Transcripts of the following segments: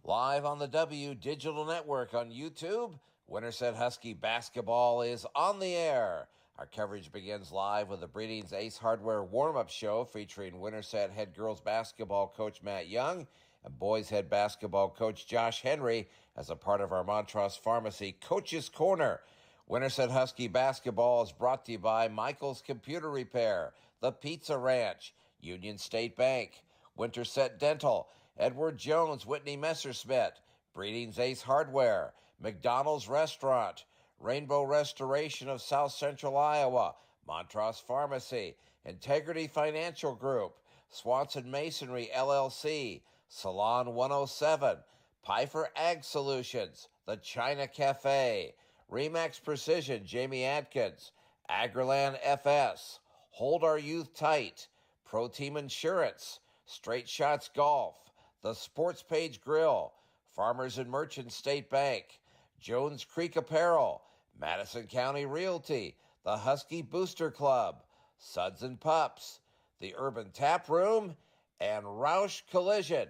Live on the W Digital Network on YouTube, Winterset Husky basketball is on the air. Our coverage begins live with the Breeding's Ace Hardware warm-up show featuring Winterset head girls basketball coach Matt Young and boys head basketball coach Josh Henry as a part of our Montrose Pharmacy Coach's Corner. Winterset Husky basketball is brought to you by Michael's Computer Repair, The Pizza Ranch, Union State Bank, Winterset Dental, Edward Jones, Whitney Messerschmidt, Breeding's Ace Hardware, McDonald's Restaurant, Rainbow Restoration of South Central Iowa, Montrose Pharmacy, Integrity Financial Group, Swanson Masonry LLC, Salon 107, Pfeiffer Ag Solutions, The China Cafe, Remax Precision, Jamie Adkins, Agriland FS, Hold Our Youth Tight, Pro Team Insurance, Straight Shots Golf, The Sports Page Grill, Farmers and Merchants State Bank, Jones Creek Apparel, Madison County Realty, the Husky Booster Club, Suds and Pups, the Urban Tap Room, and Roush Collision.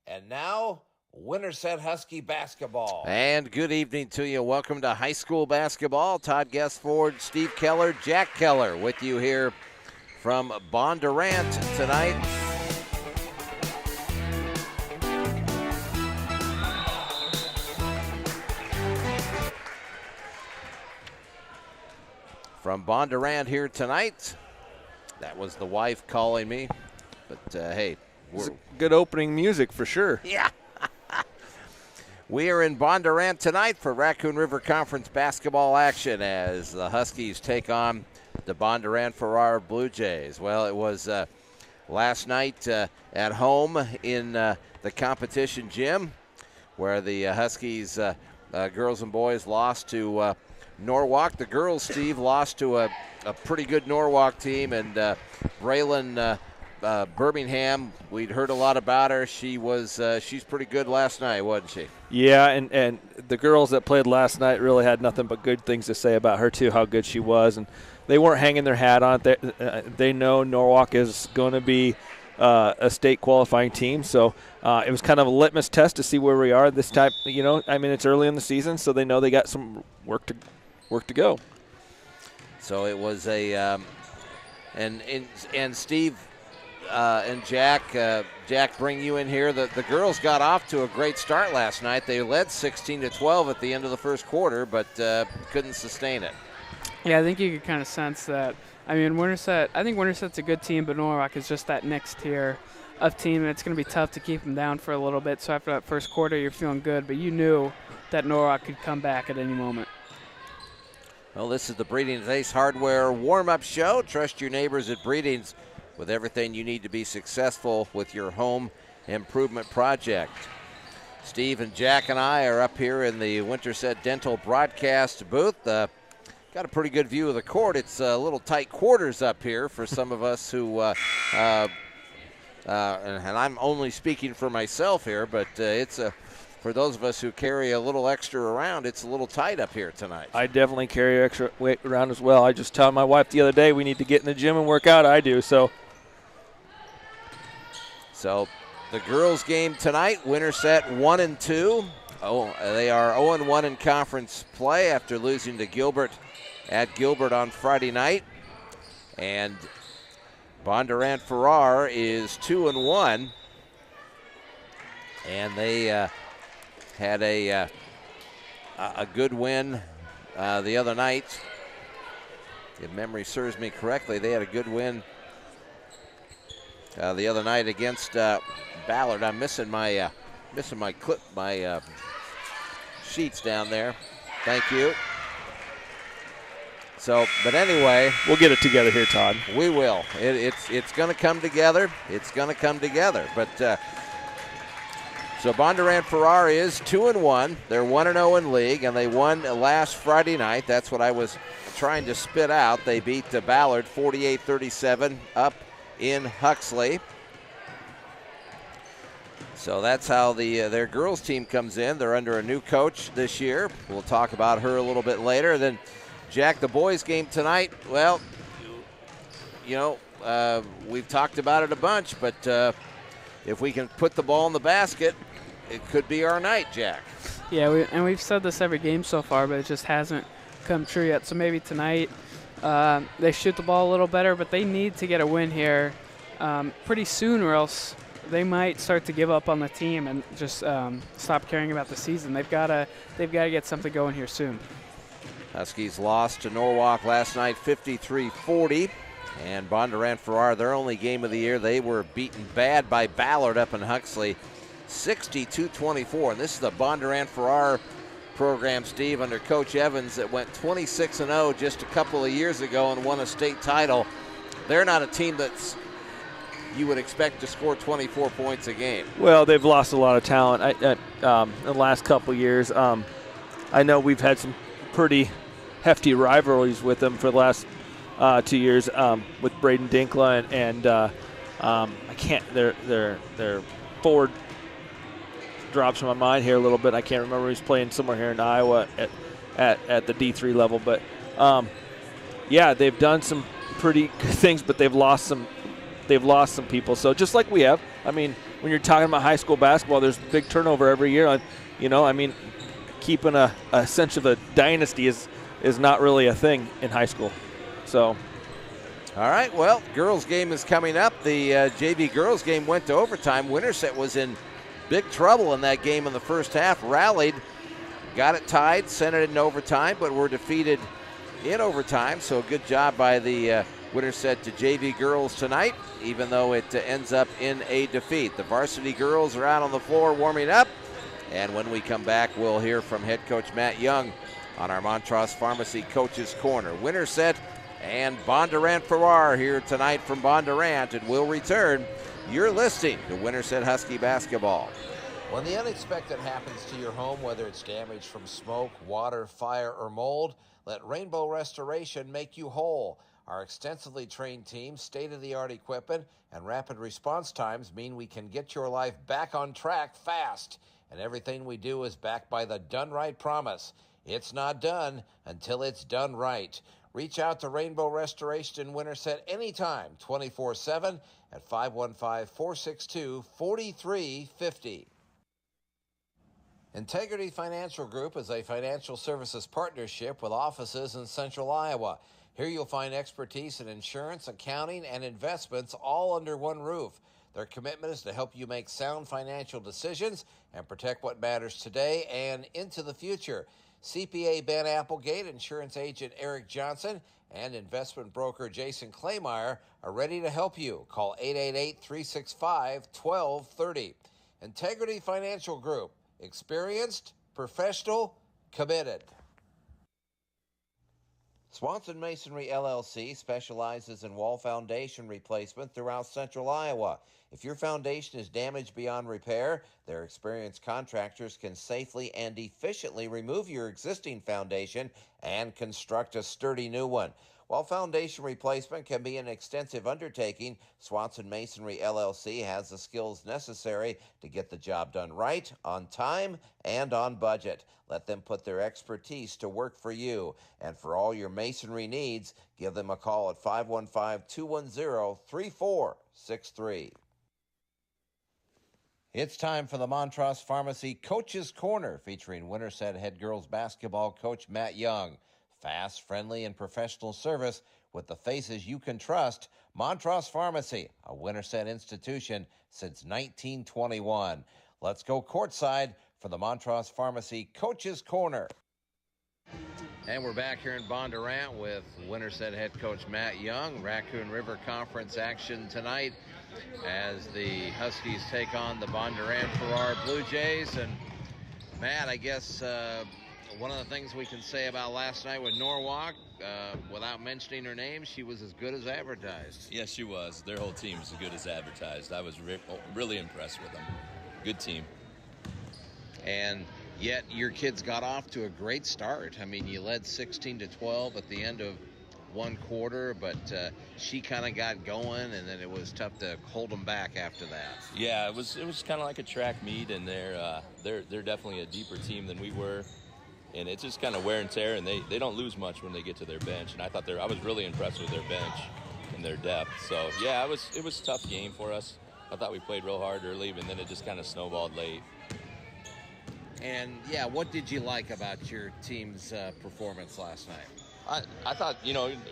And now, Winterset Husky basketball. And good evening to you. Welcome to high school basketball. Todd Guestford, Steve Keller, Jack Keller with you here from Bondurant tonight. From Bondurant here tonight. That was the wife calling me. But, hey. It's good opening music for sure. Yeah. We are in Bondurant tonight for Raccoon River Conference basketball action as the Huskies take on the Bondurant-Farrar Blue Jays. Well, it was last night at home in the competition gym where the Huskies girls and boys lost to Norwalk. The girls, Steve, lost to a pretty good Norwalk team, and Braylon Birmingham, we'd heard a lot about her. She's pretty good last night, wasn't she? Yeah, and the girls that played last night really had nothing but good things to say about her too, how good she was, and they weren't hanging their hat on it. They know Norwalk is going to be a state qualifying team, so it was kind of a litmus test to see where we are this time. You know, I mean, it's early in the season, so they know they got some work to go. So it was a and Steve and Jack, bring you in here. The girls got off to a great start last night. They led 16-12 at the end of the first quarter, but couldn't sustain it. Yeah, I think you could kind of sense that. I mean, Winterset's a good team, but Norwalk is just that next tier of team, and it's going to be tough to keep them down for a little bit. So after that first quarter, you're feeling good, but you knew that Norwalk could come back at any moment. Well, this is the Breeding's Ace Hardware warm-up show. Trust your neighbors at Breeding's with everything you need to be successful with your home improvement project. Steve and Jack and I are up here in the Winterset Dental broadcast booth. Got a pretty good view of the court. It's a little tight quarters up here for some of us who, and I'm only speaking for myself here, but for those of us who carry a little extra around, it's a little tight up here tonight. I definitely carry extra weight around as well. I just told my wife the other day we need to get in the gym and work out. I do, so. So the girls' game tonight, Winterset 1-2. They are 0-1 in conference play after losing to Gilbert at Gilbert on Friday night. And Bondurant-Farrar is 2-1. And they had a good win the other night. If memory serves me correctly, they had a good win the other night against Ballard. I'm missing my sheets down there. Thank you. So, but anyway, we'll get it together here, Todd. We will. It's going to come together. It's going to come together. But so Bondurant-Farrar is 2-1. They're 1-0 in league, and they won last Friday night. That's what I was trying to spit out. They beat Ballard 48-37 up in Huxley. So that's how their girls team comes in. They're under a new coach this year. We'll talk about her a little bit later. Then, Jack, the boys game tonight, well, you know, we've talked about it a bunch, but if we can put the ball in the basket, it could be our night, Jack. Yeah, we've said this every game so far, but it just hasn't come true yet. So maybe tonight they shoot the ball a little better, but they need to get a win here pretty soon, or else they might start to give up on the team and just stop caring about the season. They've got to get something going here soon. Huskies lost to Norwalk last night 53-40. And Bondurant-Farrar, their only game of the year, they were beaten bad by Ballard up in Huxley, 62-24. And this is the Bondurant-Farrar program, Steve, under Coach Evans, that went 26-0 just a couple of years ago and won a state title. They're not a team that's you would expect to score 24 points a game. Well, they've lost a lot of talent in the last couple of years. I know we've had some pretty hefty rivalries with them for the last 2 years with Braden Dinkla and I can't. Their forward drops from my mind here a little bit. I can't remember. He's playing somewhere here in Iowa at the D3 level, but yeah, they've done some pretty good things, but they've lost some people. So just like we have, I mean, when you're talking about high school basketball, there's big turnover every year. You know, I mean, keeping a sense of a dynasty is not really a thing in high school. So, all right, well, girls game is coming up. The JV girls game went to overtime. Winterset was in big trouble in that game in the first half, rallied, got it tied, sent it in overtime, but were defeated in overtime. So good job by the Winterset to JV girls tonight, even though it ends up in a defeat. The varsity girls are out on the floor warming up, and when we come back, we'll hear from head coach Matt Young on our Montrose Pharmacy Coach's Corner. Winterset and Bondurant-Farrar here tonight from Bondurant, and we'll return. You're listening to Winterset Husky basketball. When the unexpected happens to your home, whether it's damage from smoke, water, fire, or mold, let Rainbow Restoration make you whole. Our extensively trained team, state-of-the-art equipment, and rapid response times mean we can get your life back on track fast. And everything we do is backed by the Done Right promise. It's not done until it's done right. Reach out to Rainbow Restoration in Winterset anytime, 24/7 at 515-462-4350. Integrity Financial Group is a financial services partnership with offices in Central Iowa. Here you'll find expertise in insurance, accounting, and investments all under one roof. Their commitment is to help you make sound financial decisions and protect what matters today and into the future. CPA Ben Applegate, insurance agent Eric Johnson, and investment broker Jason Claymeyer are ready to help you. Call 888-365-1230. Integrity Financial Group. Experienced, professional, committed. Swanson Masonry LLC specializes in wall foundation replacement throughout Central Iowa. If your foundation is damaged beyond repair, their experienced contractors can safely and efficiently remove your existing foundation and construct a sturdy new one. While foundation replacement can be an extensive undertaking, Swanson Masonry LLC has the skills necessary to get the job done right, on time, and on budget. Let them put their expertise to work for you. And for all your masonry needs, give them a call at 515-210-3463. It's time for the Montrose Pharmacy Coach's Corner, featuring Winterset head girls basketball coach Matt Young. Fast, friendly, and professional service with the faces you can trust. Montrose Pharmacy, a Winterset institution since 1921. Let's go courtside for the Montrose Pharmacy Coach's Corner. And we're back here in Bondurant with Winterset head coach Matt Young. Raccoon River Conference action tonight as the Huskies take on the Bondurant-Farrar Blue Jays. And Matt, I guess one of the things we can say about last night with Norwalk, without mentioning her name, she was as good as advertised. Yes, she was. Their whole team was as good as advertised. I was really impressed with them. Good team. And yet your kids got off to a great start. I mean, you led 16-12 at the end of one quarter, but she kind of got going, and then it was tough to hold them back after that. Yeah, it was kind of like a track meet, and they're definitely a deeper team than we were. And it's just kind of wear and tear, and they don't lose much when they get to their bench. And I was really impressed with their bench and their depth. So yeah, it was a tough game for us. I thought we played real hard early, but then it just kind of snowballed late. And, yeah, what did you like about your team's performance last night? I thought,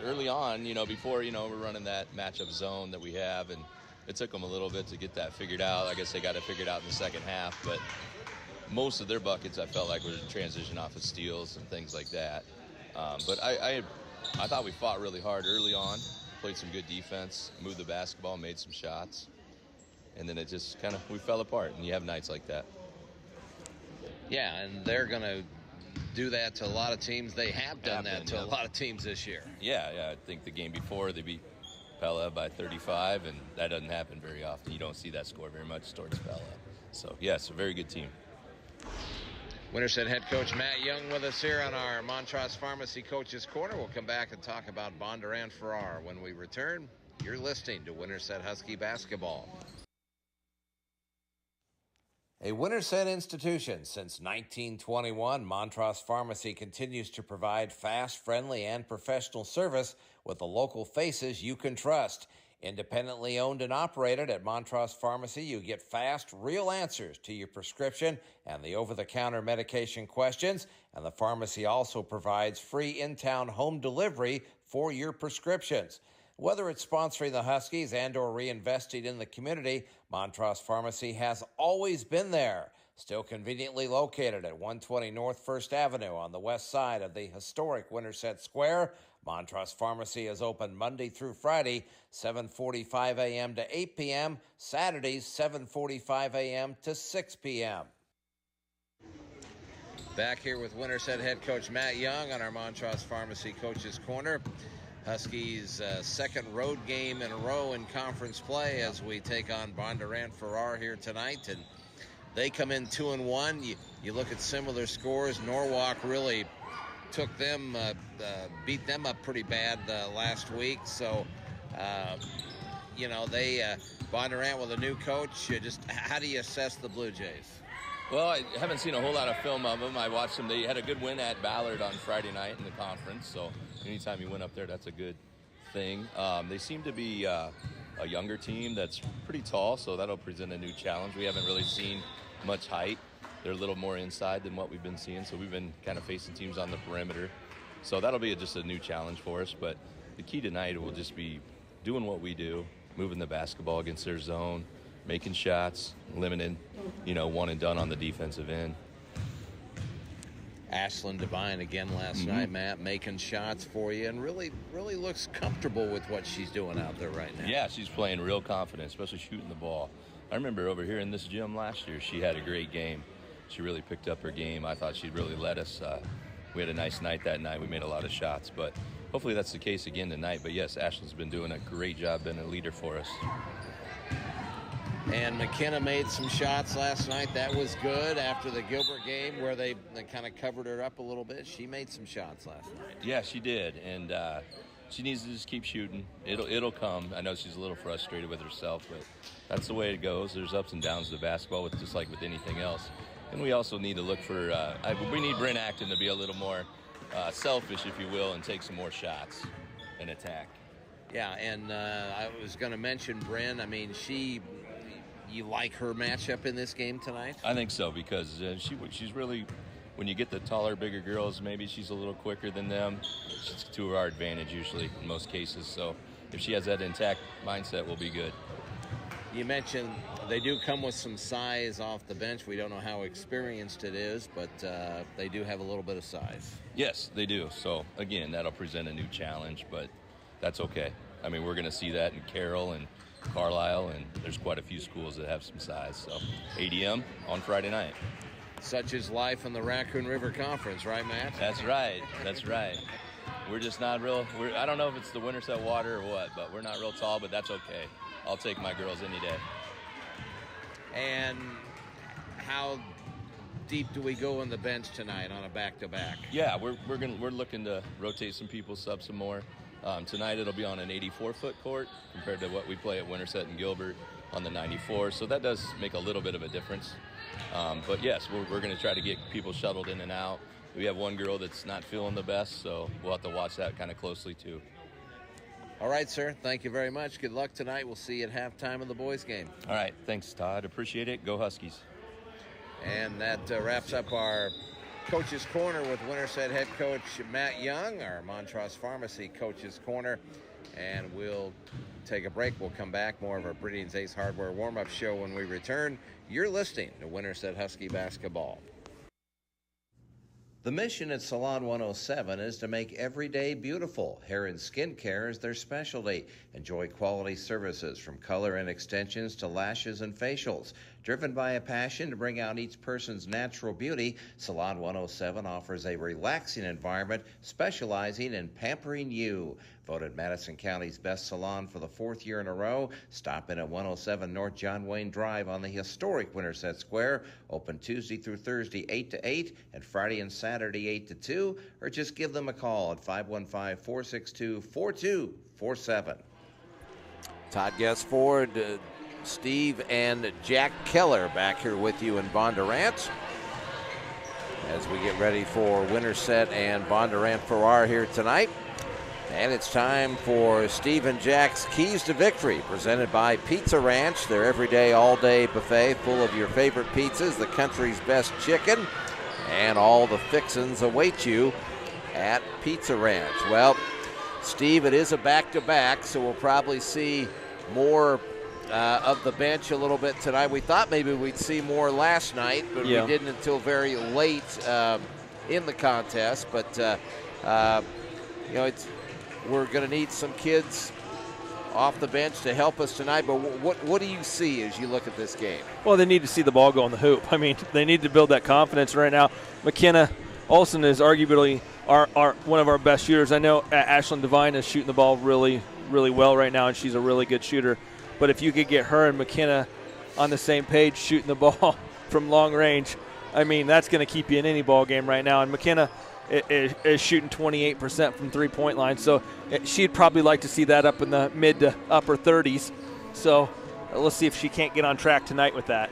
early on, before, we're running that matchup zone that we have, and it took them a little bit to get that figured out. I guess they got it figured out in the second half, but most of their buckets I felt like were transition off of steals and things like that. But I thought we fought really hard early on, played some good defense, moved the basketball, made some shots, and then it just we fell apart, and you have nights like that. Yeah, and they're going to do that to a lot of teams. They have done that to a lot of teams this year. Yeah, I think the game before they beat Pella by 35, and that doesn't happen very often. You don't see that score very much towards Pella. So, yes, a very good team. Winterset head coach Matt Young with us here on our Montrose Pharmacy Coaches Corner. We'll come back and talk about Bondurant-Farrar when we return. You're listening to Winterset Husky Basketball. A Winterset institution since 1921, Montrose Pharmacy continues to provide fast, friendly, and professional service with the local faces you can trust. Independently owned and operated at Montrose Pharmacy, you get fast, real answers to your prescription and the over-the-counter medication questions, and the pharmacy also provides free in-town home delivery for your prescriptions. Whether it's sponsoring the Huskies and or reinvesting in the community, Montrose Pharmacy has always been there. Still conveniently located at 120 North 1st Avenue on the west side of the historic Winterset Square, Montrose Pharmacy is open Monday through Friday, 7:45 a.m. to 8 p.m., Saturdays 7:45 a.m. to 6 p.m. Back here with Winterset head coach Matt Young on our Montrose Pharmacy Coaches Corner. Huskies' second road game in a row in conference play as we take on Bondurant-Farrar here tonight. And they come in 2-1. You look at similar scores. Norwalk really took them, beat them up pretty bad last week. So, Bondurant with a new coach. Just how do you assess the Blue Jays? Well, I haven't seen a whole lot of film of them. I watched them. They had a good win at Ballard on Friday night in the conference. So anytime you win up there, that's a good thing. They seem to be a younger team that's pretty tall, so that'll present a new challenge. We haven't really seen much height. They're a little more inside than what we've been seeing, so we've been kind of facing teams on the perimeter. So that'll be just a new challenge for us. But the key tonight will just be doing what we do, moving the basketball against their zone, making shots, limiting, one and done on the defensive end. Ashlyn Devine again last night, Matt, making shots for you, and really looks comfortable with what she's doing out there right now. Yeah, she's playing real confident, especially shooting the ball. I remember over here in this gym last year, she had a great game. She really picked up her game. I thought she'd really led us. We had a nice night that night. We made a lot of shots, but hopefully that's the case again tonight. But yes, Ashlyn's been doing a great job being a leader for us. And McKenna made some shots last night. That was good after the Gilbert game where they kind of covered her up a little bit. She made some shots last night. Yeah, she did. And she needs to just keep shooting. It'll come. I know she's a little frustrated with herself, but that's the way it goes. There's ups and downs to basketball, just like with anything else. And we also need to look for we need Bryn Acton to be a little more selfish, if you will, and take some more shots and attack. Yeah, and I was going to mention Bryn. I mean, you like her matchup in this game tonight? I think so, because she's really, when you get the taller, bigger girls, maybe she's a little quicker than them. She's to our advantage usually in most cases. So if she has that intact mindset, we'll be good. You mentioned they do come with some size off the bench. We don't know how experienced it is, but they do have a little bit of size. Yes, they do. So, again, that'll present a new challenge, but that's okay. I mean, we're going to see that in Carroll and Carlisle, and there's quite a few schools that have some size. So, ADM on Friday night. Such is life in the Raccoon River Conference, right, Matt? That's right. That's right. We're just not real. I don't know if it's the Winterset water or what, but we're not real tall, but that's okay. I'll take my girls any day. And how deep do we go on the bench tonight on a back-to-back? Yeah, we're looking to rotate some people, sub some more. Tonight it'll be on an 84-foot court compared to what we play at Winterset and Gilbert on the 94. So that does make a little bit of a difference. But yes, we're going to try to get people shuttled in and out. We have one girl that's not feeling the best, so we'll have to watch that kind of closely too. All right, sir. Thank you very much. Good luck tonight. We'll see you at halftime of the boys' game. All right. Thanks, Todd. Appreciate it. Go Huskies. And that wraps up our Coach's Corner with Winterset head coach Matt Young, our Montrose Pharmacy Coach's Corner. And we'll take a break. We'll come back. More of our Breeding's Ace Hardware warm-up show when we return. You're listening to Winterset Husky Basketball. The mission at Salon 107 is to make every day beautiful. Hair and skin care is their specialty. Enjoy quality services from color and extensions to lashes and facials. Driven by a passion to bring out each person's natural beauty, Salon 107 offers a relaxing environment specializing in pampering you. Voted Madison County's best salon for the 4th year in a row. Stop in at 107 North John Wayne Drive on the historic Winterset Square. Open Tuesday through Thursday 8 to 8 and Friday and Saturday 8 to 2. Or just give them a call at 515-462-4247. Todd Guessford, Steve and Jack Keller back here with you in Bondurant as we get ready for Winterset and Bondurant-Farrar here tonight. And it's time for Steve and Jack's Keys to Victory, presented by Pizza Ranch, their everyday, all-day buffet full of your favorite pizzas, the country's best chicken, and all the fixins await you at Pizza Ranch. Well, Steve, it is a back-to-back, so we'll probably see more of the bench a little bit tonight. We thought maybe we'd see more last night, but we didn't until very late in the contest. But, we're going to need some kids off the bench to help us tonight. But what do you see as you look at this game? Well, they need to see the ball go in the hoop. I mean, they need to build that confidence right now. McKenna Olsen is arguably our one of our best shooters. I know Ashlyn Devine is shooting the ball really, really well right now, and she's a really good shooter. But if you could get her and McKenna on the same page shooting the ball from long range, I mean, that's going to keep you in any ball game right now. And McKenna is shooting 28% from three-point line, so she'd probably like to see that up in the mid to upper 30s. So let's see if she can't get on track tonight with that.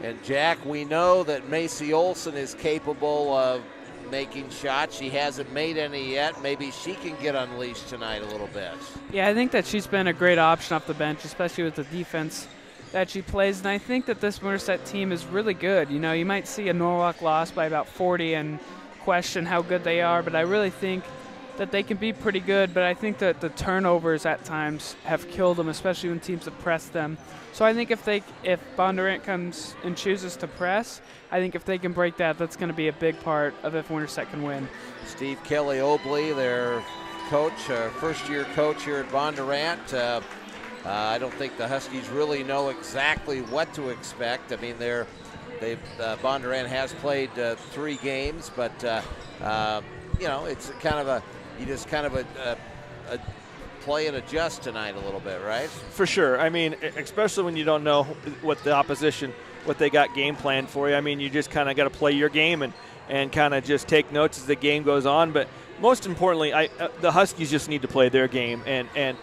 And, Jack, we know that Macy Olsen is capable of making shots. She hasn't made any yet. Maybe she can get unleashed tonight a little bit. Yeah, I think that she's been a great option off the bench, especially with the defense that she plays. And I think that this Winterset team is really good. You know, you might see a Norwalk loss by about 40 and question how good they are, but I really think that they can be pretty good. But I think that the turnovers at times have killed them, especially when teams have pressed them. So I think if Bondurant comes and chooses to press, I think if they can break that, that's going to be a big part of if Winterset can win. Steve Kelly-Obley, their coach, first-year coach here at Bondurant. I don't think the Huskies really know exactly what to expect. I mean, Bondurant has played 3 games, but it's kind of a play and adjust tonight a little bit, right? For sure. I mean, especially when you don't know what the opposition, what they got game planned for you. I mean, you just kind of got to play your game and kind of just take notes as the game goes on. But most importantly, the Huskies just need to play their game and kind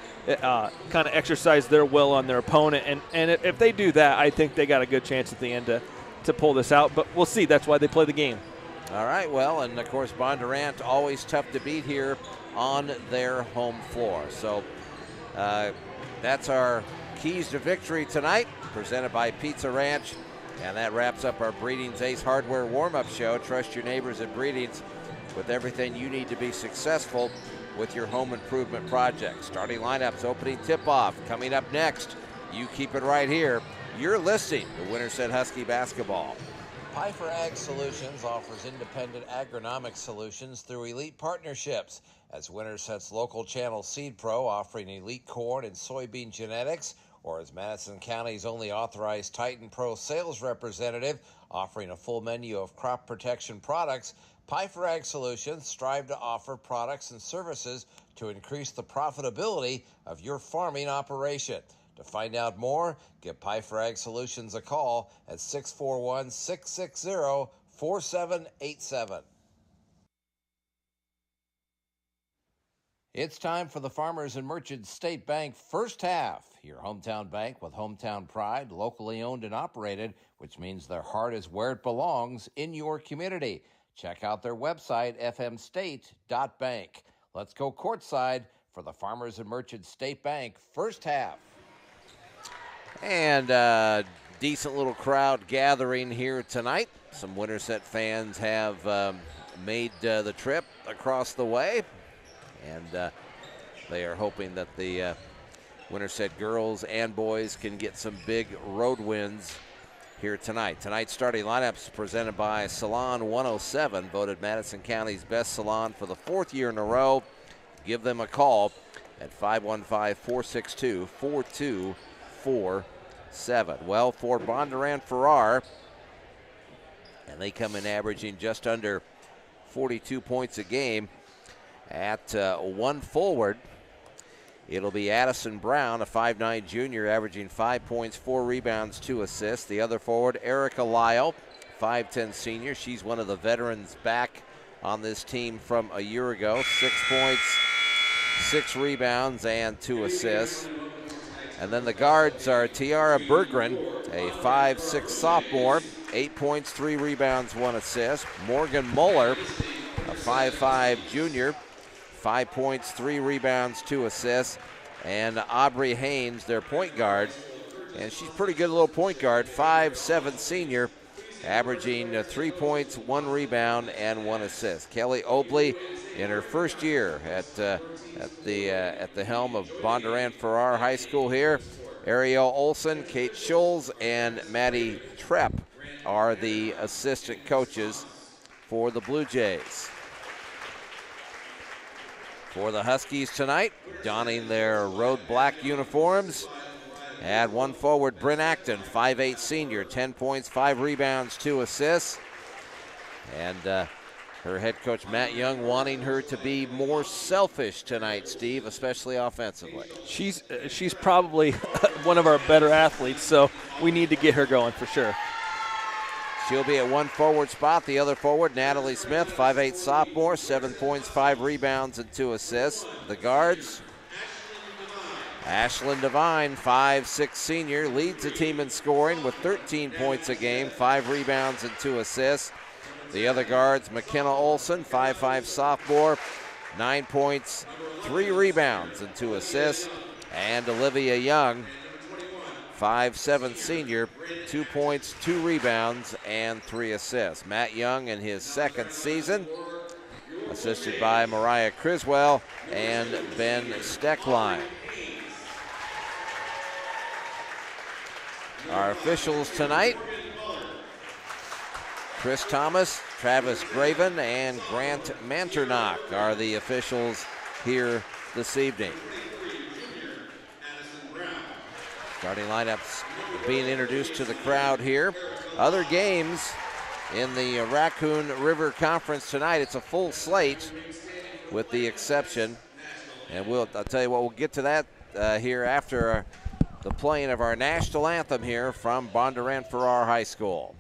of exercise their will on their opponent. And if they do that, I think they got a good chance at the end to pull this out. But we'll see. That's why they play the game. All right, well, and of course Bondurant always tough to beat here on their home floor. So that's our Keys to Victory tonight, presented by Pizza Ranch. And that wraps up our Breeding's Ace Hardware warm-up show. Trust your neighbors at Breeding's with everything you need to be successful with your home improvement project. Starting lineups, opening tip-off, coming up next. You keep it right here. You're listening to Winterset Husky Basketball. Pfeiffer Ag Solutions offers independent agronomic solutions through elite partnerships. As Winterset's local channel Seed Pro, offering elite corn and soybean genetics, or as Madison County's only authorized Titan Pro sales representative, offering a full menu of crop protection products, Pfeiffer Ag Solutions strive to offer products and services to increase the profitability of your farming operation. To find out more, give Pfeiffer Ag Solutions a call at 641-660-4787. It's time for the Farmers and Merchants State Bank First Half. Your hometown bank with hometown pride, locally owned and operated, which means their heart is where it belongs, in your community. Check out their website, fmstate.bank. Let's go courtside for the Farmers and Merchants State Bank First Half. And decent little crowd gathering here tonight. Some Winterset fans have made the trip across the way, and they are hoping that the Winterset girls and boys can get some big road wins here tonight. Tonight's starting lineups presented by Salon 107, voted Madison County's best salon for the 4th year in a row. Give them a call at 515-462-4247. Well, for Bondurant-Farrar, and they come in averaging just under 42 points a game at one forward. It'll be Addison Brown, a 5'9 junior, averaging 5 points, 4 rebounds, 2 assists. The other forward, Erica Lyle, 5'10 senior. She's one of the veterans back on this team from a year ago. 6 points, 6 rebounds, and 2 assists. And then the guards are Tiara Berggren, a 5'6 sophomore, 8 points, 3 rebounds, 1 assist. Morgan Muller, a 5'5 junior, 5 points, 3 rebounds, 2 assists. And Aubrey Haynes, their point guard. And she's pretty good little point guard, 5'7 senior, averaging 3 points, 1 rebound, and 1 assist. Kelly Obley in her first year at the helm of Bondurant-Farrar High School here. Ariel Olson, Kate Schulz, and Maddie Trepp are the assistant coaches for the Blue Jays. For the Huskies tonight, donning their road black uniforms, add one forward, Bryn Acton, 5'8 senior, 10 points, 5 rebounds, 2 assists. And her head coach, Matt Young, wanting her to be more selfish tonight, Steve, especially offensively. She's probably one of our better athletes, so we need to get her going for sure. She'll be at one forward spot. The other forward, Natalie Smith, 5'8 sophomore, 7 points, 5 rebounds, and 2 assists. The guards, Ashlyn Devine, 5'6 senior, leads the team in scoring with 13 points a game, 5 rebounds, and 2 assists. The other guards, McKenna Olson, 5'5 sophomore, 9 points, 3 rebounds, and 2 assists. And Olivia Young, 5'7 senior, 2 points, 2 rebounds, and 3 assists. Matt Young in his second season, assisted by Mariah Criswell and Ben Steckline. Our officials tonight, Chris Thomas, Travis Graven, and Grant Manternock are the officials here this evening. Starting lineups being introduced to the crowd here. Other games in the Raccoon River Conference tonight, it's a full slate with the exception, and I'll tell you what, we'll get to that here after the playing of our national anthem here from Bondurant-Farrar High School.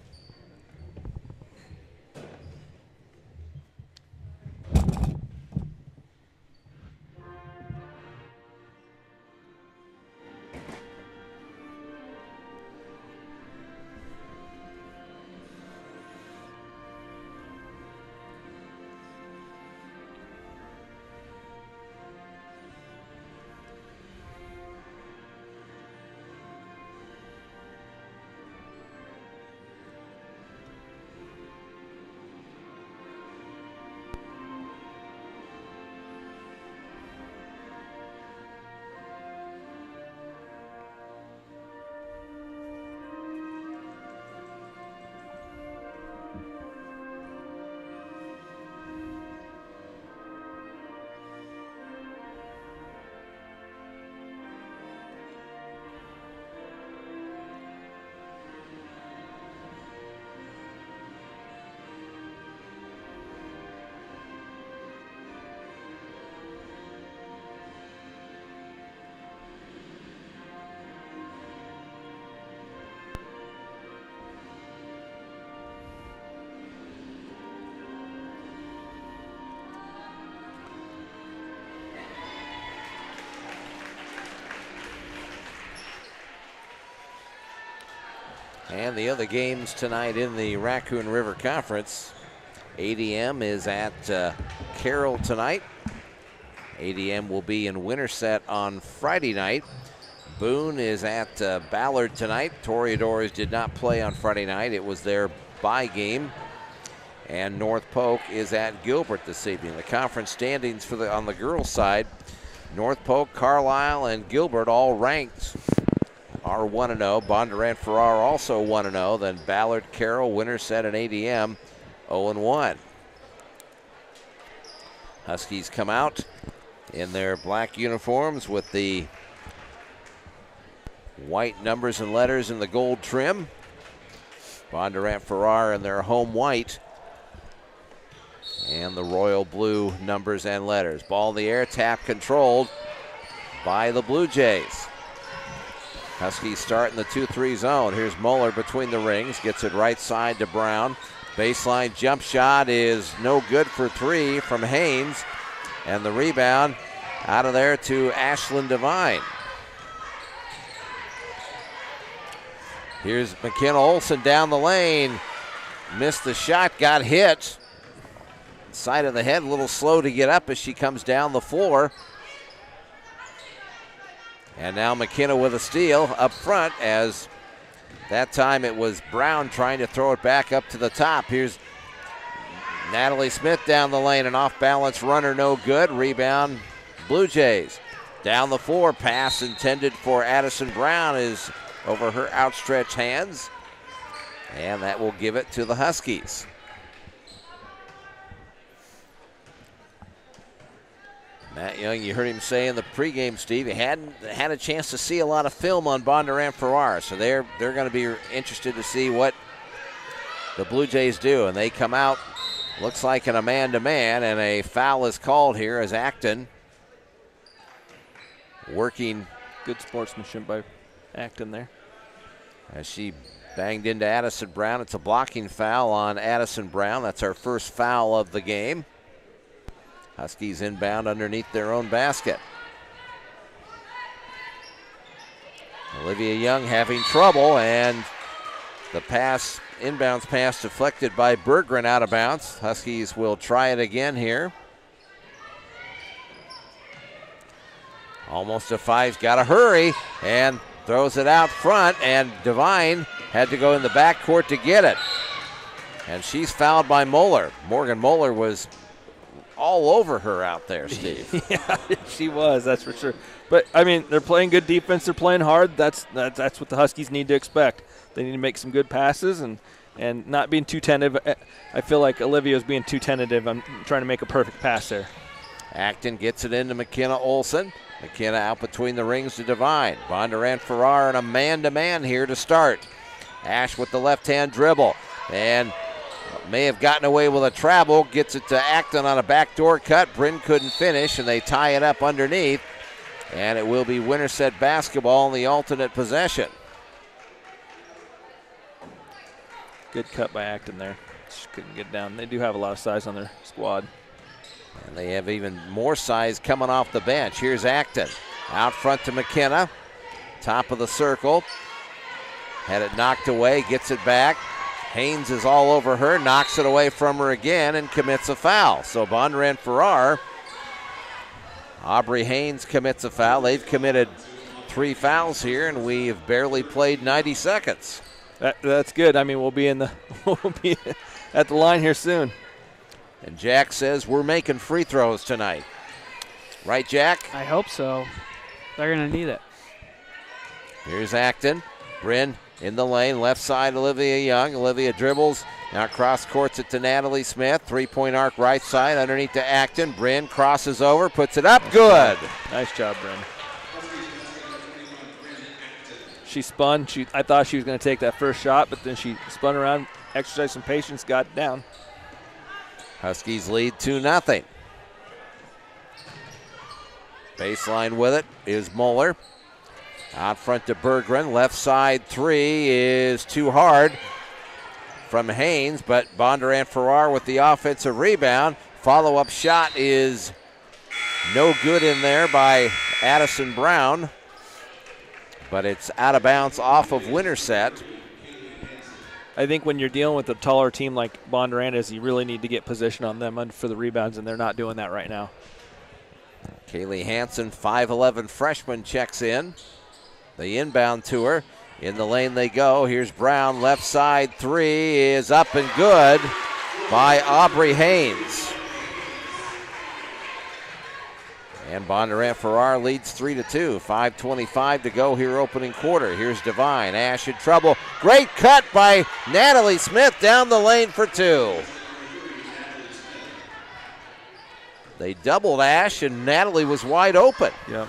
And the other games tonight in the Raccoon River Conference, ADM is at Carroll tonight. ADM will be in Winterset on Friday night. Boone is at Ballard tonight. Toreadors did not play on Friday night. It was their bye game. And North Polk is at Gilbert this evening. The conference standings on the girls' side, North Polk, Carlisle, and Gilbert all ranked are 1-0. Bondurant-Farrar also 1-0. Then Ballard, Carroll, Winterset, and ADM 0-1. Huskies come out in their black uniforms with the white numbers and letters in the gold trim. Bondurant-Farrar in their home white and the royal blue numbers and letters. Ball in the air, tap controlled by the Blue Jays. Huskies start in the 2-3 zone. Here's Muller between the rings, gets it right side to Brown. Baseline jump shot is no good for 3 from Haynes. And the rebound out of there to Ashlyn Devine. Here's McKenna Olson down the lane. Missed the shot, got hit. Side of the head, a little slow to get up as she comes down the floor. And now McKenna with a steal up front, as that time it was Brown trying to throw it back up to the top. Here's Natalie Smith down the lane, an off-balance runner, no good. Rebound, Blue Jays. Down the floor, pass intended for Addison Brown is over her outstretched hands. And that will give it to the Huskies. Matt Young, you heard him say in the pregame, Steve, he hadn't had a chance to see a lot of film on Bondurant-Farrar, so they're going to be interested to see what the Blue Jays do. And they come out, looks like in a man-to-man, and a foul is called here as Acton working. Good sportsmanship by Acton there. As she banged into Addison Brown. It's a blocking foul on Addison Brown. That's our first foul of the game. Huskies inbound underneath their own basket. Olivia Young having trouble, and the pass, inbounds pass deflected by Berggren out of bounds. Huskies will try it again here. Almost a 5's got to hurry, and throws it out front, and Devine had to go in the backcourt to get it. And she's fouled by Moeller. Morgan Moeller was all over her out there, Steve. Yeah, she was, that's for sure. But, I mean, they're playing good defense. They're playing hard. That's what the Huskies need to expect. They need to make some good passes and not being too tentative. I feel like Olivia's being too tentative. I'm trying to make a perfect pass there. Acton gets it into McKenna Olson. McKenna out between the rings to Devine. Bondurant-Farrar in a man-to-man here to start. Ash with the left-hand dribble. And may have gotten away with a travel. Gets it to Acton on a backdoor cut. Bryn couldn't finish, and they tie it up underneath. And it will be Winterset basketball in the alternate possession. Good cut by Acton there. Just couldn't get down. They do have a lot of size on their squad. And they have even more size coming off the bench. Here's Acton. Out front to McKenna. Top of the circle. Had it knocked away. Gets it back. Haynes is all over her. Knocks it away from her again and commits a foul. So Bondurant-Farrar. Aubrey Haynes commits a foul. They've committed 3 fouls here, and we have barely played 90 seconds. That's good. I mean, we'll be at the line here soon. And Jack says we're making free throws tonight. Right, Jack? I hope so. They're going to need it. Here's Acton. Bryn in the lane, left side, Olivia Young. Olivia dribbles, now cross courts it to Natalie Smith. 3-point arc right side, underneath to Acton. Bryn crosses over, puts it up, good. Nice job, Bryn. She spun. I thought she was going to take that first shot, but then she spun around, exercised some patience, got it down. Huskies lead 2-0. Baseline with it is Moeller. Out front to Berggren. Left side 3 is too hard from Haynes, but Bondurant-Farrar with the offensive rebound. Follow-up shot is no good in there by Addison Brown, but it's out of bounds off of Winterset. I think when you're dealing with a taller team like Bondurant is, you really need to get position on them for the rebounds, and they're not doing that right now. Kaylee Hansen, 5'11 freshman, checks in. the inbound to her. In the lane they go. Here's Brown, left side three is up and good by Aubrey Haynes. And Bondurant-Farrar leads 3-2. 5:25 to go here opening quarter. Here's Devine. Ash in trouble. Great cut by Natalie Smith down the lane for two. They doubled Ash, and Natalie was wide open. Yeah.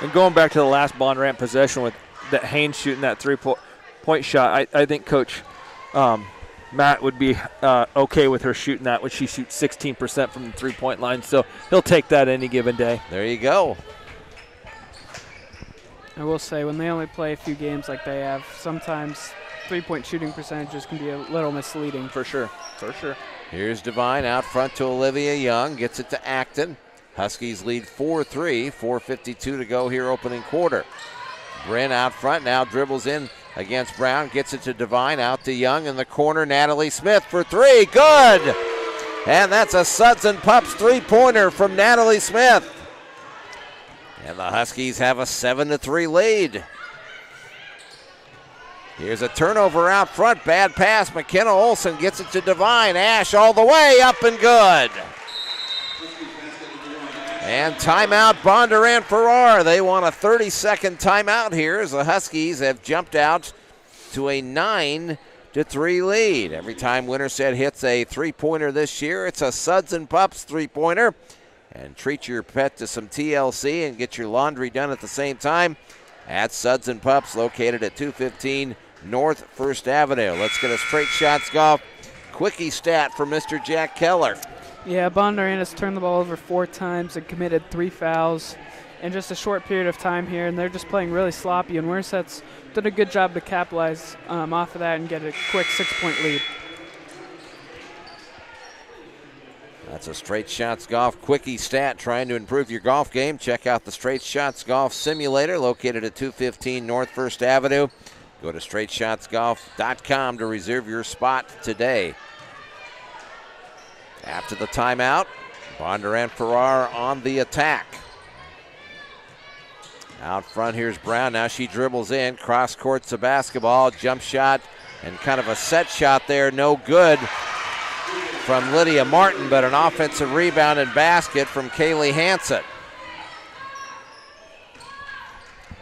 And going back to the last Bondurant possession with that Haynes shooting that three-point shot, I think Coach Matt would be okay with her shooting that when she shoots 16% from the three-point line. So he'll take that any given day. There you go. I will say, when they only play a few games like they have, sometimes three-point shooting percentages can be a little misleading. For sure. For sure. Here's Devine out front to Olivia Young. Gets it to Acton. Huskies lead 4-3. 4:52 to go here opening quarter. Bryn out front now dribbles in against Brown. Gets it to Devine. Out to Young in the corner. Natalie Smith for three. Good! And that's a Suds and Pups three-pointer from Natalie Smith. And the Huskies have a 7-3 lead. Here's a turnover out front. Bad pass. McKenna Olsen gets it to Devine. Ash all the way up and good. And timeout Bondurant-Farrar. They want a 30-second timeout here as the Huskies have jumped out to a 9-3 lead. Every time Winterset hits a three-pointer this year, it's a Suds and Pups three-pointer. And treat your pet to some TLC and get your laundry done at the same time at Suds and Pups, located at 215 North 1st Avenue. Let's get a straight shots golf quickie stat for Mr. Jack Keller. Yeah, Bondurant has turned the ball over 4 times and committed 3 fouls in just a short period of time here, and they're just playing really sloppy, and Winterset's done a good job to capitalize off of that and get a quick 6-point lead. That's a Straight Shots Golf quickie stat. Trying to improve your golf game? Check out the Straight Shots Golf Simulator located at 215 North 1st Avenue. Go to straightshotsgolf.com to reserve your spot today. After the timeout, Bondurant-Farrar on the attack. Out front, here's Brown. Now she dribbles in, cross courts the basketball, jump shot, and kind of a set shot there. No good from Lydia Martin, but an offensive rebound and basket from Kaylee Hansen.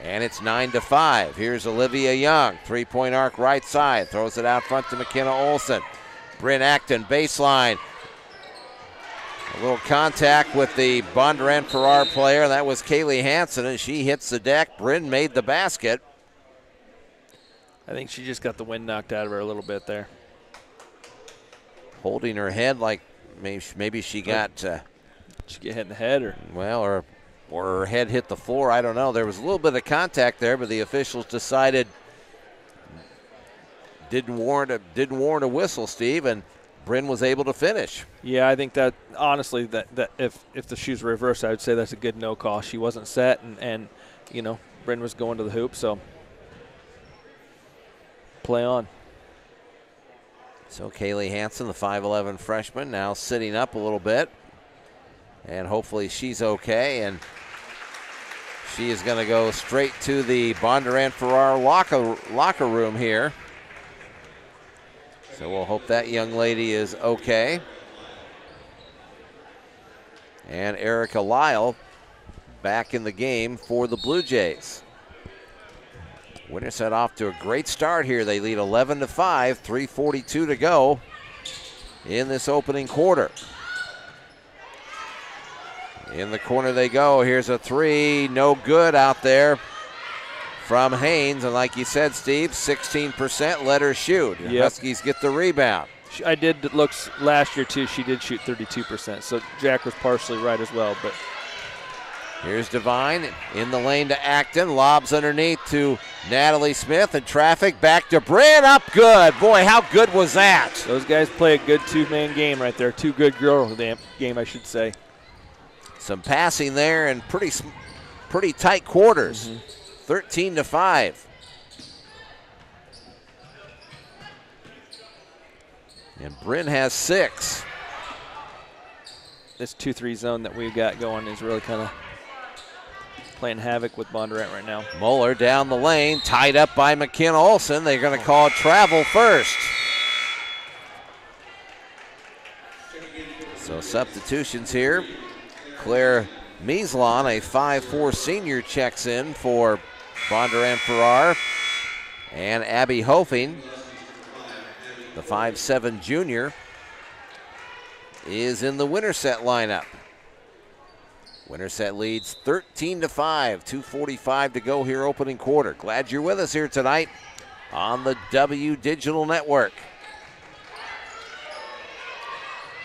And it's 9-5. Here's Olivia Young. Three-point arc right side. Throws it out front to McKenna Olsen. Bryn Acton, baseline. A little contact with the Bondurant-Farrar player. That was Kaylee Hansen, and she hits the deck. Bryn made the basket. I think she just got the wind knocked out of her a little bit there. Holding her head like maybe she got... Did she get hit in the head? Or her head hit the floor. I don't know. There was a little bit of contact there, but the officials decided didn't warrant a whistle, Steve, and Bryn was able to finish. Yeah, I think that honestly that if the shoes were reversed, I would say that's a good no call. She wasn't set, and you know, Bryn was going to the hoop, so play on. So Kaylee Hansen, the 5'11 freshman, now sitting up a little bit, and hopefully she's okay, and she is going to go straight to the Bondurant-Farrar locker room here. So we'll hope that young lady is okay. And Erica Lyle back in the game for the Blue Jays. Winterset off to a great start here. They lead 11-5, 3:42 to go in this opening quarter. In the corner they go. Here's a three, no good out there from Haynes. And like you said, Steve, 16%, let her shoot. Yep. Huskies get the rebound. I did look last year too. She did shoot 32%, so Jack was partially right as well. But here's Devine in the lane to Acton. Lobs underneath to Natalie Smith, and traffic back to Bryn. Up good. Boy, how good was that? Those guys play a good two-man game right there. Two good girl game, I should say. Some passing there and pretty tight quarters. 13-5. And Bryn has 6. This 2-3 zone that we've got going is really kind of playing havoc with Bondurant right now. Moeller down the lane, tied up by McKenna Olsen. They're going to call it travel first. So substitutions here. Claire Mieslon, a 5'4 senior, checks in for Bondurant-Farrar. And Abby Hofing, the 5'7 junior, is in the Winterset lineup. Winterset leads 13-5, 2:45 to go here opening quarter. Glad you're with us here tonight on the W Digital Network.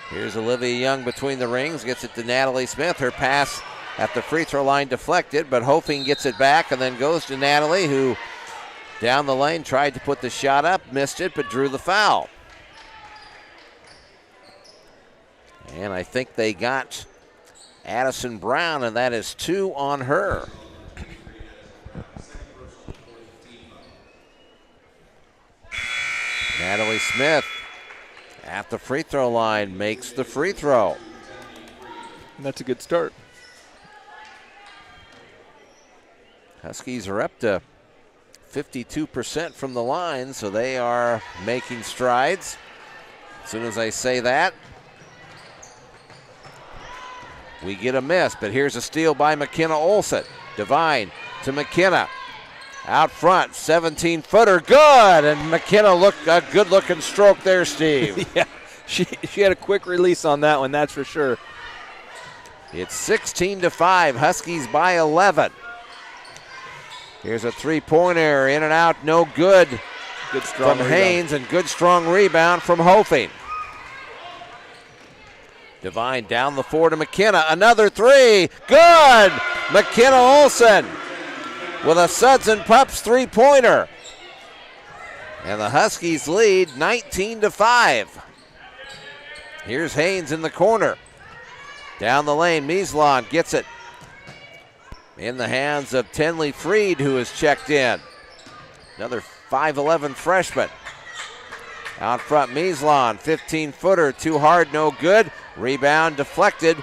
Here's Olivia Young between the rings, gets it to Natalie Smith. Her pass at the free throw line deflected, but Hofing gets it back and then goes to Natalie, who down the lane tried to put the shot up, missed it, but drew the foul. And I think they got Addison Brown, and that is 2 on her. Natalie Smith at the free throw line makes the free throw. And that's a good start. Huskies are up to 52% from the line, so they are making strides. As soon as I say that, we get a miss, but here's a steal by McKenna Olsen. Devine to McKenna. Out front, 17-footer, good! And McKenna looked a good-looking stroke there, Steve. Yeah, she had a quick release on that one, that's for sure. It's 16-5, Huskies by 11. Here's a three-pointer, in and out, no good. Good strong from rebound. Haynes, and good strong rebound from Hofing. Devine down the floor to McKenna. Another three. Good! McKenna Olsen with a Suds and Pups three-pointer. And the Huskies lead 19-5. Here's Haynes in the corner. Down the lane, Mieslon gets it in the hands of Tenley Freed, who has checked in. Another 5'11 freshman. Out front, Mieslon, 15-footer, too hard, no good. Rebound deflected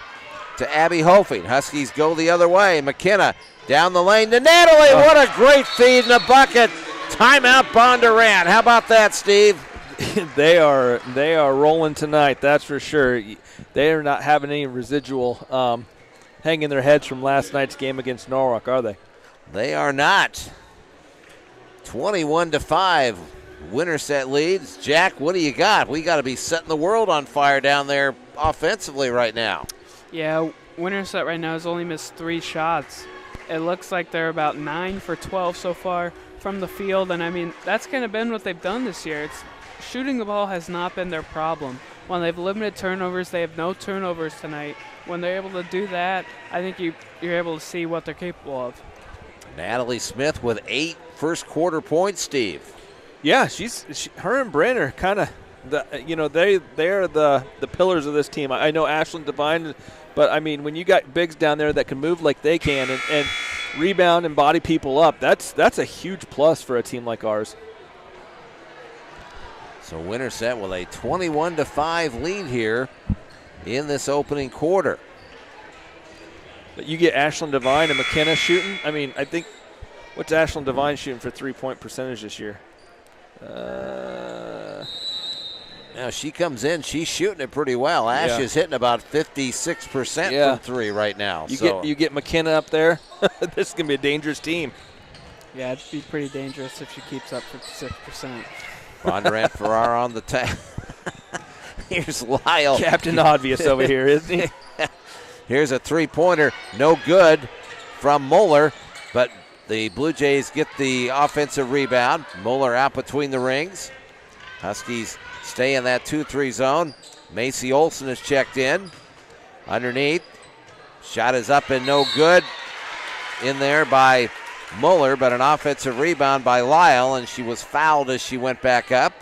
to Abby Hofing. Huskies go the other way. McKenna down the lane to Natalie. What a great feed in the bucket. Timeout Bondurant. How about that, Steve? They are rolling tonight, that's for sure. They are not having any residual hanging their heads from last night's game against Norwalk, are they? They are not. 21-5. Winterset leads. Jack, what do you got? We got to be setting the world on fire down there offensively right now. Yeah, Winterset right now has only missed 3 shots. It looks like they're about 9 for 12 so far from the field, and I mean, that's kind of been what they've done this year. Shooting the ball has not been their problem. When they've limited turnovers, they have no turnovers tonight. When they're able to do that, I think you're able to see what they're capable of. Natalie Smith with 8 first quarter points, Steve. Yeah, her and Bryn are kind of they're the pillars of this team. I know Ashlyn Devine, but I mean when you got bigs down there that can move like they can and rebound and body people up, that's a huge plus for a team like ours. So Winterset with a 21-5 lead here in this opening quarter. But you get Ashlyn Devine and McKenna shooting. I mean, I think what's Ashlyn Devine shooting for 3-point percentage this year? Now she comes in, she's shooting it pretty well. Ash is hitting about 56% from 3 right now. You get McKenna up there. This is gonna be a dangerous team. Yeah, it'd be pretty dangerous if she keeps up 56%. Bondurant-Farrar on the tag. Here's Lyle. Captain Obvious over here, isn't he? Here's a three-pointer, no good from Moeller, but the Blue Jays get the offensive rebound. Moeller out between the rings. Huskies stay in that 2-3 zone. Macy Olsen is checked in. Underneath. Shot is up and no good. In there by Moeller, but an offensive rebound by Lyle, and she was fouled as she went back up.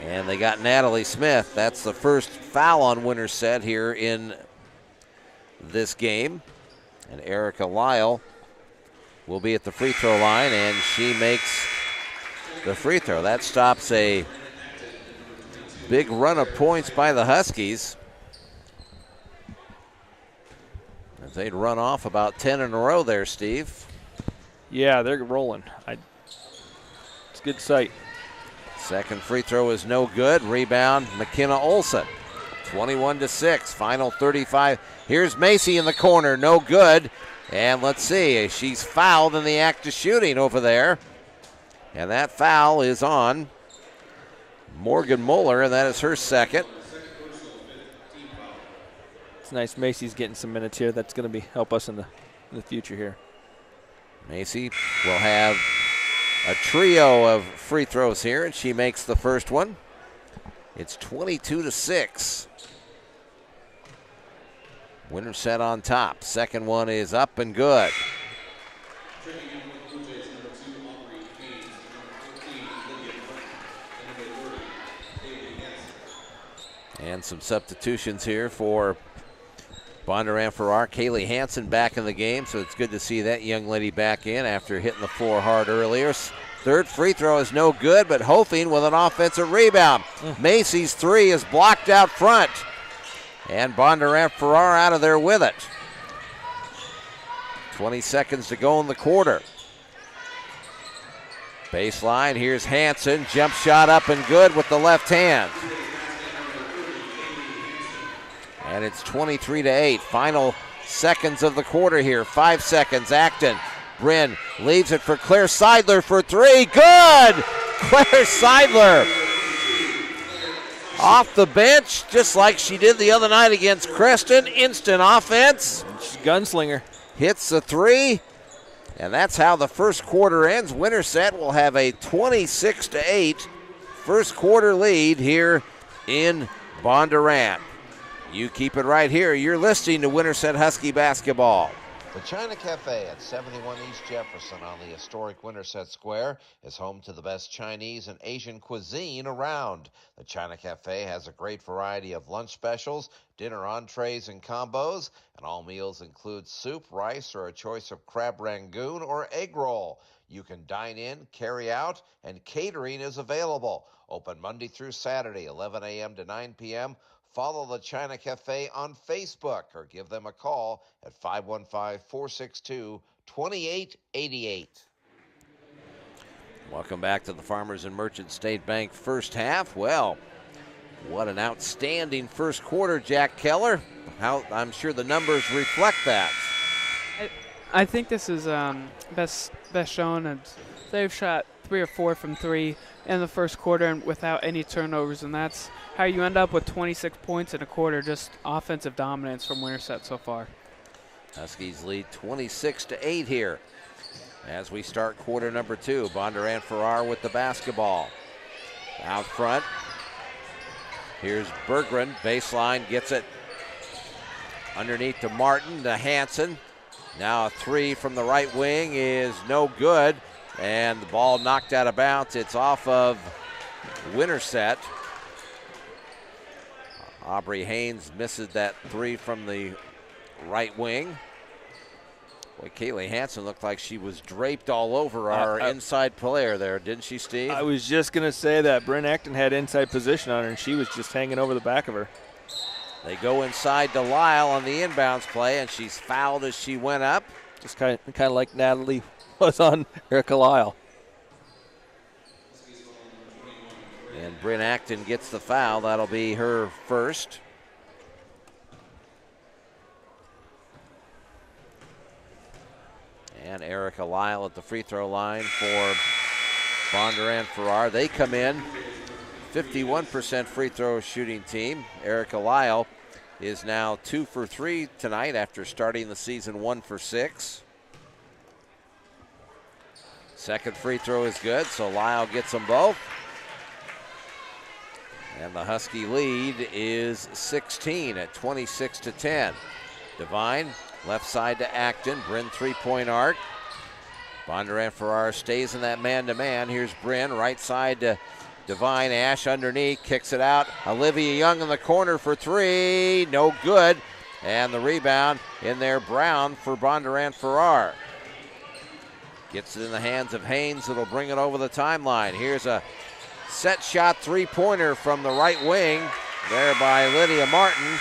And they got Natalie Smith. That's the first foul on Winterset here in this game. And Erica Lyle will be at the free throw line, and she makes the free throw. That stops a big run of points by the Huskies. They'd run off about 10 in a row there, Steve. Yeah, they're rolling. It's a good sight. Second free throw is no good. Rebound, McKenna Olsen. 21-6, final 35. Here's Macy in the corner, no good. And let's see, she's fouled in the act of shooting over there. And that foul is on Morgan Muller, and that is her second. It's nice Macy's getting some minutes here. That's going to help us in the future here. Macy will have a trio of free throws here, and she makes the first one. It's 22-6. Winterset on top. Second one is up and good. And some substitutions here for Bondurant-Farrar. Kaylee Hansen back in the game, so it's good to see that young lady back in after hitting the floor hard earlier. Third free throw is no good, but Hofing with an offensive rebound. Macy's three is blocked out front. And Bondurant-Farrar out of there with it. 20 seconds to go in the quarter. Baseline, here's Hansen. Jump shot up and good with the left hand. And it's 23-8. Final seconds of the quarter here. 5 seconds. Acton. Bryn leaves it for Claire Seidler for three. Good! Claire Seidler off the bench, just like she did the other night against Creston. Instant offense. She's a gunslinger. Hits the three. And that's how the first quarter ends. Winterset will have a 26-8 first quarter lead here in Bondurant. You keep it right here. You're listening to Winterset Husky basketball. The China Cafe at 71 East Jefferson on the historic Winterset Square is home to the best Chinese and Asian cuisine around. The China Cafe has a great variety of lunch specials, dinner entrees and combos, and all meals include soup, rice, or a choice of crab rangoon or egg roll. You can dine in, carry out, and catering is available. Open Monday through Saturday, 11 a.m. to 9 p.m., Follow the China Cafe on Facebook or give them a call at 515-462-2888. Welcome back to the Farmers and Merchant State Bank first half. Well, what an outstanding first quarter, Jack Keller. I'm sure the numbers reflect that. I think this is best shown, and they've shot 3 or 4 from 3 in the first quarter and without any turnovers, and that's how you end up with 26 points in a quarter, just offensive dominance from Winterset so far. Huskies lead 26-8 here as we start quarter number 2. Bondurant-Farrar with the basketball. Out front, here's Berggren, baseline, gets it underneath to Martin, to Hansen. Now a 3 from the right wing is no good, and the ball knocked out of bounds. It's off of Winterset. Aubrey Haynes misses that 3 from the right wing. Boy, Kaylee Hansen looked like she was draped all over our inside player there, didn't she, Steve? I was just going to say that. Bryn Acton had inside position on her, and she was just hanging over the back of her. They go inside to Lyle on the inbounds play, and she's fouled as she went up. Just kind of like Natalie was on Erica Lyle. And Bryn Acton gets the foul. That'll be her first. And Erica Lyle at the free throw line for Bondurant-Farrar. They come in 51% free throw shooting team. Erica Lyle is now 2 for 3 tonight after starting the season 1 for 6. Second free throw is good, so Lyle gets them both. And the Husky lead is 16 at 26-10. Devine, left side to Acton. Bryn three-point arc. Bondurant-Farrar stays in that man-to-man. Here's Bryn, right side to Devine. Ash underneath, kicks it out. Olivia Young in the corner for 3. No good. And the rebound in there, Brown for Bondurant-Farrar. Gets it in the hands of Haynes. That'll bring it over the timeline. Here's a set shot three-pointer from the right wing there by Lydia Martin.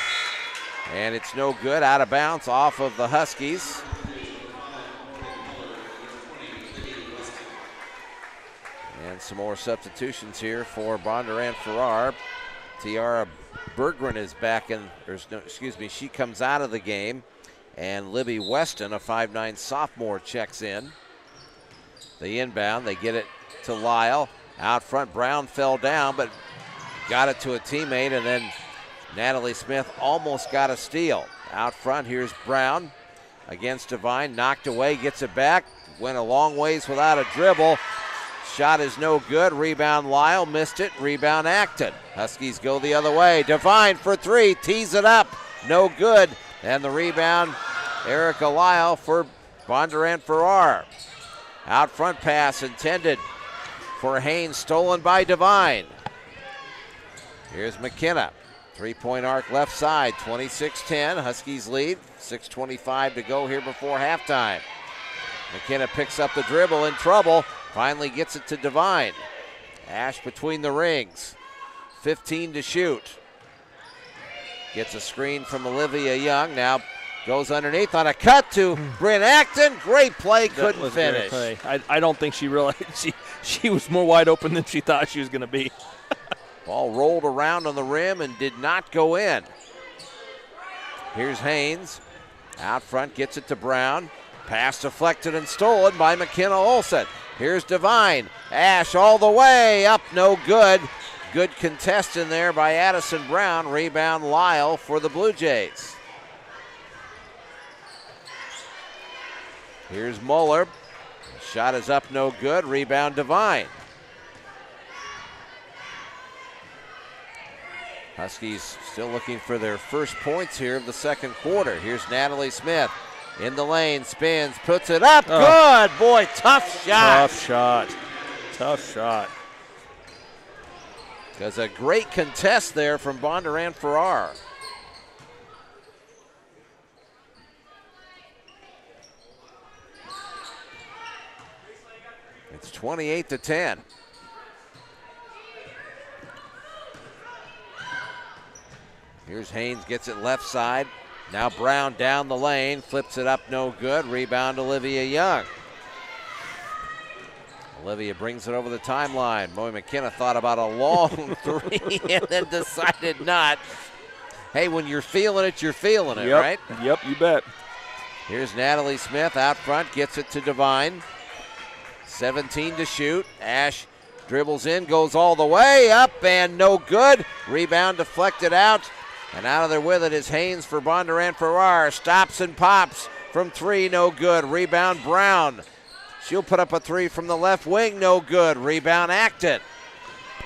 And it's no good, out of bounds off of the Huskies. And some more substitutions here for Bondurant-Farrar. Tiara Berggren is back in, she comes out of the game. And Libby Weston, a 5'9" sophomore, checks in. The inbound, they get it to Lyle. Out front, Brown fell down, but got it to a teammate, and then Natalie Smith almost got a steal. Out front, here's Brown against Devine, knocked away, gets it back, went a long ways without a dribble. Shot is no good. Rebound Lyle, missed it. Rebound Acton. Huskies go the other way. Devine for three, tees it up, no good. And the rebound, Erica Lyle for Bondurant-Farrar. Out front pass intended for Haynes, stolen by Devine. Here's McKenna. Three-point arc left side, 26-10. Huskies lead, 6:25 to go here before halftime. McKenna picks up the dribble, in trouble. Finally gets it to Devine. Ash between the rings. 15 to shoot. Gets a screen from Olivia Young. Now goes underneath on a cut to Bryn Acton. Great play, couldn't finish. Great play. I don't think she realized she was more wide open than she thought she was going to be. Ball rolled around on the rim and did not go in. Here's Haynes. Out front, gets it to Brown. Pass deflected and stolen by McKenna Olsen. Here's Devine. Ash all the way up, no good. Good contest in there by Addison Brown. Rebound Lyle for the Blue Jays. Here's Muller. Shot is up, no good. Rebound Devine. Huskies still looking for their first points here of the second quarter. Here's Natalie Smith. In the lane, spins, puts it up. Good, boy, tough shot. Tough shot. There's a great contest there from Bondurant-Farrar. It's 28-10. Here's Haynes, gets it left side. Now Brown down the lane, flips it up, no good. Rebound Olivia Young. Olivia brings it over the timeline. Boy, McKenna thought about a long three and then decided not. Hey, when you're feeling it, you're feeling it, right? Yep, you bet. Here's Natalie Smith out front, gets it to Devine. 17 to shoot. Ash dribbles in, goes all the way up, and no good. Rebound deflected out. And out of there with it is Haynes for Bondurant-Farrar. Stops and pops from three, no good. Rebound Brown. She'll put up a three from the left wing, no good. Rebound Acton.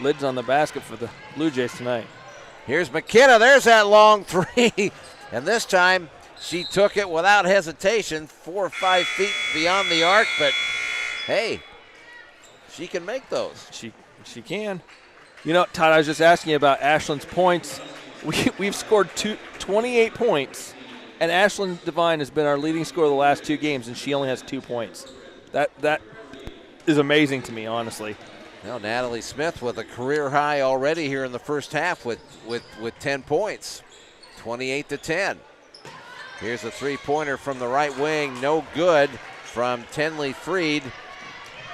Lids on the basket for the Blue Jays tonight. Here's McKenna, there's that long three. And this time she took it without hesitation, 4 or 5 feet beyond the arc, but hey, she can make those. She can. You know, Todd, I was just asking you about Ashland's points. We've scored 28 points, and Ashlyn Devine has been our leading scorer the last 2 games, and she only has 2 points. That is amazing to me, honestly. Now Natalie Smith with a career high already here in the first half with 10 points, 28-10. Here's a three-pointer from the right wing, no good from Tenley Freed.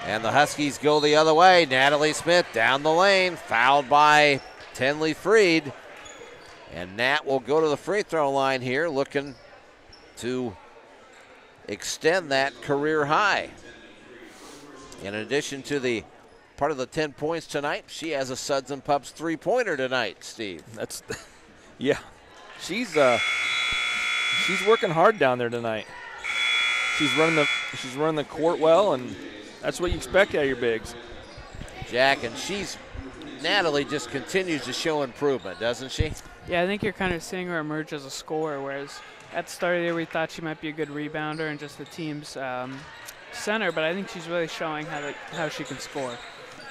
And the Huskies go the other way. Natalie Smith down the lane, fouled by Tenley Freed. And Nat will go to the free throw line here, looking to extend that career high. In addition to the part of the 10 points tonight, she has a Suds and Pups three-pointer tonight, Steve. Yeah. She's working hard down there tonight. She's running the court well, and that's what you expect out of your bigs. Jack, and Natalie just continues to show improvement, doesn't she? Yeah, I think you're kind of seeing her emerge as a scorer, whereas at the start of the year we thought she might be a good rebounder and just the team's center, but I think she's really showing how she can score.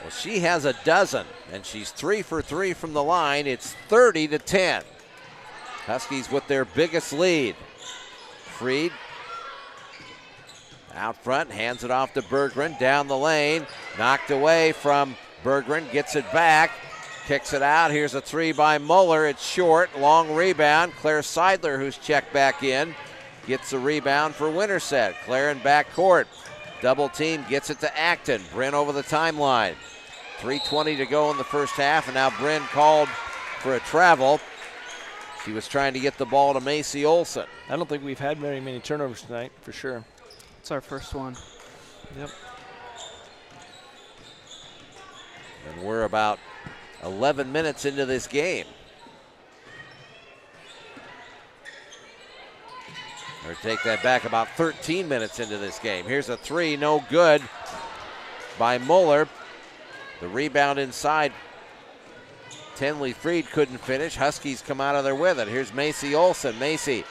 Well, she has a dozen, and she's 3 for 3 from the line. It's 30-10. Huskies with their biggest lead. Freed out front, hands it off to Berggren, down the lane, knocked away from Berggren, gets it back. kicks it out. Here's a three by Muller. It's short. Long rebound. Claire Seidler, who's checked back in, gets the rebound for Winterset. Claire in backcourt. Double team, gets it to Acton. Bryn over the timeline. 3:20 to go in the first half, and now Bryn called for a travel. She was trying to get the ball to Macy Olson. I don't think we've had very many turnovers tonight, for sure. It's our first one. Yep. And we're about 11 minutes into this game. Or take that back, about 13 minutes into this game. Here's a three, no good by Muller. The rebound inside. Tenley Freed couldn't finish. Huskies come out of there with it. Here's Macy Olson. Macy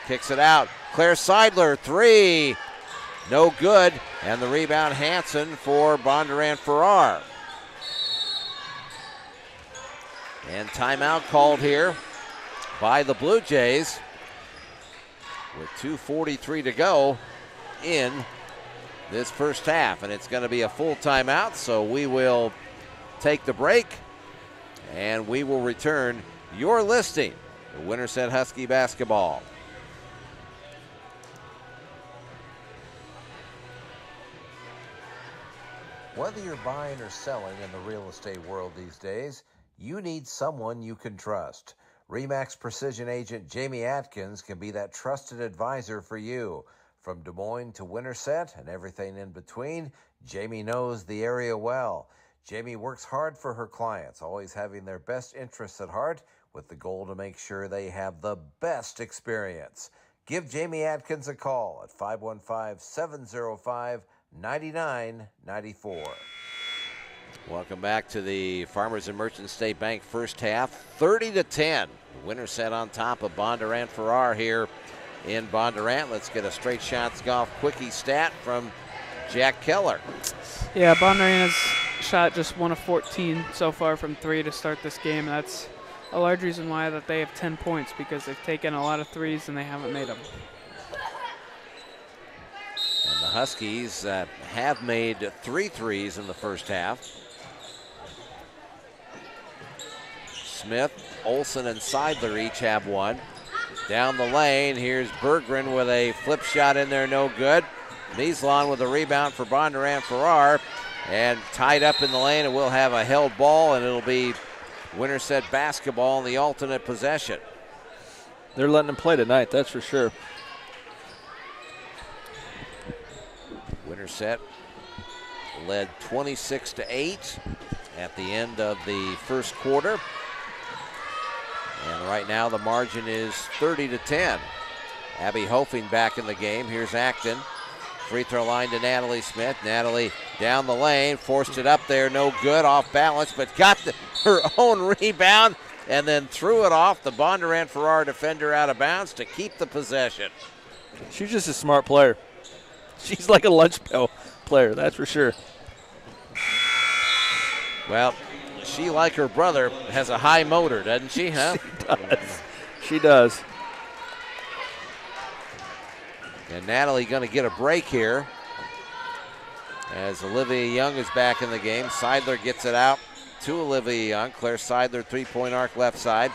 kicks it out. Claire Seidler, three. No good. And the rebound, Hansen for Bondurant-Farrar. And timeout called here by the Blue Jays with 2:43 to go in this first half. And it's going to be a full timeout, so we will take the break and we will return. You're listening to Winterset Husky basketball. Whether you're buying or selling in the real estate world these days, you need someone you can trust. RE/MAX Precision Agent Jamie Atkins can be that trusted advisor for you. From Des Moines to Winterset and everything in between, Jamie knows the area well. Jamie works hard for her clients, always having their best interests at heart, with the goal to make sure they have the best experience. Give Jamie Atkins a call at 515-705-9994. Welcome back to the Farmers and Merchant State Bank first half. 30-10. Winterset on top of Bondurant-Farrar here in Bondurant. Let's get a straight shots golf quickie stat from Jack Keller. Yeah, Bondurant has shot just 1 of 14 so far from 3 to start this game. That's a large reason why that they have 10 points, because they've taken a lot of threes and they haven't made them. And the Huskies have made 3 threes in the first half. Smith, Olson, and Seidler each have 1. Down the lane, here's Berggren with a flip shot in there, no good. Mislon with a rebound for Bondurant-Farrar, and tied up in the lane, and we'll have a held ball, and it'll be Winterset basketball in the alternate possession. They're letting them play tonight, that's for sure. Winterset led 26-8 at the end of the first quarter. And right now the margin is 30-10. Abby Hofing back in the game. Here's Acton. Free throw line to Natalie Smith. Natalie down the lane, forced it up there, no good, off balance, but got her own rebound and then threw it off the Bondurant-Farrar defender out of bounds to keep the possession. She's just a smart player. She's like a lunch pail player, that's for sure. Well, she, like her brother, has a high motor, doesn't she, huh? She does. And Natalie going to get a break here as Olivia Young is back in the game. Seidler gets it out to Olivia Young. Claire Seidler, three-point arc left side.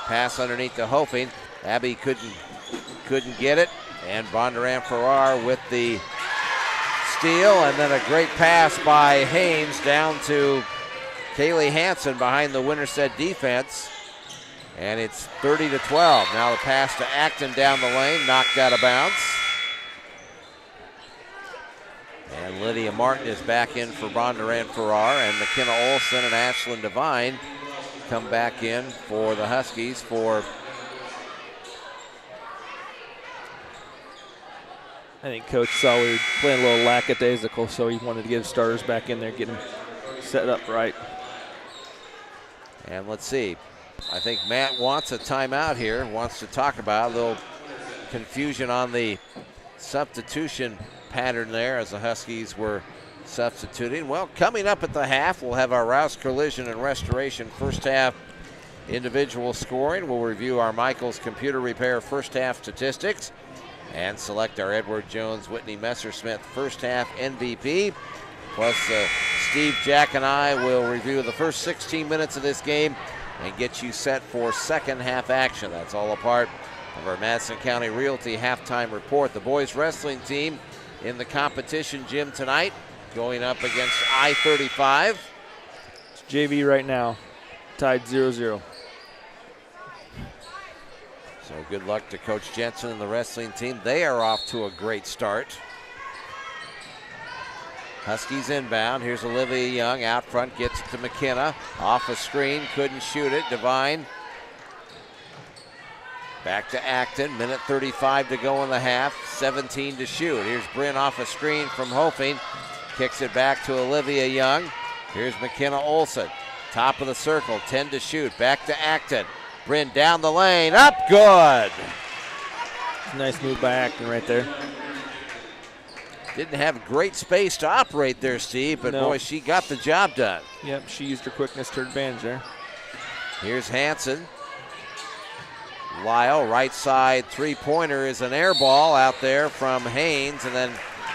Pass underneath to Hofing. Abby couldn't get it. And Bondurant-Farrar with the steal, and then a great pass by Haynes down to Kaylee Hansen behind the Winterset defense. And it's 30-12. Now the pass to Acton down the lane, knocked out of bounds. And Lydia Martin is back in for Bondurant-Farrar, and McKenna Olson and Ashlyn Devine come back in for the Huskies for. I think Coach saw we were playing a little lackadaisical, so he wanted to get his starters back in there, get them set up right. And let's see. I think Matt wants a timeout here, wants to talk about a little confusion on the substitution pattern there as the Huskies were substituting. Well, coming up at the half, we'll have our Rouse Collision and Restoration first half individual scoring. We'll review our Michaels Computer Repair first half statistics and select our Edward Jones Whitney Messersmith first half MVP. Plus, Steve, Jack, and I will review the first 16 minutes of this game and get you set for second half action. That's all a part of our Madison County Realty halftime report. The boys wrestling team in the competition gym tonight going up against I-35. It's JV right now, tied 0-0. So good luck to Coach Jensen and the wrestling team. They are off to a great start. Huskies inbound. Here's Olivia Young out front, gets it to McKenna. Off a screen, couldn't shoot it. Devine back to Acton. Minute 35 to go in the half. 17 to shoot. Here's Bryn off a screen from Hofing. Kicks it back to Olivia Young. Here's McKenna Olson. Top of the circle, 10 to shoot. Back to Acton. Bryn down the lane, up, good. Nice move by Acton right there. Didn't have great space to operate there, Steve, but boy, she got the job done. Yep, she used her quickness to her advantage there. Here's Hanson. Lyle, right side three-pointer is an air ball out there from Haynes, and then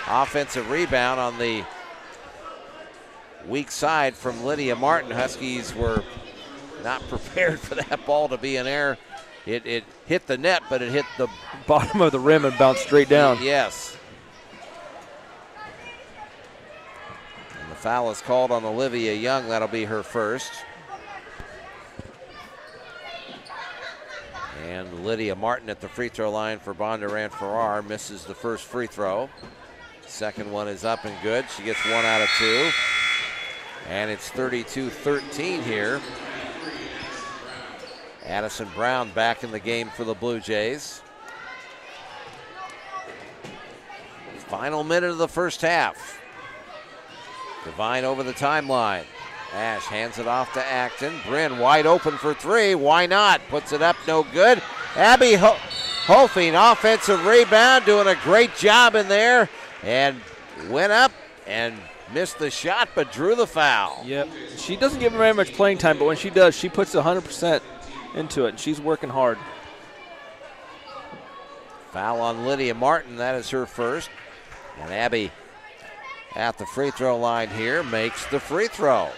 offensive rebound on the weak side from Lydia Martin. Huskies were not prepared for that ball to be an air. It hit the net, but it hit the bottom of the rim and bounced straight down. Yes. And the foul is called on Olivia Young. That'll be her first. And Lydia Martin at the free throw line for Bondurant-Farrar misses the first free throw. Second one is up and good. She gets 1 out of 2. And it's 32-13 here. Addison Brown back in the game for the Blue Jays. Final minute of the first half. Devine over the timeline. Ash hands it off to Acton. Bryn wide open for three. Why not? Puts it up, no good. Abby Hofing, offensive rebound, doing a great job in there. And went up and missed the shot, but drew the foul. Yep. She doesn't give her very much playing time, but when she does, she puts 100% into it, and she's working hard. Foul on Lydia Martin. That is her first. And Abby at the free throw line here makes the free throw.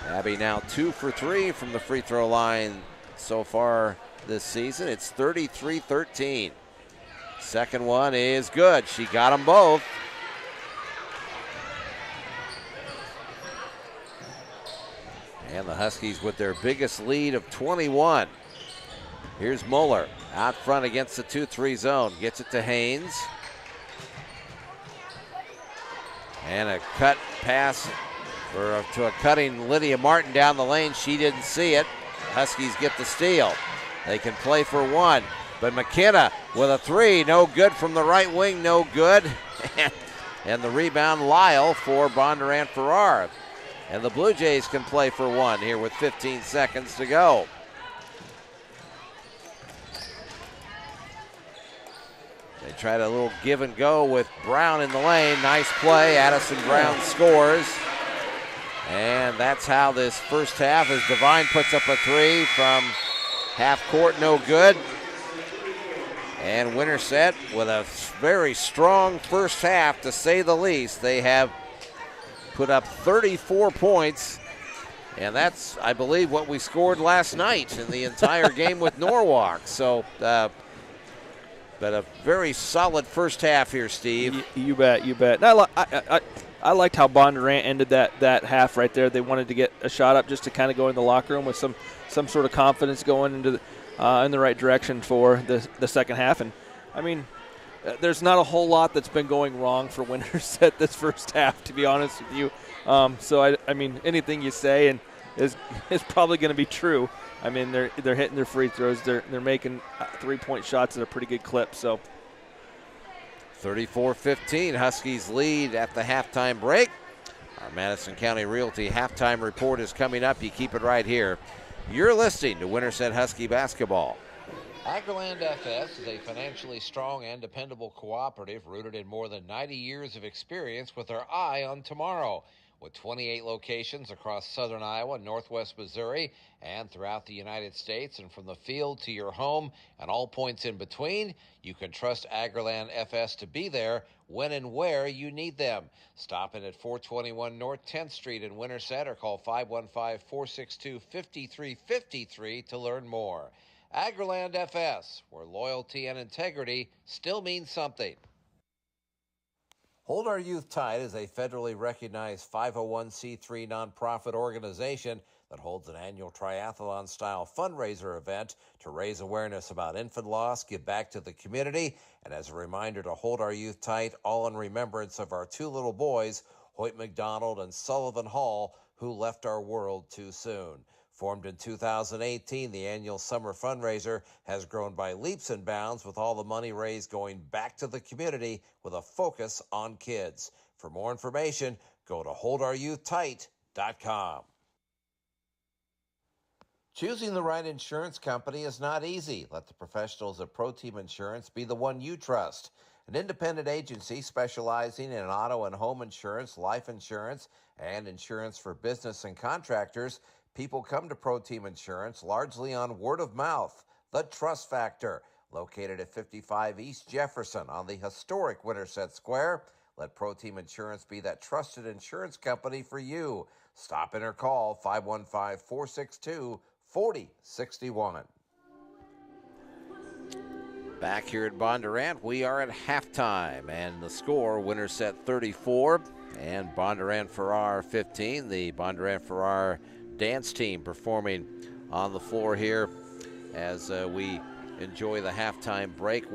Abby now 2 for 3 from the free throw line so far this season. It's 33-13. Second one is good. She got them both. And the Huskies with their biggest lead of 21. Here's Muller out front against the 2-3 zone. Gets it to Haynes. And a cut pass to a cutting Lydia Martin down the lane. She didn't see it. Huskies get the steal. They can play for one. But McKenna with a three. No good from the right wing. No good. And the rebound, Lyle for Bondurant-Farrar. And the Blue Jays can play for one here with 15 seconds to go. They tried a little give and go with Brown in the lane. Nice play. Addison Brown scores. And that's how this first half, as Devine puts up a three from half court, no good. And Winterset with a very strong first half, to say the least. They have put up 34 points, and that's, I believe, what we scored last night in the entire game with Norwalk. So, but a very solid first half here, Steve. You bet, you bet. I liked how Bondurant ended that half right there. They wanted to get a shot up just to kind of go in the locker room with some sort of confidence going into in the right direction for the second half. And, I mean, there's not a whole lot that's been going wrong for Winterset this first half, to be honest with you. So, I mean, anything you say and is probably going to be true. I mean, they're hitting their free throws. They're making three-point shots at a pretty good clip. So 34-15, Huskies lead at the halftime break. Our Madison County Realty halftime report is coming up. You keep it right here. You're listening to Winterset Husky basketball. AgriLand FS is a financially strong and dependable cooperative rooted in more than 90 years of experience with our eye on tomorrow. with 28 locations across southern Iowa, northwest Missouri, and throughout the United States. And from the field to your home and all points in between, you can trust AgriLand FS to be there when and where you need them. Stop in at 421 North 10th Street in Winterset or call 515-462-5353 to learn more. AgriLand FS, where loyalty and integrity still means something. Hold Our Youth Tight is a federally recognized 501c3 nonprofit organization that holds an annual triathlon-style fundraiser event to raise awareness about infant loss, give back to the community, and as a reminder to hold our youth tight, all in remembrance of our two little boys, Hoyt McDonald and Sullivan Hall, who left our world too soon. Formed in 2018, the annual summer fundraiser has grown by leaps and bounds, with all the money raised going back to the community with a focus on kids. For more information, go to holdouryouthtight.com. Choosing the right insurance company is not easy. Let the professionals at Pro Team Insurance be the one you trust. An independent agency specializing in auto and home insurance, life insurance, and insurance for business and contractors, people come to Pro Team Insurance largely on word of mouth. The Trust Factor, located at 55 East Jefferson on the historic Winterset Square. Let Pro Team Insurance be that trusted insurance company for you. Stop in or call 515-462-4061. Back here at Bondurant, we are at halftime, and the score, Winterset 34 and Bondurant-Farrar 15. The Bondurant-Farrar dance team performing on the floor here as we enjoy the halftime break.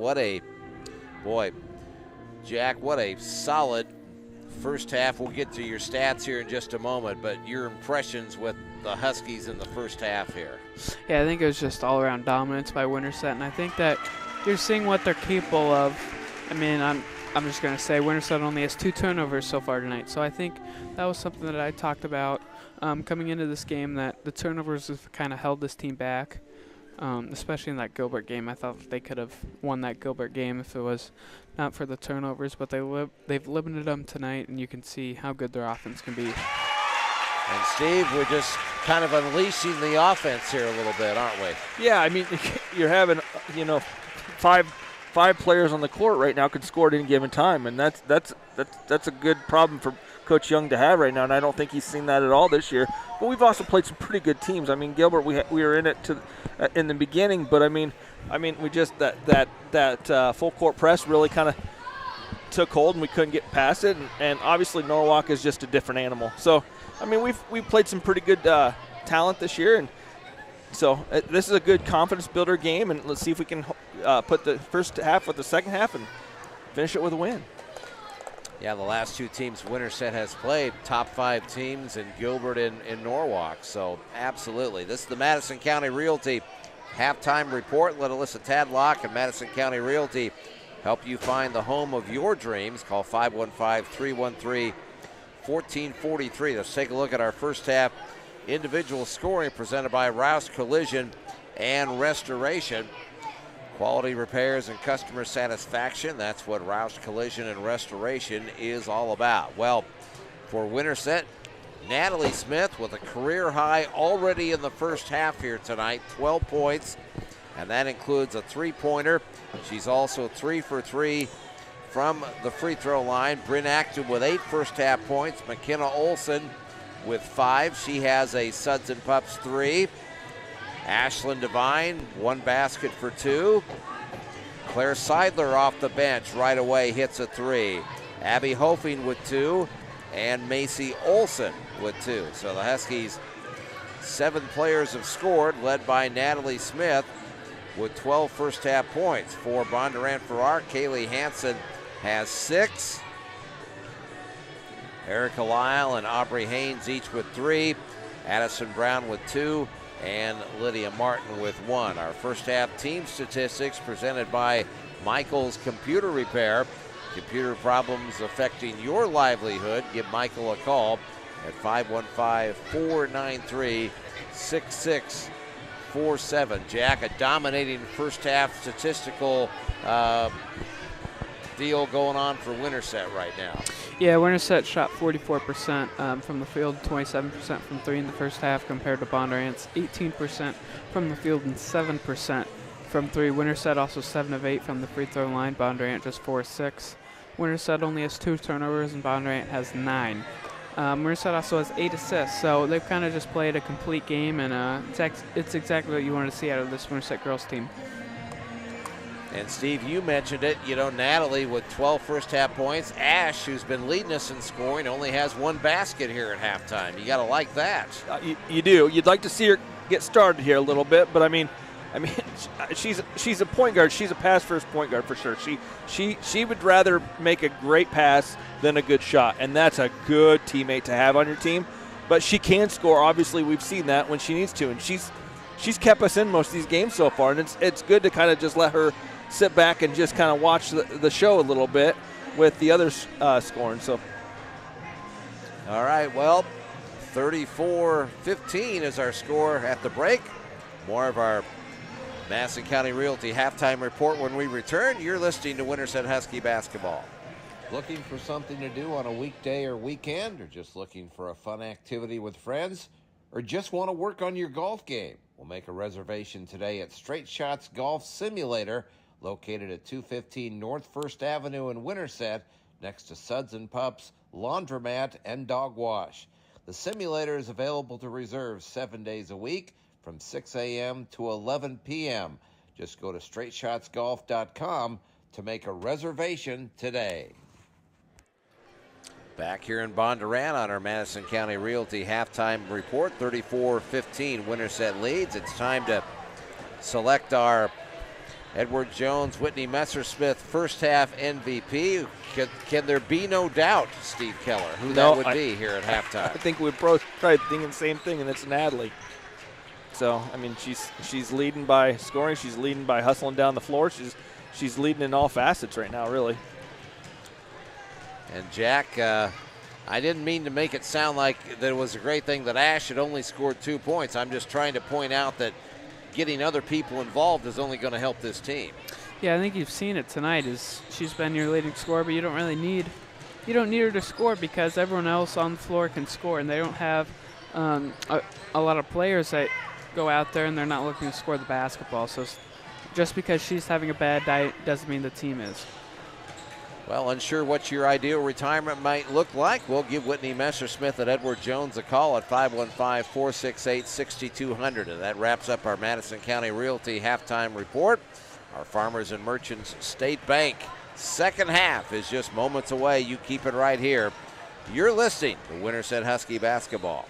Jack, what a solid first half. We'll get to your stats here in just a moment, but your impressions with the Huskies in the first half here. Yeah, I think it was just all-around dominance by Winterset, and I think that you're seeing what they're capable of. I mean, I'm just going to say Winterset only has 2 turnovers so far tonight, so I think that was something that I talked about coming into this game, that the turnovers have kind of held this team back, especially in that Gilbert game. I thought they could have won that Gilbert game if it was not for the turnovers, but they've limited them tonight, and you can see how good their offense can be. And Steve, we're just kind of unleashing the offense here a little bit, aren't we? Yeah, I mean, you're having, five players on the court right now could score at any given time, and that's a good problem for Coach Young to have right now, and I don't think he's seen that at all this year. But we've also played some pretty good teams. I mean, Gilbert, we were in it in the beginning, but I mean, we just that full court press really kind of took hold, and we couldn't get past it. And obviously, Norwalk is just a different animal. So, I mean, we've played some pretty good talent this year, and so this is a good confidence builder game. And let's see if we can put the first half with the second half and finish it with a win. Yeah, the last 2 teams Winterset has played, top 5 teams in Gilbert and Norwalk. So, absolutely. This is the Madison County Realty halftime report. Let Alyssa Tadlock and Madison County Realty help you find the home of your dreams. Call 515-313-1443. Let's take a look at our first half individual scoring presented by Rouse Collision and Restoration. Quality repairs and customer satisfaction, that's what Rouse Collision and Restoration is all about. Well, for Winterset, Natalie Smith with a career high already in the first half here tonight, 12 points, and that includes a 3-pointer. She's also 3 for 3 from the free throw line. Bryn Acton with 8 first half points. McKenna Olson with 5. She has a Suds and Pups 3. Ashlyn Devine, 1 basket for 2. Claire Seidler off the bench right away hits a 3. Abby Hofing with 2. And Macy Olson with 2. So the Huskies, 7 players have scored, led by Natalie Smith with 12 first half points. For Bondurant-Farrar, Kaylee Hansen has 6. Erica Lyle and Aubrey Haynes each with 3. Addison Brown with 2. And Lydia Martin with 1. Our first half team statistics presented by Michael's Computer Repair. Computer problems affecting your livelihood, give Michael a call at 515-493-6647. Jack, a dominating first half statistical deal going on for Winterset right now. Yeah, Winterset shot 44% from the field, 27% from three in the first half, compared to Bondurant's 18% from the field and 7% from three. Winterset also 7 of 8 from the free throw line. Bondurant just 4 of 6. Winterset only has 2 turnovers and Bondurant has 9. Winterset also has 8 assists, so they've kind of just played a complete game, and it's exactly what you want to see out of this Winterset girls team. And Steve, you mentioned it, Natalie with 12 first half points. Ash, who's been leading us in scoring, only has 1 basket here at halftime. You got to like that. You do. You'd like to see her get started here a little bit, but I mean, she's a point guard. She's a pass-first point guard for sure. She would rather make a great pass than a good shot, and that's a good teammate to have on your team. But she can score. Obviously, we've seen that when she needs to, and she's kept us in most of these games so far, and it's good to kind of just let her sit back and just kind of watch the show a little bit with the others scoring. So, all right, well, 34-15 is our score at the break. More of our Madison County Realty halftime report when we return. You're listening to Winterset Husky basketball. Looking for something to do on a weekday or weekend, or just looking for a fun activity with friends, or just want to work on your golf game? We'll make a reservation today at Straight Shots Golf Simulator, located at 215 North 1st Avenue in Winterset, next to Suds and Pups, Laundromat, and Dog Wash. The simulator is available to reserve 7 days a week from 6 a.m. to 11 p.m. Just go to straightshotsgolf.com to make a reservation today. Back here in Bondurant on our Madison County Realty halftime report, 34-15 Winterset leads. It's time to select our Edward Jones, Whitney Messersmith first half MVP. Can there be no doubt, Steve Keller, who that would be here at halftime? I think we both tried thinking the same thing, and it's Natalie. So, I mean, she's leading by scoring. She's leading by hustling down the floor. She's leading in all facets right now, really. And Jack, I didn't mean to make it sound like that it was a great thing that Ash had only scored 2 points. I'm just trying to point out that getting other people involved is only going to help this team. Yeah, I think you've seen it tonight. She's been your leading scorer, but you don't need her to score because everyone else on the floor can score, and they don't have a lot of players that go out there and they're not looking to score the basketball. So just because she's having a bad night doesn't mean the team is. Well, unsure what your ideal retirement might look like? We'll give Whitney Messersmith and Edward Jones a call at 515-468-6200. And that wraps up our Madison County Realty halftime report. Our Farmers and Merchants State Bank second half is just moments away. You keep it right here. You're listening to Winterset Husky basketball.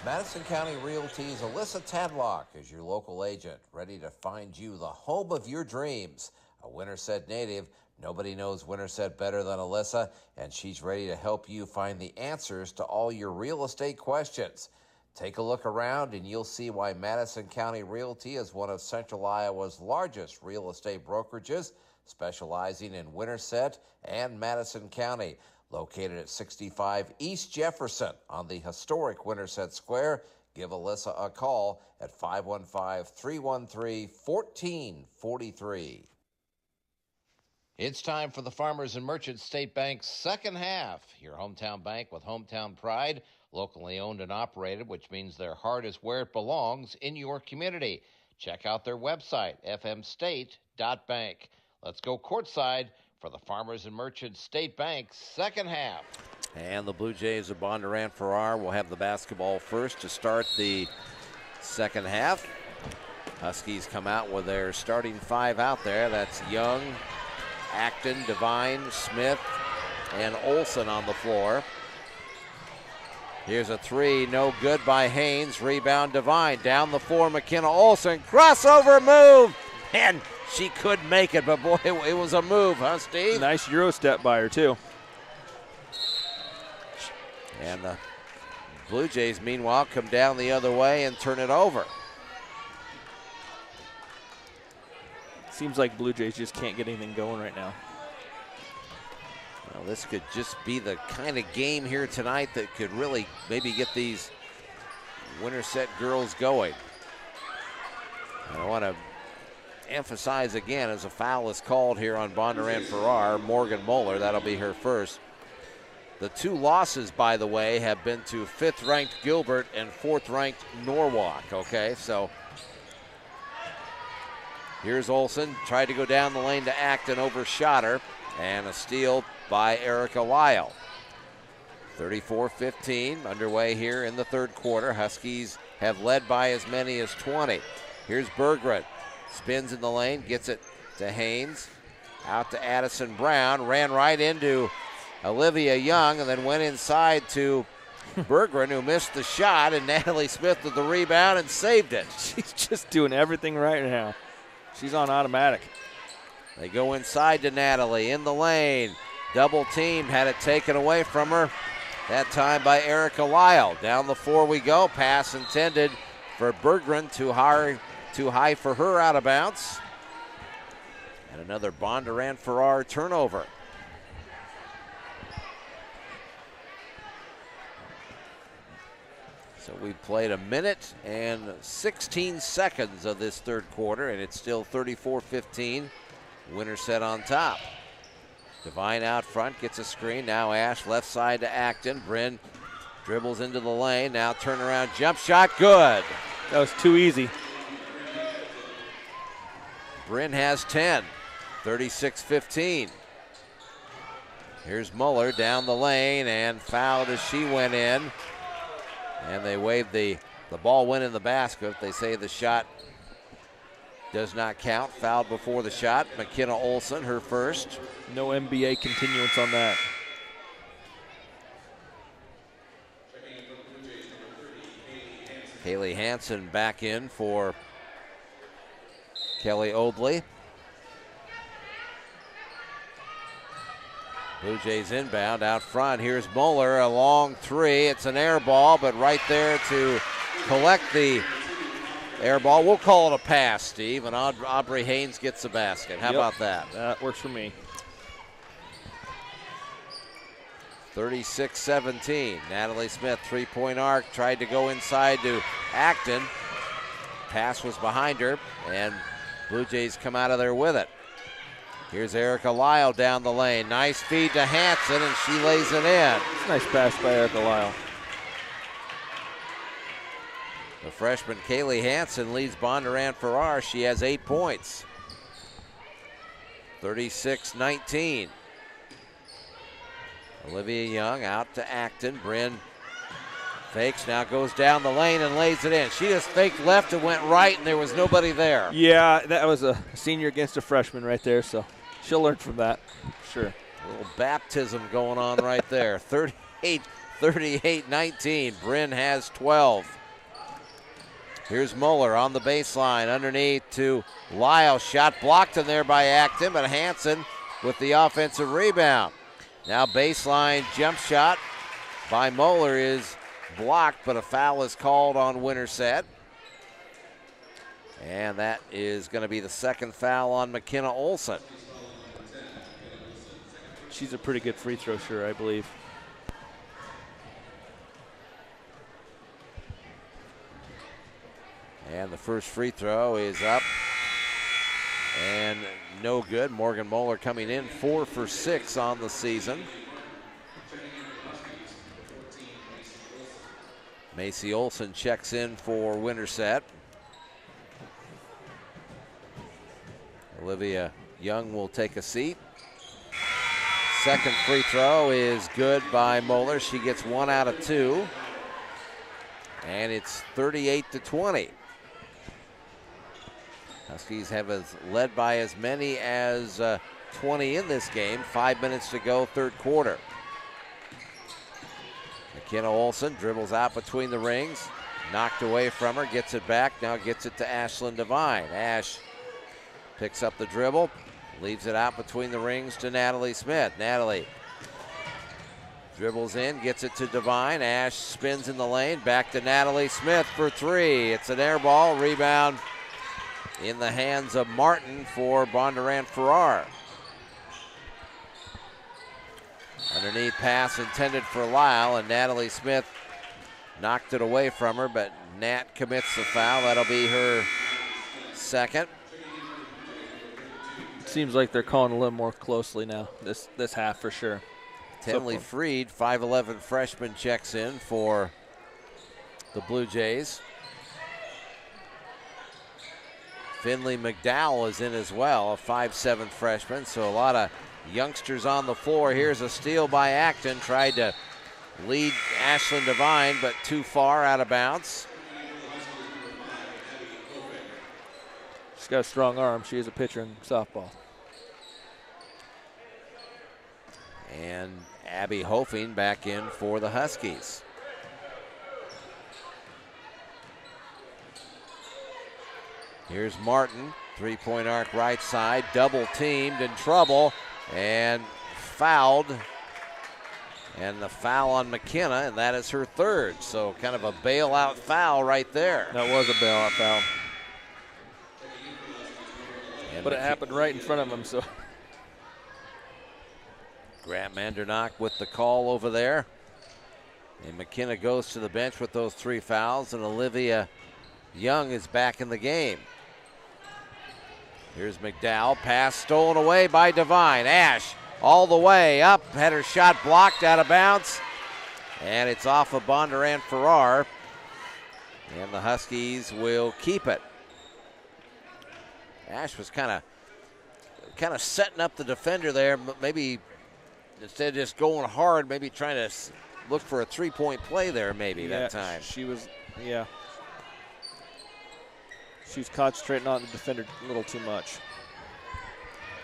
Madison County Realty's Alyssa Tadlock is your local agent, ready to find you the home of your dreams. A Winterset native, nobody knows Winterset better than Alyssa, and she's ready to help you find the answers to all your real estate questions. Take a look around and you'll see why Madison County Realty is one of Central Iowa's largest real estate brokerages, specializing in Winterset and Madison County. Located at 65 East Jefferson on the historic Winterset Square, give Alyssa a call at 515-313-1443. It's time for the Farmers and Merchants State Bank's second half. Your hometown bank with hometown pride, locally owned and operated, which means their heart is where it belongs in your community. Check out their website, fmstate.bank. Let's go courtside for the Farmers and Merchants State Bank second half. And the Blue Jays of Bondurant-Farrar will have the basketball first to start the second half. Huskies come out with their starting 5 out there. That's Young, Acton, Devine, Smith, and Olson on the floor. Here's a 3, no good by Haynes. Rebound Devine, down the floor, McKenna Olson, crossover move, and she could make it, but boy, it was a move, huh, Steve? Nice Euro step by her, too. And the Blue Jays, meanwhile, come down the other way and turn it over. Seems like Blue Jays just can't get anything going right now. Well, this could just be the kind of game here tonight that could really maybe get these Winterset girls going. I don't want to emphasize again as a foul is called here on Bondurant-Farrar. Morgan Moeller, that'll be her first. The 2 losses, by the way, have been to 5th-ranked Gilbert and 4th-ranked Norwalk, okay? So here's Olson, tried to go down the lane to Acton, overshot her, and a steal by Erica Lyle. 34-15 underway here in the third quarter. Huskies have led by as many as 20. Here's Berggren, spins in the lane, gets it to Haynes, out to Addison Brown, ran right into Olivia Young, and then went inside to Berggren, who missed the shot, and Natalie Smith with the rebound and saved it. She's just doing everything right now. She's on automatic. They go inside to Natalie in the lane. Double team, had it taken away from her. That time by Erica Lyle. Down the floor we go. Pass intended for Berggren, too high for her, out of bounds. And another Bondurant-Farrar turnover. So we've played 1 minute and 16 seconds of this third quarter, and it's still 34-15. Winterset on top. Devine out front, gets a screen. Now Ash left side to Acton. Bryn dribbles into the lane. Now turnaround jump shot, good. That was too easy. Bryn has 10, 36-15. Here's Muller down the lane and fouled as she went in. And they waved the ball went in the basket. They say the shot does not count. Fouled before the shot. McKenna Olson, her first. No NBA continuance on that. Kaylee Hansen back in for Kelly Oldley. Blue Jays inbound out front. Here's Muller, a long 3. It's an air ball, but right there to collect the air ball. We'll call it a pass, Steve, and Aubrey Haynes gets the basket. How about that? That works for me. 36-17. Natalie Smith, 3-point arc, tried to go inside to Acton. Pass was behind her, and Blue Jays come out of there with it. Here's Erica Lyle down the lane. Nice feed to Hansen, and she lays it in. Nice pass by Erica Lyle. The freshman Kaylee Hansen leads Bondurant-Farrar. She has 8 points. 36-19. Olivia Young out to Acton. Bryn fakes, now goes down the lane and lays it in. She just faked left and went right, and there was nobody there. Yeah, that was a senior against a freshman right there, so she'll learn from that, sure. A little baptism going on right there. 38-19. Bryn has 12. Here's Muller on the baseline, underneath to Lyle. Shot blocked in there by Acton, but Hansen with the offensive rebound. Now baseline jump shot by Muller is blocked, but a foul is called on Winterset. And that is going to be the second foul on McKenna Olson. She's a pretty good free throw shooter, I believe. And the first free throw is up and no good. Morgan Moeller coming in 4 for 6 on the season. Macy Olson checks in for Winterset. Olivia Young will take a seat. Second free throw is good by Moeller. She gets 1 out of 2. And it's 38-20. Huskies have led by as many as 20 in this game. 5 minutes to go, third quarter. McKenna Olson dribbles out between the rings. Knocked away from her, gets it back, now gets it to Ashlyn Devine. Ash picks up the dribble, leaves it out between the rings to Natalie Smith. Natalie dribbles in, gets it to Devine. Ash spins in the lane, back to Natalie Smith for 3. It's an air ball, rebound in the hands of Martin for Bondurant-Farrar. Underneath pass intended for Lyle, and Natalie Smith knocked it away from her, but Nat commits the foul. That'll be her second. Seems like they're calling a little more closely now this half for sure. Tenley Freed, 5'11 freshman, checks in for the Blue Jays. Finley McDowell is in as well, a 5'7 freshman. So a lot of youngsters on the floor. Here's a steal by Acton. Tried to lead Ashlyn Devine, but too far out of bounds. She's got a strong arm. She is a pitcher in softball. And Abby Hofing back in for the Huskies. Here's Martin, three-point arc right side, double teamed, in trouble, and fouled. And the foul on McKenna, and that is her third. So kind of a bailout foul right there. That was a bailout foul. But it happened right in front of him, so. Grant Mandernock with the call over there. And McKenna goes to the bench with those 3 fouls, and Olivia Young is back in the game. Here's McDowell, pass stolen away by Devine. Ash all the way up, had her shot blocked out of bounds, and it's off of Bondurant-Farrar, and the Huskies will keep it. Ash was kind of setting up the defender there, maybe instead of just going hard, maybe trying to look for a 3-point play there that time. She was concentrating on the defender a little too much.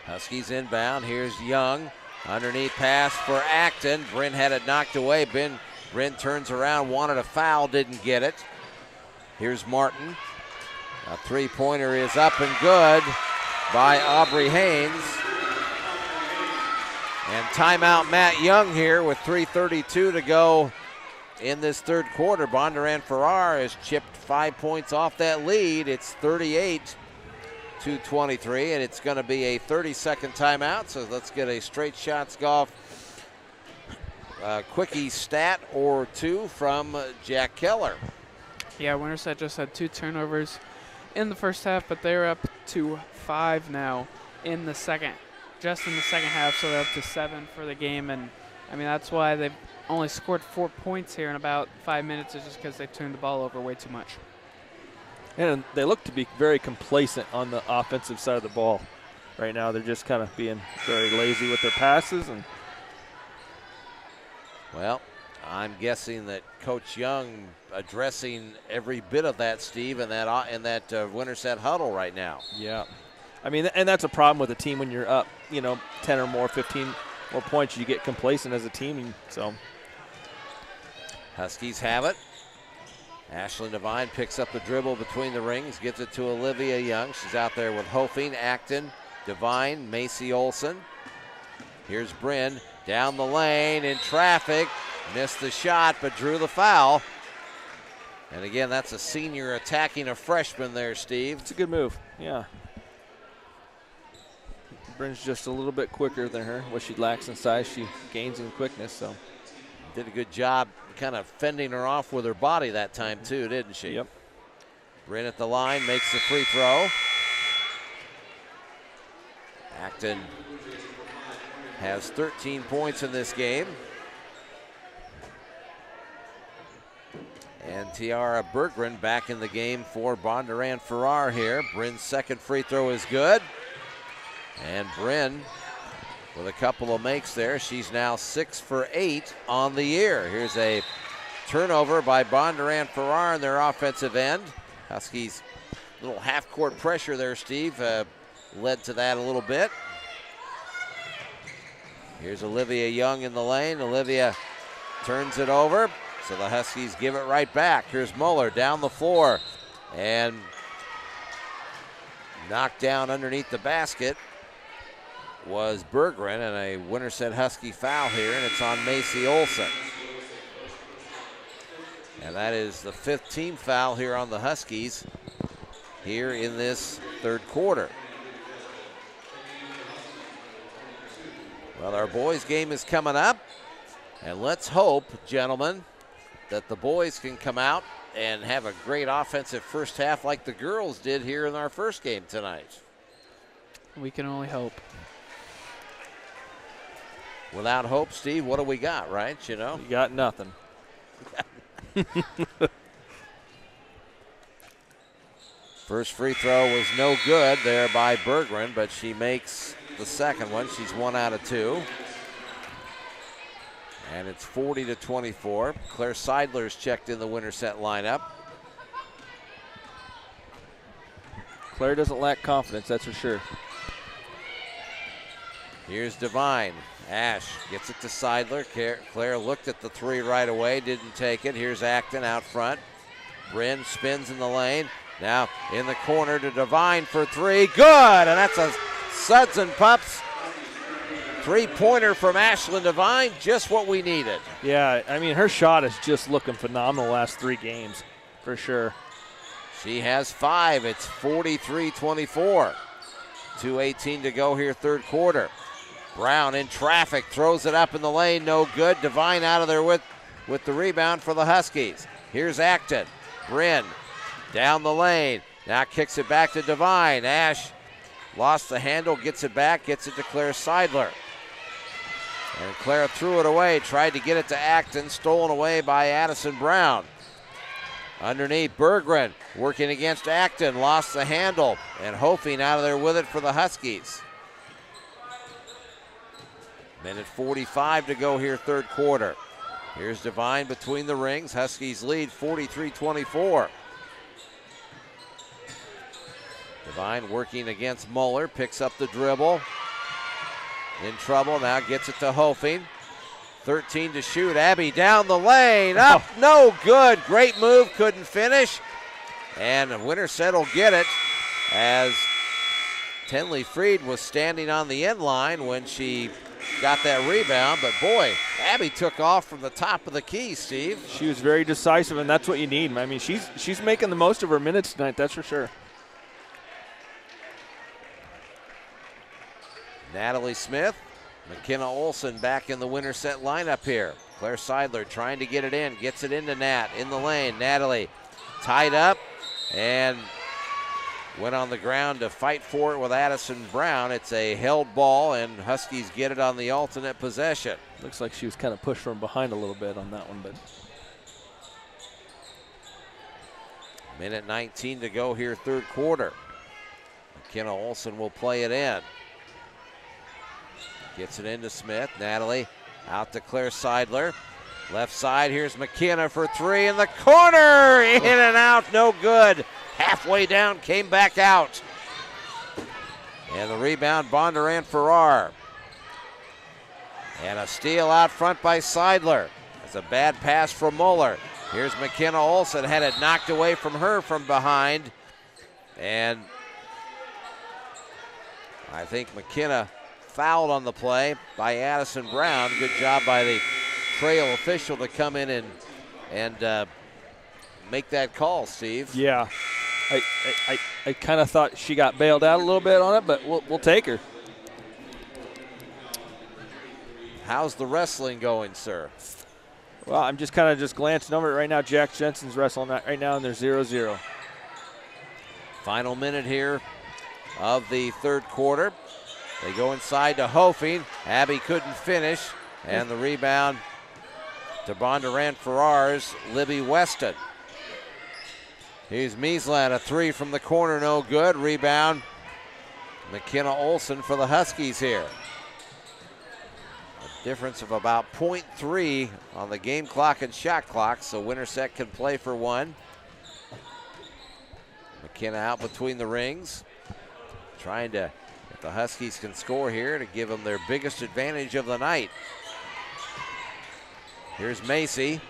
Huskies inbound. Here's Young. Underneath pass for Acton. Bryn had it knocked away. Bryn turns around, wanted a foul, didn't get it. Here's Martin. A 3-pointer is up and good by Aubrey Haynes. And timeout Matt Young here with 3:32 to go in this third quarter. Bondurant-Farrar has chipped 5 points off that lead. It's 38-23, and it's going to be a 30-second timeout. So let's get a straight shots golf quickie stat or two from Jack Keller. Yeah, Winterset just had 2 turnovers in the first half, but they're up to 5 now in the second. Just in the second half, so they're up to 7 for the game. And, I mean, that's why they've only scored 4 points here in about 5 minutes, is just because they turned the ball over way too much. And they look to be very complacent on the offensive side of the ball right now. They're just kind of being very lazy with their passes. And well, I'm guessing that Coach Young addressing every bit of that, Steve, in that Winterset huddle right now. Yeah. I mean, and that's a problem with a team when you're up, 10 or more, 15 more points. You get complacent as a team. So Huskies have it. Ashlyn Devine picks up the dribble between the rings, gives it to Olivia Young. She's out there with Hofing, Acton, Devine, Macy Olson. Here's Bryn down the lane in traffic. Missed the shot, but drew the foul. And again, that's a senior attacking a freshman there, Steve. It's a good move, yeah. Bryn's just a little bit quicker than her. What she lacks in size, she gains in quickness. So did a good job kind of fending her off with her body that time too, didn't she? Yep. Bryn at the line, makes the free throw. Acton has 13 points in this game. And Tiara Berggren back in the game for Bondurant-Farrar here. Bryn's second free throw is good. And Bryn with a couple of makes there. She's now 6 for 8 on the year. Here's a turnover by Bondurant-Farrar in their offensive end. Huskies, little half-court pressure there, Steve, led to that a little bit. Here's Olivia Young in the lane. Olivia turns it over, so the Huskies give it right back. Here's Muller down the floor and knocked down underneath the basket was Berggren, and a Winterset Husky foul here, and it's on Macy Olson. And that is the 5th team foul here on the Huskies here in this third quarter. Well, our boys game is coming up, and let's hope, gentlemen, that the boys can come out and have a great offensive first half like the girls did here in our first game tonight. We can only hope. Without hope, Steve, what do we got, right? You know? You got nothing. First free throw was no good there by Berggren, but she makes the second one. She's 1 out of 2. And it's 40-24. Claire Seidler's checked in the Winterset lineup. Claire doesn't lack confidence, that's for sure. Here's Devine. Ash gets it to Seidler. Claire looked at the three right away, didn't take it. Here's Acton out front. Bryn spins in the lane. Now in the corner to Devine for three. Good! And that's a Suds and Pups three-pointer from Ashlyn Devine. Just what we needed. Yeah, I mean, her shot is just looking phenomenal the last 3 games, for sure. She has 5. It's 43-24. 2:18 to go here, third quarter. Brown in traffic, throws it up in the lane, no good. Devine out of there with the rebound for the Huskies. Here's Acton. Bryn down the lane. Now kicks it back to Devine. Ash lost the handle, gets it back, gets it to Claire Seidler. And Claire threw it away, tried to get it to Acton, stolen away by Addison Brown. Underneath, Berggren working against Acton, lost the handle, and Hofing out of there with it for the Huskies. Minute 45 to go here, third quarter. Here's Devine between the rings. Huskies lead 43-24. Devine working against Muller, picks up the dribble. In trouble, now gets it to Hofing. 13 to shoot. Abby down the lane, up, no good. Great move, couldn't finish. And Winterset will get it as Tenley Freed was standing on the end line when she got that rebound. But boy, Abby took off from the top of the key, Steve. She was very decisive, and that's what you need. I mean, she's making the most of her minutes tonight, that's for sure. Natalie Smith, McKenna Olson back in the Winterset lineup here. Claire Seidler trying to get it in, gets it into Nat in the lane. Natalie tied up and went on the ground to fight for it with Addison Brown. It's a held ball, and Huskies get it on the alternate possession. Looks like she was kind of pushed from behind a little bit on that one, but. Minute 19 to go here, third quarter. McKenna Olson will play it in. Gets it into Smith. Natalie out to Claire Seidler. Left side, here's McKenna for three in the corner. In and out, no good. Halfway down, came back out. And the rebound, Bondurant-Farrar. And a steal out front by Seidler. That's a bad pass from Muller. Here's McKenna Olson, had it knocked away from her from behind. And I think McKenna fouled on the play by Addison Brown. Good job by the trail official to come in and make that call, Steve. Yeah, I kind of thought she got bailed out a little bit on it, but we'll take her. How's the wrestling going, sir? Well, I'm just kind of glancing over it right now. Jack Jensen's wrestling right now, and they're 0-0. Final minute here of the third quarter. They go inside to Hofing. Abby couldn't finish. And the rebound to Bondurant-Farrar's Libby Weston. Here's Miesland, a three from the corner, no good. Rebound, McKenna Olson for the Huskies here. A difference of about 0.3 on the game clock and shot clock, so Winterset can play for one. McKenna out between the rings, trying to, if the Huskies can score here, to give them their biggest advantage of the night. Here's Macy,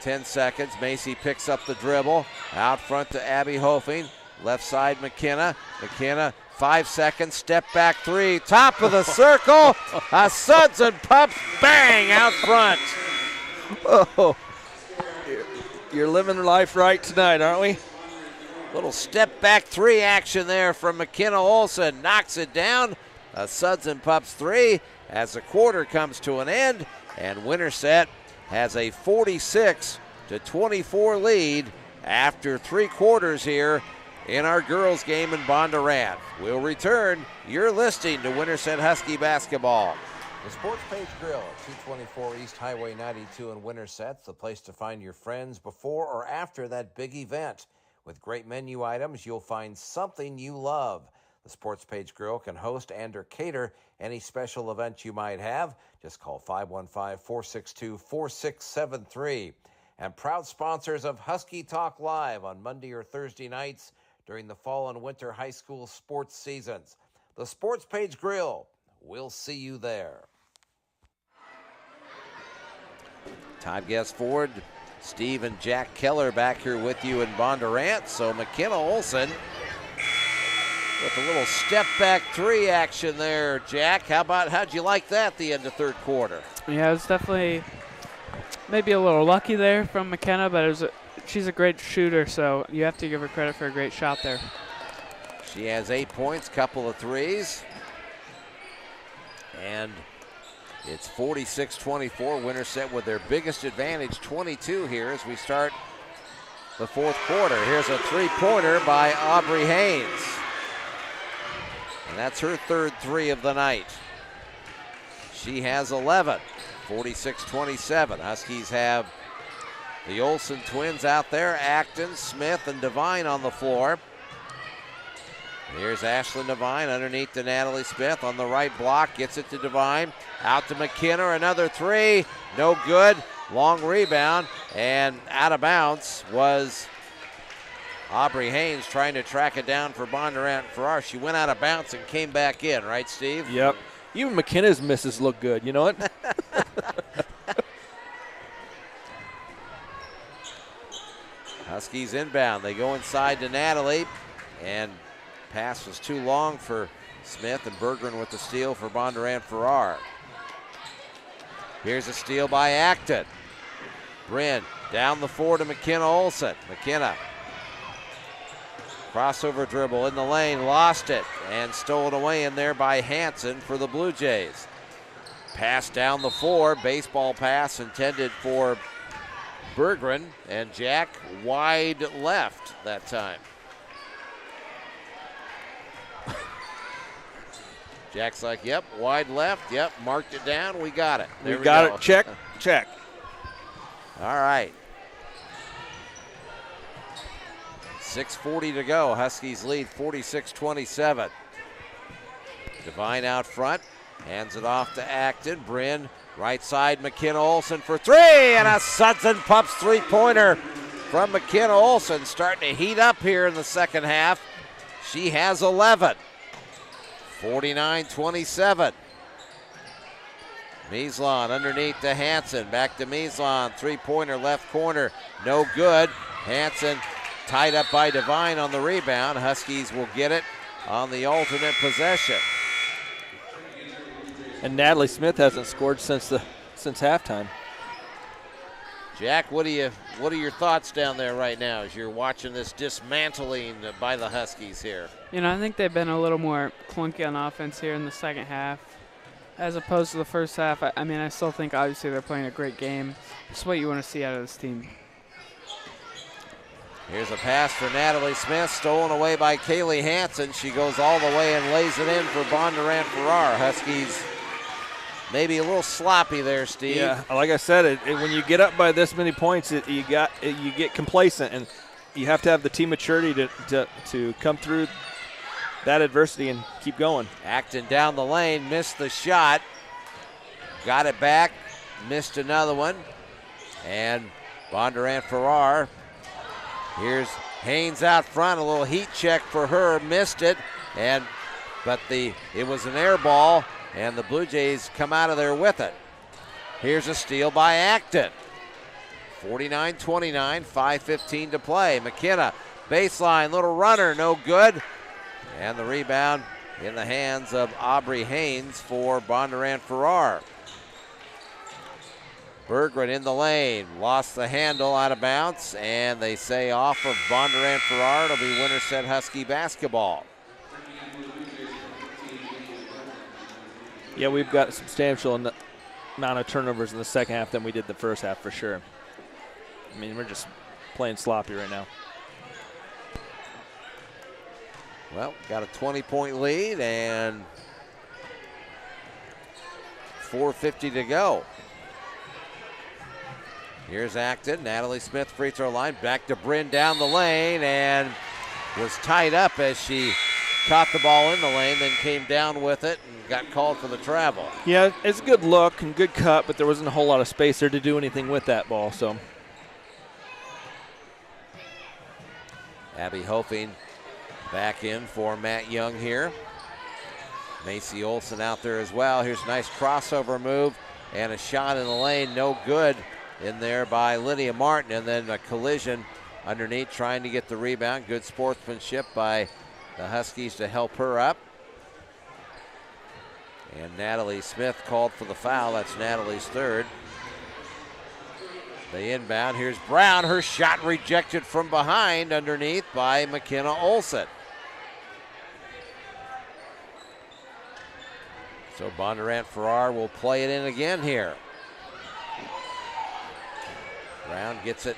10 seconds. Macy picks up the dribble, out front to Abby Hofing. Left side, McKenna. McKenna, 5 seconds, step back three, top of the circle. A Suds and Pups bang out front. Oh, you're living life right tonight, aren't we? Little step back three action there from McKenna Olson. Knocks it down. A Suds and Pups three as the quarter comes to an end. And Winterset has a 46-24 lead after three quarters here in our girls game in Bondurant. We'll return. You're listening to Winterset Husky basketball. The Sports Page Grill at 224 East Highway 92 in Winterset's the place to find your friends before or after that big event. With great menu items, you'll find something you love. The Sports Page Grill can host and or cater any special event you might have. Just call 515-462-4673. And proud sponsors of Husky Talk Live on Monday or Thursday nights during the fall and winter high school sports seasons. The Sports Page Grill. We'll see you there. Time guest forward, Steve and Jack Keller back here with you in Bondurant. So McKenna Olson with a little step back three action there, Jack. How'd you like that at the end of third quarter? Yeah, it was definitely maybe a little lucky there from McKenna, but she's a great shooter, so you have to give her credit for a great shot there. She has 8 points, couple of threes. And it's 46-24, Winterset with their biggest advantage, 22 here as we start the fourth quarter. Here's a three-pointer by Aubrey Haynes. And that's her third three of the night. She has 11, 46-27. Huskies have the Olsen twins out there, Acton, Smith, and Devine on the floor. Here's Ashlyn Devine underneath to Natalie Smith on the right block. Gets it to Devine. Out to McKenna. Another three. No good. Long rebound. And out of bounds was Aubrey Haynes trying to track it down for Bondurant-Farrar. She went out of bounds and came back in, right, Steve? Yep. Even McKenna's misses look good. You know what? Huskies inbound. They go inside to Natalie. And pass was too long for Smith, and Berggren with the steal for Bondurant-Farrar. Here's a steal by Acton. Bryn down the floor to McKenna Olsen. McKenna. Crossover dribble in the lane, lost it, and stolen away in there by Hansen for the Blue Jays. Pass down the floor, baseball pass intended for Berggren, and Jack wide left that time. Jack's like, yep, wide left, yep, marked it down, we got it. There we got it, check, check. All right. 6:40 to go, Huskies lead 46-27. Devine out front, hands it off to Acton. Bryn, right side, McKenna Olsen for three, and a Suds and Pups three-pointer from McKenna Olsen, starting to heat up here in the second half. She has 11. 49-27. Meeslon underneath to Hansen. Back to Meeslon. Three-pointer left corner. No good. Hansen tied up by Devine on the rebound. Huskies will get it on the alternate possession. And Natalie Smith hasn't scored since halftime. Jack, what are your thoughts down there right now as you're watching this dismantling by the Huskies here? You know, I think they've been a little more clunky on offense here in the second half as opposed to the first half. I mean, I still think obviously they're playing a great game. It's what you want to see out of this team. Here's a pass for Natalie Smith, stolen away by Kaylee Hansen. She goes all the way and lays it in for Bondurant-Farrar. Huskies maybe a little sloppy there, Steve. Yeah, like I said, when you get up by this many points, you get complacent, and you have to have the team maturity to come through that adversity and keep going. Acton down the lane, missed the shot. Got it back, missed another one. And Bondurant-Farrar. Here's Haynes out front, a little heat check for her, missed it. But it was an air ball, and the Blue Jays come out of there with it. Here's a steal by Acton. 49-29, 5:15 to play. McKenna, baseline, little runner, no good. And the rebound in the hands of Aubrey Haynes for Bondurant-Farrar. Berggren in the lane, lost the handle, out of bounds, and they say off of Bondurant-Farrar. It'll be Winterset Husky basketball. Yeah, we've got a substantial amount of turnovers in the second half than we did the first half for sure. I mean, we're just playing sloppy right now. Well, got a 20-point lead and 4:50 to go. Here's Acton. Natalie Smith, free throw line. Back to Bryn down the lane and was tied up as she caught the ball in the lane, then came down with it and got called for the travel. Yeah, it's a good look and good cut, but there wasn't a whole lot of space there to do anything with that ball. So Abby Hofing back in for Matt Young here. Macy Olson out there as well. Here's a nice crossover move and a shot in the lane. No good in there by Lydia Martin. And then a collision underneath trying to get the rebound. Good sportsmanship by the Huskies to help her up. And Natalie Smith called for the foul. That's Natalie's third. They inbound. Here's Brown. Her shot rejected from behind underneath by McKenna Olson. So Bondurant-Farrar will play it in again here. Brown gets it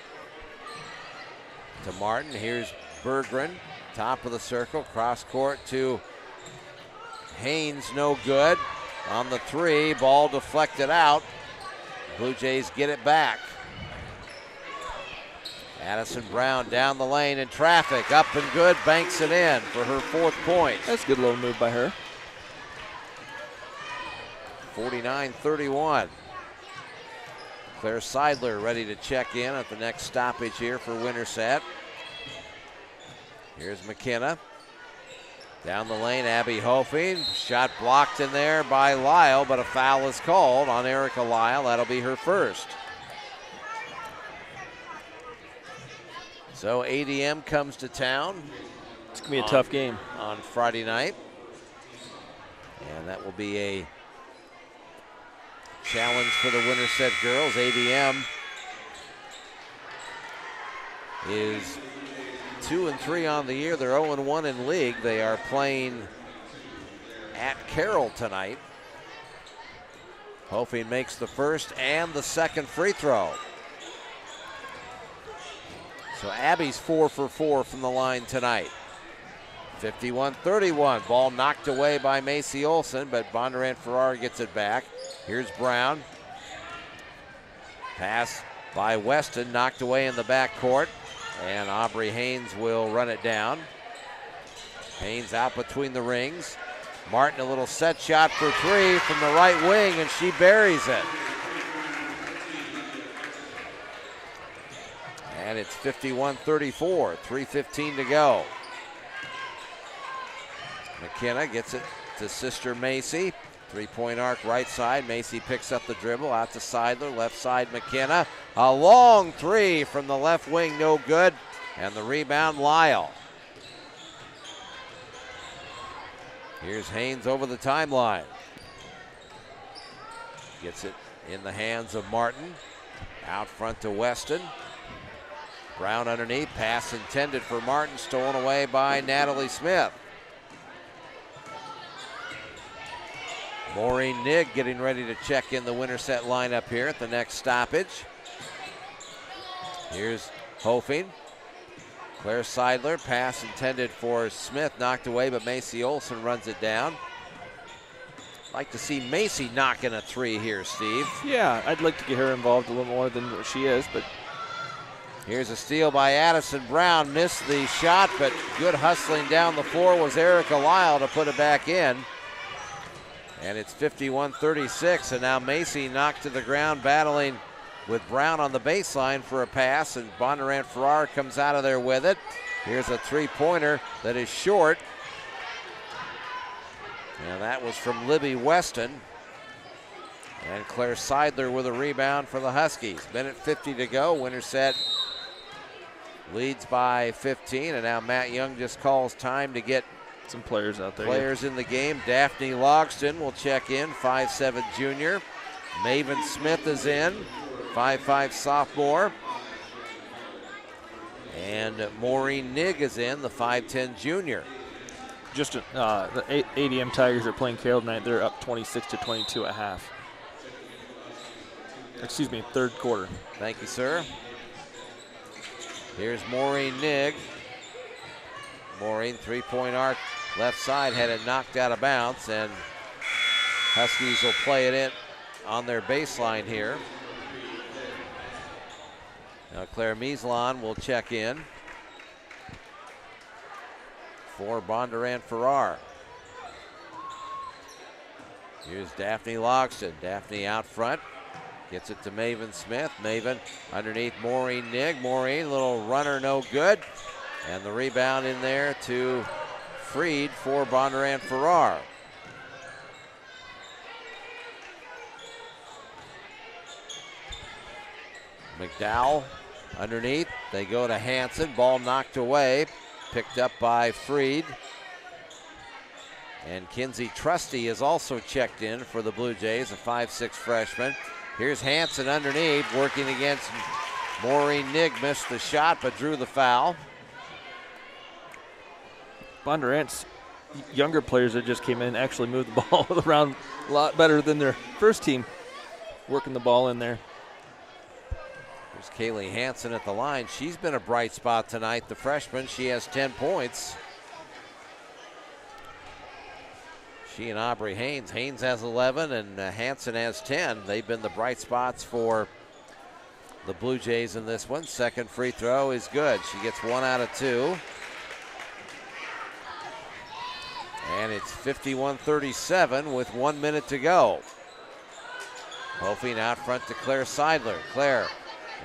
to Martin. Here's Berggren, top of the circle, cross court to Haynes, no good. On the three, ball deflected out. Blue Jays get it back. Addison Brown down the lane in traffic, up and good, banks it in for her 4th point. that's a good little move by her. 49-31. Claire Seidler ready to check in at the next stoppage here for Winterset. Here's McKenna. Down the lane, Abby Hofing. Shot blocked in there by Lyle, but a foul is called on Erica Lyle. That'll be her first. So ADM comes to town. It's going to be a tough game On Friday night. And that will be a challenge for the Winterset girls. ADM is 2-3 on the year. They're 0-1 in league. They are playing at Carroll tonight. Hofing makes the first and the second free throw. So Abby's 4 for 4 from the line tonight. 51-31. Ball knocked away by Macy Olson, but Bondurant-Farrar gets it back. Here's Brown. Pass by Weston, knocked away in the backcourt. And Aubrey Haynes will run it down. Haynes out between the rings. Martin, a little set shot for three from the right wing, and she buries it. And it's 51-34, 3:15 to go. McKenna gets it to sister Macy. Three-point arc right side. Macy picks up the dribble out to Seidler. Left side McKenna. A long three from the left wing, no good. And the rebound, Lyle. Here's Haynes over the timeline. Gets it in the hands of Martin. Out front to Weston. Brown underneath. Pass intended for Martin. Stolen away by Natalie Smith. Maureen Nigg getting ready to check in the Winterset lineup here at the next stoppage. Here's Hofing. Claire Seidler, pass intended for Smith, knocked away, but Macy Olson runs it down. Like to see Macy knocking a three here, Steve. Yeah, I'd like to get her involved a little more than what she is, but here's a steal by Addison Brown. Missed the shot, but good hustling down the floor was Erica Lyle to put it back in. And it's 51-36, and now Macy knocked to the ground, battling with Brown on the baseline for a pass, and Bondurant-Farrar comes out of there with it. Here's a three-pointer that is short. And that was from Libby Weston. And Claire Seidler with a rebound for the Huskies. Minute 50 to go. Winterset leads by 15, and now Matt Young just calls time to get some players out there. Players in the game. Daphne Logston will check in, 5'7" junior. Maven Smith is in, 5'5" sophomore. And Maureen Nigg is in, the 5'10" junior. Just the ADM Tigers are playing Carroll tonight. They're up 26-22 at half. Excuse me, third quarter. Thank you, sir. Here's Maureen Nigg. Maureen, three-point arc, left side, had it knocked out of bounds, and Huskies will play it in on their baseline here. Now Claire Mislon will check in for Bondurant-Farrar. Here's Daphne Logston. Daphne out front. Gets it to Maven Smith. Maven underneath Maureen Nigg. Maureen, little runner, no good. And the rebound in there to Freed for Bondurant-Farrar. McDowell underneath. They go to Hanson. Ball knocked away. Picked up by Freed. And Kinsey Trusty is also checked in for the Blue Jays, a 5'6" freshman. Here's Hanson underneath, working against Maureen Nigg. Missed the shot, but drew the foul. Bondurant's younger players that just came in actually moved the ball around a lot better than their first team, working the ball in there. There's Kaylee Hanson at the line. She's been a bright spot tonight, the freshman. She has 10 points. She and Aubrey Haynes. Haynes has 11 and Hanson has 10. They've been the bright spots for the Blue Jays in this one. Second free throw is good. She gets 1 out of 2. And it's 51-37 with 1 minute to go. Hofing out front to Claire Seidler. Claire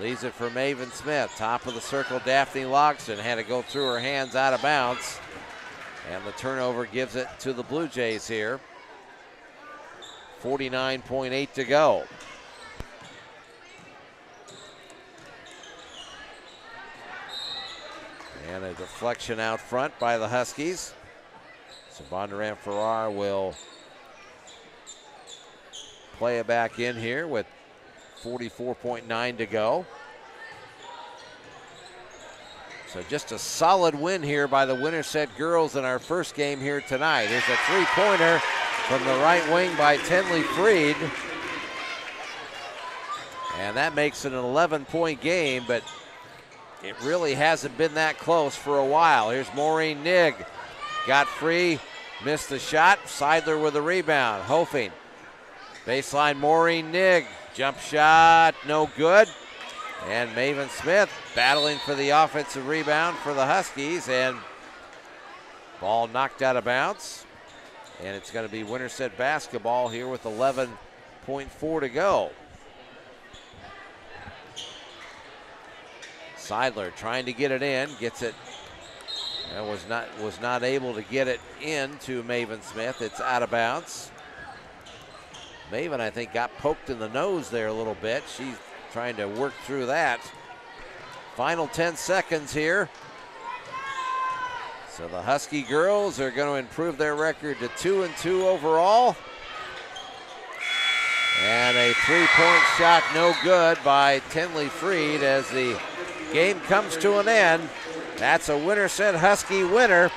leaves it for Maven Smith. Top of the circle, Daphne Logston. Had to go through her hands, out of bounds. And the turnover gives it to the Blue Jays here. 49.8 to go. And a deflection out front by the Huskies. So Bondurant-Farrar will play it back in here with 44.9 to go. So just a solid win here by the Winterset girls in our first game here tonight. Here's a three-pointer from the right wing by Tenley Freed. And that makes it an 11-point game, but it really hasn't been that close for a while. Here's Maureen Nigg. Got free, missed the shot. Seidler with a rebound. Hofing. Baseline Maureen Nigg. Jump shot, no good. And Maven Smith battling for the offensive rebound for the Huskies, and ball knocked out of bounds. And it's going to be Winterset basketball here with 11.4 to go. Seidler trying to get it in, gets it, and was not able to get it in to Maven Smith. It's out of bounds. Maven, I think, got poked in the nose there a little bit. She's trying to work through that. Final 10 seconds here. So the Husky girls are going to improve their record to 2-2 overall. And a three-point shot no good by Tenley Freed as the game comes to an end. That's a Winterset Husky winner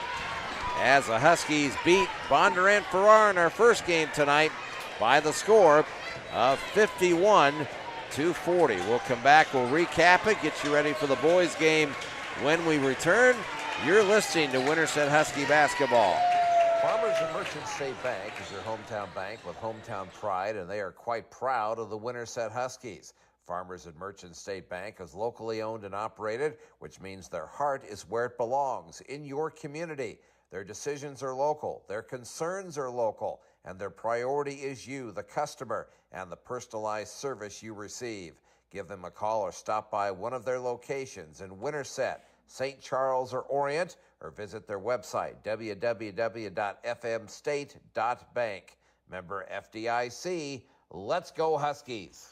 as the Huskies beat Bondurant-Farrar in our first game tonight by the score of 51-40. We'll come back, we'll recap it, get you ready for the boys game when we return. You're listening to Winterset Husky basketball. Farmers and Merchants State Bank is your hometown bank with hometown pride, and they are quite proud of the Winterset Huskies. Farmers and Merchants State Bank is locally owned and operated, which means their heart is where it belongs, in your community. Their decisions are local, their concerns are local, and their priority is you, the customer, and the personalized service you receive. Give them a call or stop by one of their locations in Winterset, St. Charles, or Orient, or visit their website, www.fmstate.bank. Member FDIC, let's go Huskies.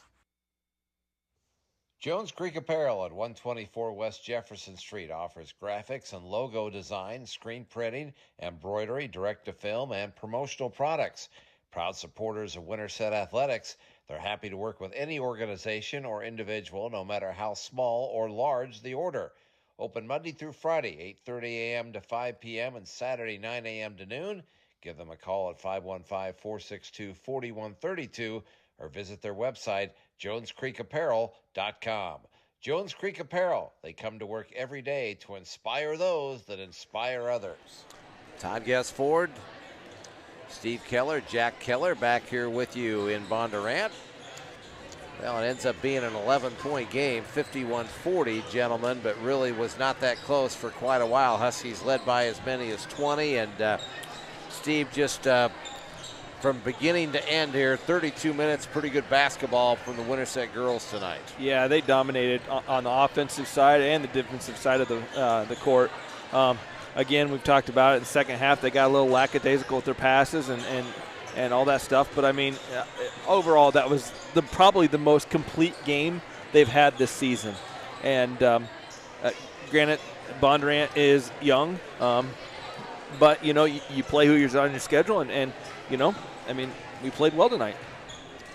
Jones Creek Apparel at 124 West Jefferson Street offers graphics and logo design, screen printing, embroidery, direct-to-film, and promotional products. Proud supporters of Winterset Athletics, they're happy to work with any organization or individual, no matter how small or large the order. Open Monday through Friday, 8:30 a.m. to 5 p.m. and Saturday, 9 a.m. to noon. Give them a call at 515-462-4132 or visit their website, jonescreekapparel.com. Jones Creek Apparel. They come to work every day to inspire those that inspire others. Todd Guess-Ford, Steve Keller, Jack Keller back here with you in Bondurant. Well, it ends up being an 11-point game, 51-40, gentlemen, but really was not that close for quite a while. Huskies led by as many as 20, and Steve, just from beginning to end here, 32 minutes, pretty good basketball from the Winterset girls tonight. Yeah, they dominated on the offensive side and the defensive side of the court. Again, we've talked about it in the second half. They got a little lackadaisical with their passes and all that stuff. But, I mean, overall, that was probably the most complete game they've had this season. And granted, Bondurant is young, but, you know, you play who you're on your schedule. And, you know, I mean, we played well tonight.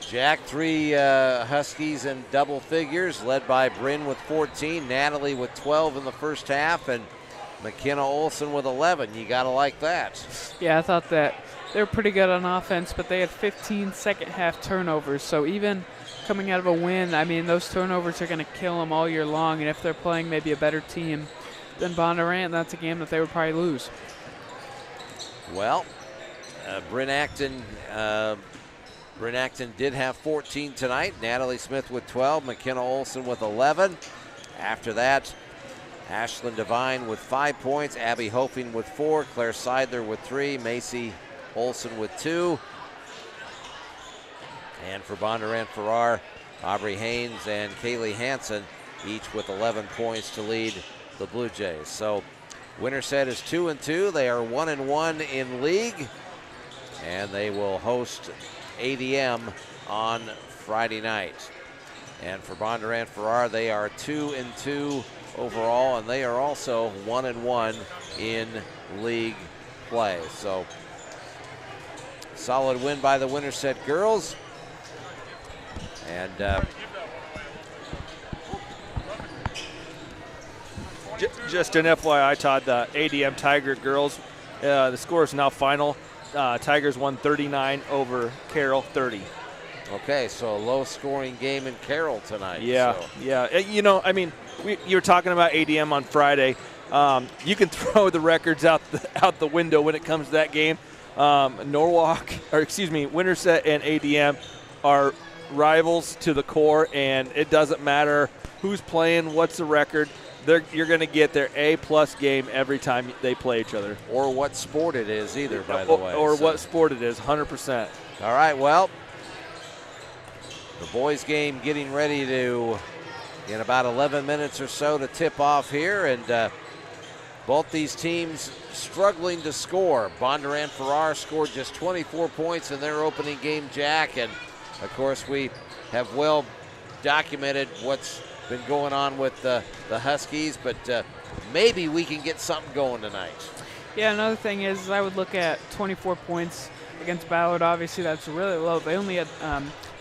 Jack, 3 Huskies in double figures, led by Bryn with 14, Natalie with 12 in the first half, and McKenna Olson with 11. You got to like that. Yeah, I thought that they were pretty good on offense, but they had 15 second-half turnovers. So even coming out of a win, I mean, those turnovers are going to kill them all year long. And if they're playing maybe a better team than Bondurant, that's a game that they would probably lose. Well, Bryn Acton did have 14 tonight. Natalie Smith with 12, McKenna Olson with 11. After that, Ashlyn Devine with 5 points, Abby Hofing with 4, Claire Seidler with 3, Macy Olson with 2. And for Bondurant-Farrar, Aubrey Haynes and Kaylee Hansen each with 11 points to lead the Blue Jays. So Winterset is 2-2. They are 1-1 in league, and they will host ADM on Friday night. And for Bondurant-Farrar, they are 2-2 overall, and they are also 1-1 in league play. So solid win by the Winterset girls. And just an FYI, Todd, the ADM Tiger girls, the score is now final. Tigers won 39 over Carroll 30. Okay, so a low-scoring game in Carroll tonight. Yeah, so. yeah. You know, I mean, you were talking about ADM on Friday. You can throw the records out the window when it comes to that game. Winterset and ADM are rivals to the core, and it doesn't matter who's playing, what's the record. You're going to get their A-plus game every time they play each other. Or what sport it is either, by the way. Or what sport it is, 100%. All right, well, the boys' game getting ready to, in about 11 minutes or so, to tip off here. And both these teams struggling to score. Bondurant-Farrar scored just 24 points in their opening game, Jack. And, of course, we have well documented what's been going on with the Huskies, but maybe we can get something going tonight. Yeah, another thing is I would look at 24 points against Ballard. Obviously, that's really low. They only had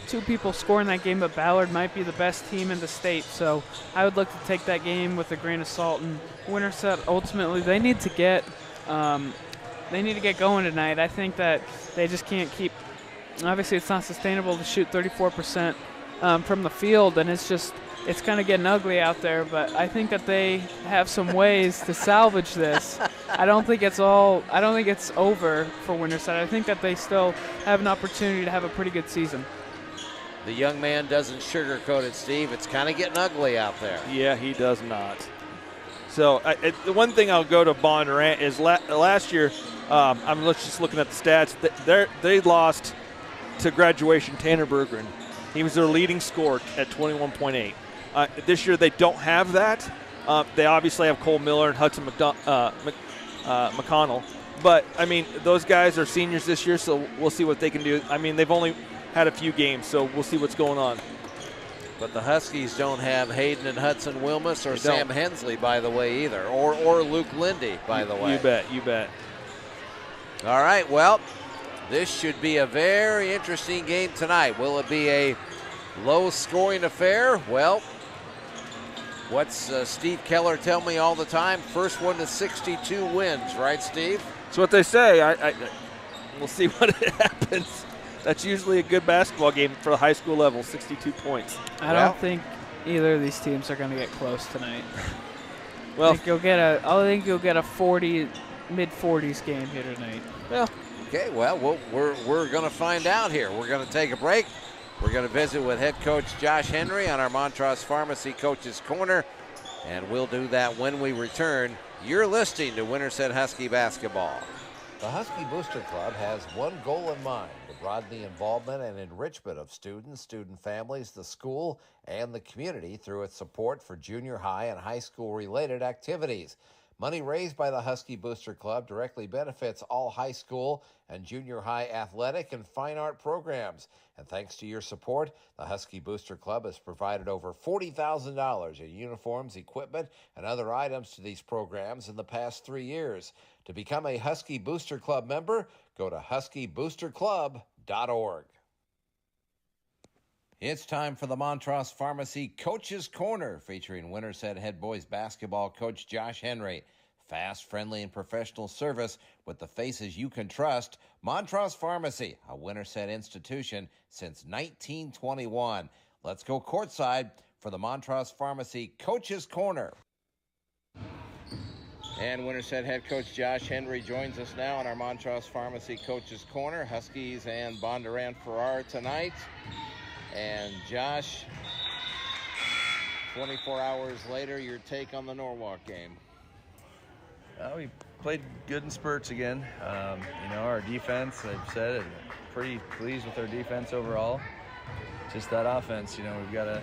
2 people score in that game, but Ballard might be the best team in the state. So I would look to take that game with a grain of salt. And Winterset, ultimately, they need to get going tonight. I think that they just can't keep. Obviously, it's not sustainable to shoot 34% from the field, and it's kind of getting ugly out there, but I think that they have some ways to salvage this. I don't think it's over for Winterset. I think that they still have an opportunity to have a pretty good season. The young man doesn't sugarcoat it, Steve. It's kind of getting ugly out there. Yeah, he does not. So the one thing I'll go to Bondurant is last year, I'm just looking at the stats. They lost to graduation Tanner Berggren. He was their leading scorer at 21.8. This year they don't have that. They obviously have Cole Miller and Hudson McConnell. But, I mean, those guys are seniors this year, so we'll see what they can do. I mean, they've only had a few games, so we'll see what's going on. But the Huskies don't have Hayden and Hudson Wilmus or Sam Hensley, by the way, either, or Luke Lindy, by the way. You bet. All right, well, this should be a very interesting game tonight. Will it be a low-scoring affair? Well, what's Steve Keller tell me all the time? First one to 62 wins, right, Steve? That's what they say. We'll see what happens. That's usually a good basketball game for the high school level, 62 points. I don't think either of these teams are going to get close tonight. Well, I think you'll get a 40, mid-40s game here tonight. well, Okay, well, we're going to find out here. We're going to take a break. We're going to visit with head coach Josh Henry on our Montrose Pharmacy Coach's Corner, and we'll do that when we return. You're listening to Winterset Husky basketball. The Husky Booster Club has one goal in mind: to broaden the involvement and enrichment of students, student families, the school, and the community through its support for junior high and high school related activities. Money raised by the Husky Booster Club directly benefits all high school and junior high athletic and fine art programs. And thanks to your support, the Husky Booster Club has provided over $40,000 in uniforms, equipment, and other items to these programs in the past 3 years. To become a Husky Booster Club member, go to huskyboosterclub.org. It's time for the Montrose Pharmacy Coach's Corner, featuring Winterset head boys basketball coach Josh Henry. Fast, friendly, and professional service with the faces you can trust. Montrose Pharmacy, a Winterset institution since 1921. Let's go courtside for the Montrose Pharmacy Coach's Corner. And Winterset head coach Josh Henry joins us now on our Montrose Pharmacy Coach's Corner. Huskies and Bondurant-Farrar tonight. And Josh, 24 hours later, your take on the Norwalk game. We played good in spurts again. Our defense, I've said it, pretty pleased with our defense overall. Just that offense, we've got to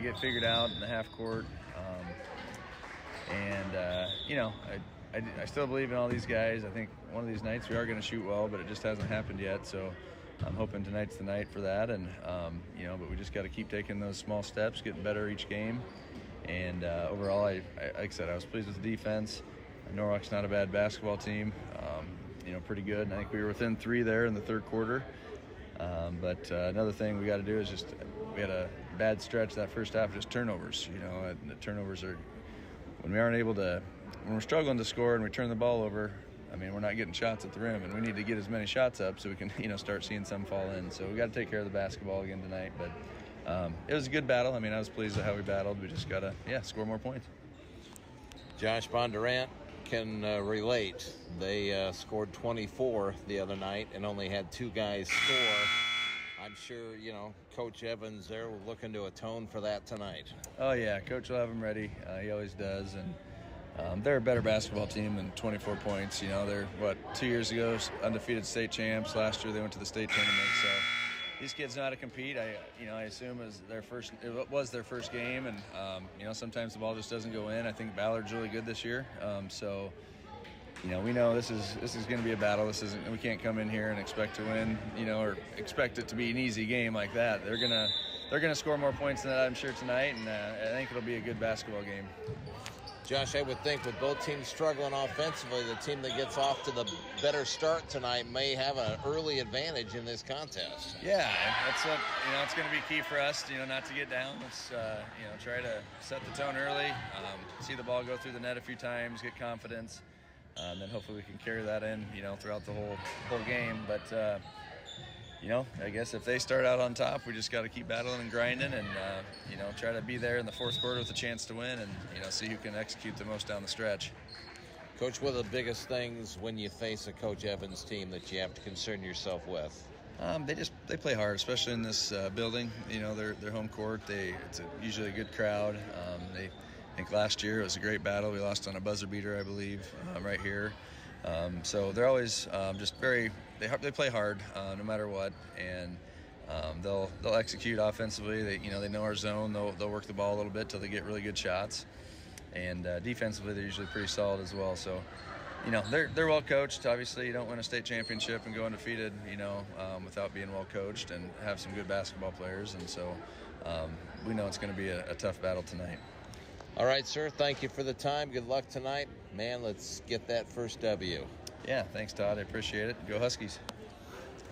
get figured out in the half court. I still believe in all these guys. I think one of these nights we are going to shoot well, but it just hasn't happened yet. So I'm hoping tonight's the night for that. And, but we just got to keep taking those small steps, getting better each game. And overall, like I said, I was pleased with the defense. Norwalk's not a bad basketball team, pretty good. And I think we were within 3 there in the third quarter. But another thing we got to do is we had a bad stretch that first half, just turnovers. The turnovers are, when we're struggling to score and we turn the ball over, we're not getting shots at the rim, and we need to get as many shots up so we can, start seeing some fall in. So we got to take care of the basketball again tonight. But it was a good battle. I was pleased with how we battled. We just got to, score more points. Josh, Bondurant can relate. They scored 24 the other night and only had 2 guys score. I'm sure, Coach Evans there will looking to atone for that tonight. Oh, yeah. Coach will have him ready. He always does. And they're a better basketball team than 24 points. They're, 2 years ago, undefeated state champs. Last year they went to the state tournament. So these kids know how to compete. I assume it was their first game. And, sometimes the ball just doesn't go in. I think Ballard's really good this year. We know this is going to be a battle. We can't come in here and expect to win, or expect it to be an easy game like that. They're gonna score more points than that, I'm sure, tonight, and I think it'll be a good basketball game. Josh, I would think with both teams struggling offensively, the team that gets off to the better start tonight may have an early advantage in this contest. Yeah, that's what, it's going to be key for us, not to get down. Let's, try to set the tone early, see the ball go through the net a few times, get confidence, and then hopefully we can carry that in, throughout the whole game. But, I guess if they start out on top, we just got to keep battling and grinding and, try to be there in the fourth quarter with a chance to win and, see who can execute the most down the stretch. Coach, what are the biggest things when you face a Coach Evans team that you have to concern yourself with? They play hard, especially in this building. Their home court. It's usually a good crowd. I think last year it was a great battle. We lost on a buzzer beater, I believe, right here. So they're always they play hard no matter what, and they'll execute offensively. They know our zone. They'll work the ball a little bit till they get really good shots, and defensively they're usually pretty solid as well. So they're well coached. Obviously, you don't win a state championship and go undefeated, without being well coached and have some good basketball players. And so we know it's going to be a tough battle tonight. All right, sir. Thank you for the time. Good luck tonight. Man, let's get that first W. Yeah, thanks, Todd. I appreciate it. Go Huskies.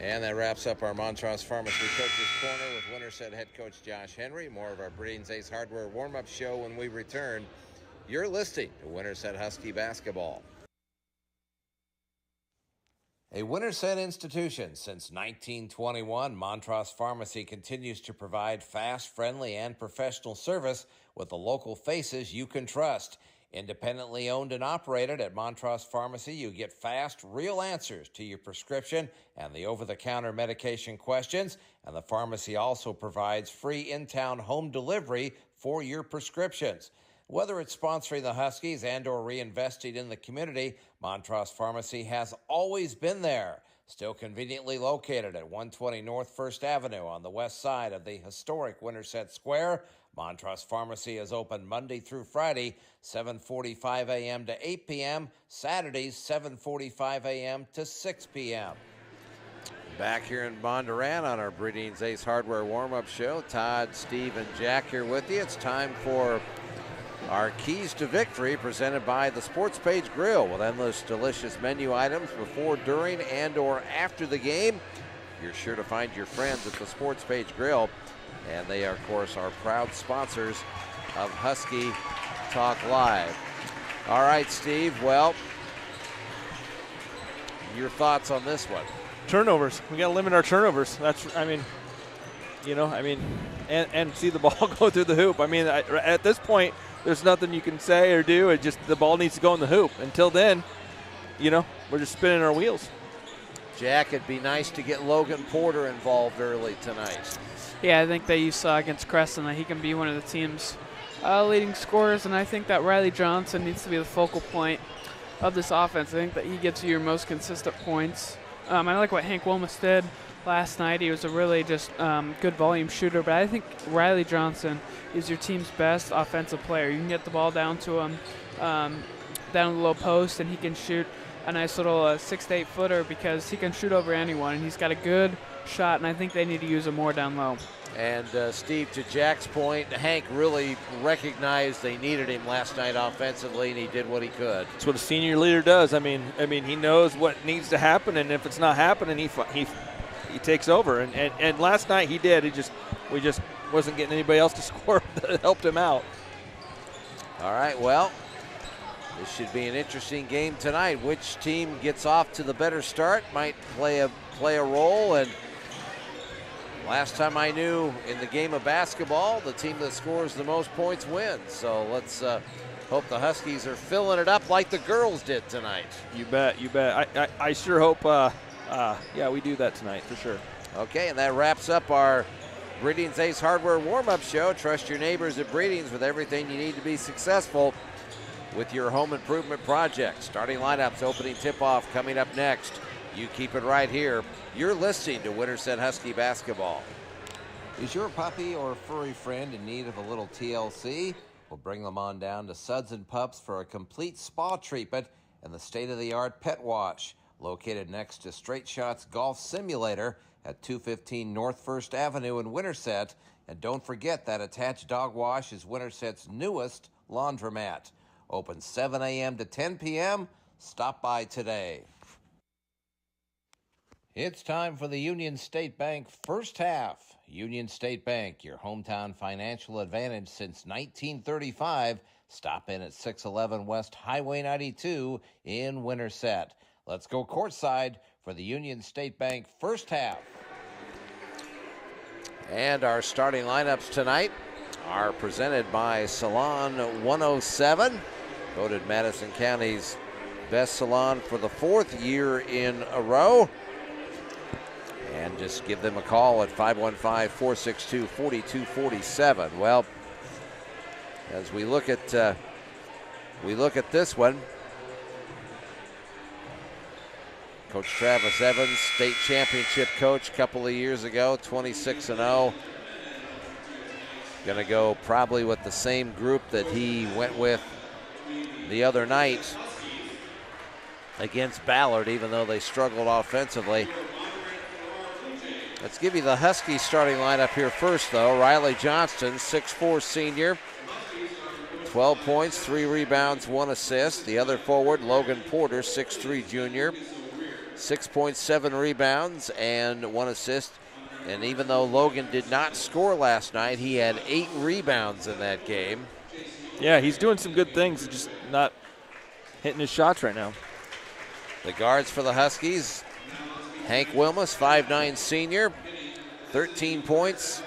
And that wraps up our Montrose Pharmacy Coach's Corner with Winterset head coach Josh Henry. More of our Breeding's Ace Hardware warm-up show when we return. You're listening to Winterset Husky basketball. A Winterset institution since 1921, Montrose Pharmacy continues to provide fast, friendly, and professional service with the local faces you can trust. Independently owned and operated at Montrose Pharmacy, you get fast, real answers to your prescription and the over-the-counter medication questions, and the pharmacy also provides free in-town home delivery for your prescriptions. Whether it's sponsoring the Huskies and or reinvesting in the community, Montrose Pharmacy has always been there. Still conveniently located at 120 North 1st Avenue on the west side of the historic Winterset Square, Montrose Pharmacy is open Monday through Friday, 7:45 a.m. to 8 p.m., Saturdays 7:45 a.m. to 6 p.m. Back here in Bondurant on our Breeding's Ace Hardware warm-up show. Todd, Steve, and Jack here with you. It's time for our Keys to Victory, presented by the Sports Page Grill, with endless delicious menu items before, during, and or after the game. You're sure to find your friends at the Sports Page Grill, and they are, of course, our proud sponsors of Husky Talk Live. All right, Steve, well, your thoughts on this one? Turnovers. We got to limit our turnovers. And see the ball go through the hoop. I mean, at this point, there's nothing you can say or do. It just, the ball needs to go in the hoop. Until then, we're just spinning our wheels. Jack, it'd be nice to get Logan Porter involved early tonight. Yeah, I think that you saw against Creston that he can be one of the team's leading scorers, and I think that Riley Johnson needs to be the focal point of this offense. I think that he gets you your most consistent points. I like what Hank Wilmus did last night. He was a really just good volume shooter, but I think Riley Johnson is your team's best offensive player. You can get the ball down to him, down the low post, and he can shoot a nice little 6 to 8 footer because he can shoot over anyone, and he's got a good shot, and I think they need to use him more down low. And Steve, to Jack's point, Hank really recognized they needed him last night offensively, and he did what he could. That's what a senior leader does. I mean, he knows what needs to happen, and if it's not happening, he takes over. And last night he did. We just wasn't getting anybody else to score that helped him out. All right, well, this should be an interesting game tonight. Which team gets off to the better start might play a role. And last time I knew, in the game of basketball, the team that scores the most points wins. So let's hope the Huskies are filling it up like the girls did tonight. You bet. I sure hope, we do that tonight for sure. Okay, and that wraps up our Breeding's Ace Hardware warm-up show. Trust your neighbors at Breeding's with everything you need to be successful with your home improvement project. Starting lineups, opening tip-off coming up next. You keep it right here. You're listening to Winterset Husky Basketball. Is your puppy or furry friend in need of a little TLC? We'll bring them on down to Suds and Pups for a complete spa treatment and the state-of-the-art pet wash. Located next to Straight Shots Golf Simulator at 215 North 1st Avenue in Winterset. And don't forget that attached dog wash is Winterset's newest laundromat. Open 7 a.m. to 10 p.m. Stop by today. It's time for the Union State Bank first half. Union State Bank, your hometown financial advantage since 1935. Stop in at 611 West Highway 92 in Winterset. Let's go courtside for the Union State Bank first half. And our starting lineups tonight are presented by Salon 107, voted Madison County's best salon for the 4th year in a row. And just give them a call at 515-462-4247. Well, as we look at this one, Coach Travis Evans, state championship coach a couple of years ago, 26-0. Going to go probably with the same group that he went with the other night against Ballard, even though they struggled offensively. Let's give you the Huskies starting lineup here first, though. Riley Johnston, 6'4" senior, 12 points, 3 rebounds, 1 assist. The other forward, Logan Porter, 6'3" junior, 6.7 rebounds and 1 assist. And even though Logan did not score last night, he had 8 rebounds in that game. Yeah, he's doing some good things, just not hitting his shots right now. The guards for the Huskies, Hank Wilmus, 5'9" senior, 13 points,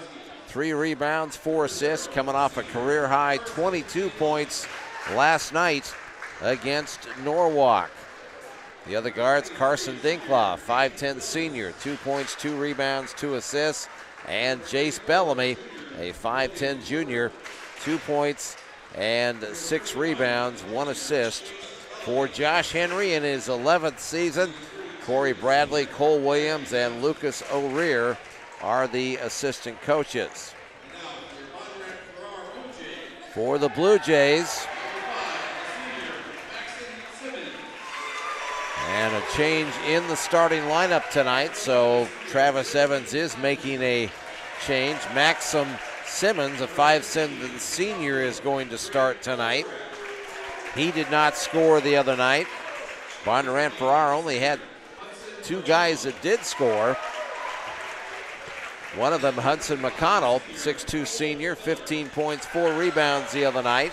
3 rebounds, 4 assists, coming off a career-high 22 points last night against Norwalk. The other guards, Carson Dinklaw, 5'10" senior, 2 points, 2 rebounds, 2 assists, and Jace Bellamy, a 5'10" junior, 2 points and 6 rebounds, 1 assist. For Josh Henry in his 11th season, Corey Bradley, Cole Williams, and Lucas O'Rear are the assistant coaches. For the Blue Jays, and a change in the starting lineup tonight, so Travis Evans is making a change. Maxim Simmons, a 5'7" senior, is going to start tonight. He did not score the other night. Bondurant-Farrar only had 2 guys that did score. One of them, Hudson McConnell, 6'2" senior, 15 points, 4 rebounds the other night.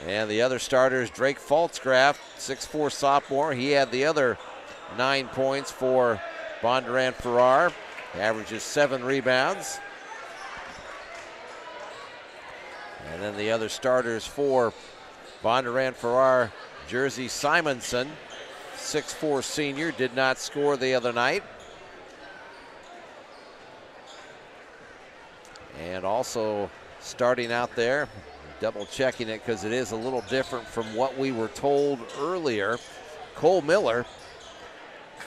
And the other starters, Drake Faltzgraff, 6'4" sophomore. He had the other 9 points for Bondurant-Farrar. Averages 7 rebounds. And then the other starters for Bondurant-Farrar, Jersey Simonson, 6'4" senior, did not score the other night. And also starting out there, double checking it because it is a little different from what we were told earlier, Cole Miller,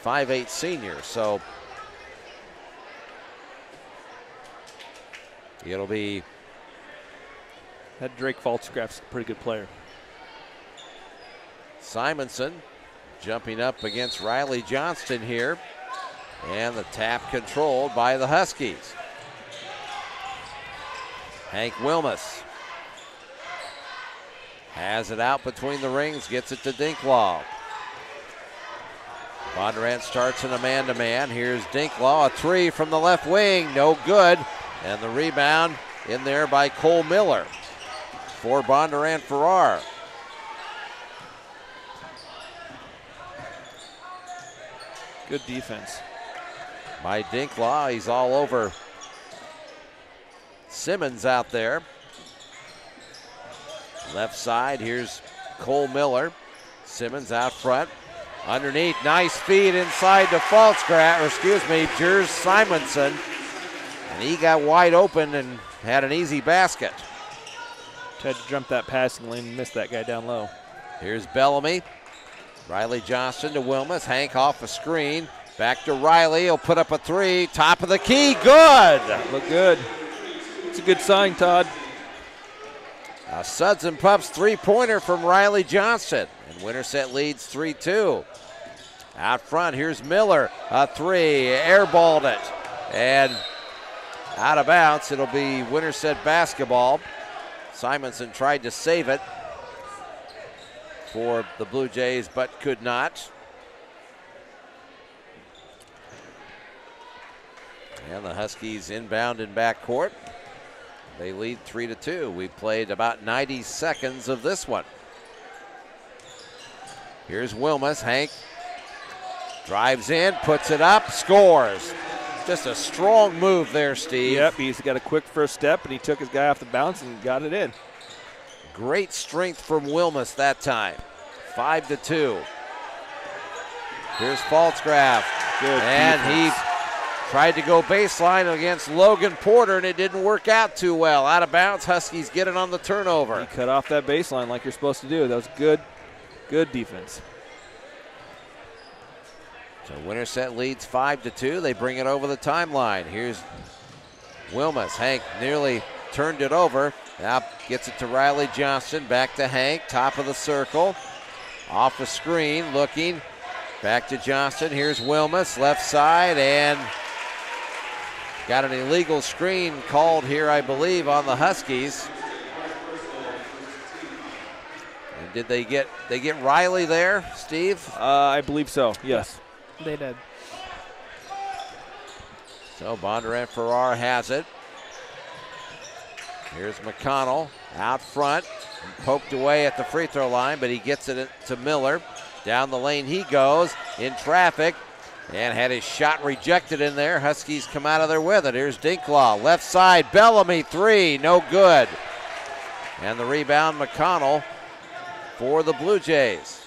5'8" senior. So it'll be... That Drake Faltzgraff's a pretty good player. Simonson jumping up against Riley Johnston here. And the tap controlled by the Huskies. Hank Wilmus has it out between the rings, gets it to Dinklaw. Bondurant starts in a man-to-man. Here's Dinklaw, a 3 from the left wing, no good. And the rebound in there by Cole Miller for Bondurant-Farrar. Good defense by Dinklaw. He's all over Simmons out there. Left side, here's Cole Miller. Simmons out front. Underneath, nice feed inside to Jers Simonson. And he got wide open and had an easy basket. Tried to jump that passing lane and missed that guy down low. Here's Bellamy. Riley Johnston to Wilmus. Hank off a screen. Back to Riley. He'll put up a 3. Top of the key. Good. Look good. It's a good sign, Todd. A Suds and Pups 3-pointer from Riley Johnston. And Winterset leads 3-2. Out front, here's Miller. A 3. Airballed it. And out of bounds. It'll be Winterset basketball. Simonson tried to save it for the Blue Jays, but could not. And the Huskies inbound in backcourt. They lead 3-2. We played about 90 seconds of this one. Here's Wilmus. Hank drives in, puts it up, scores. Just a strong move there, Steve. Yep, he's got a quick first step, and he took his guy off the bounce and got it in. Great strength from Wilmus that time. 5-2. Here's Faltzgraff. Good and defense. He tried to go baseline against Logan Porter, and it didn't work out too well. Out of bounds, Huskies get it on the turnover. He cut off that baseline like you're supposed to do. That was good defense. So Winterset leads 5-2. They bring it over the timeline. Here's Wilmus. Hank nearly turned it over. Now gets it to Riley Johnston. Back to Hank, top of the circle. Off the screen, looking. Back to Johnston. Here's Wilmus, left side, and got an illegal screen called here, I believe, on the Huskies. And did they get Riley there, Steve? I believe so, yes. They did. So Bondurant-Farrar has it. Here's McConnell out front, poked away at the free throw line, but he gets it to Miller. Down the lane he goes in traffic and had his shot rejected in there. Huskies come out of there with it. Here's Dinklaw, left side, Bellamy, three, no good. And the rebound, McConnell for the Blue Jays.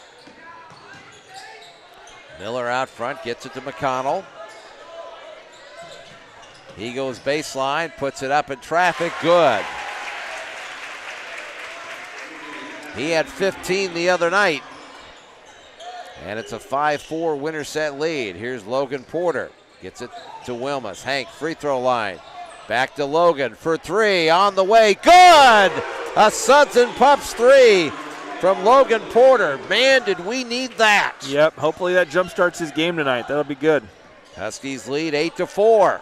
Miller out front, gets it to McConnell. He goes baseline, puts it up in traffic, good. He had 15 the other night. And it's a 5-4 Winterset lead. Here's Logan Porter, gets it to Wilmus. Hank, free throw line. Back to Logan for three, on the way, good! A Suds and Pups three from Logan Porter. Man, did we need that. Yep, hopefully that jump starts his game tonight. That'll be good. Huskies lead 8-4.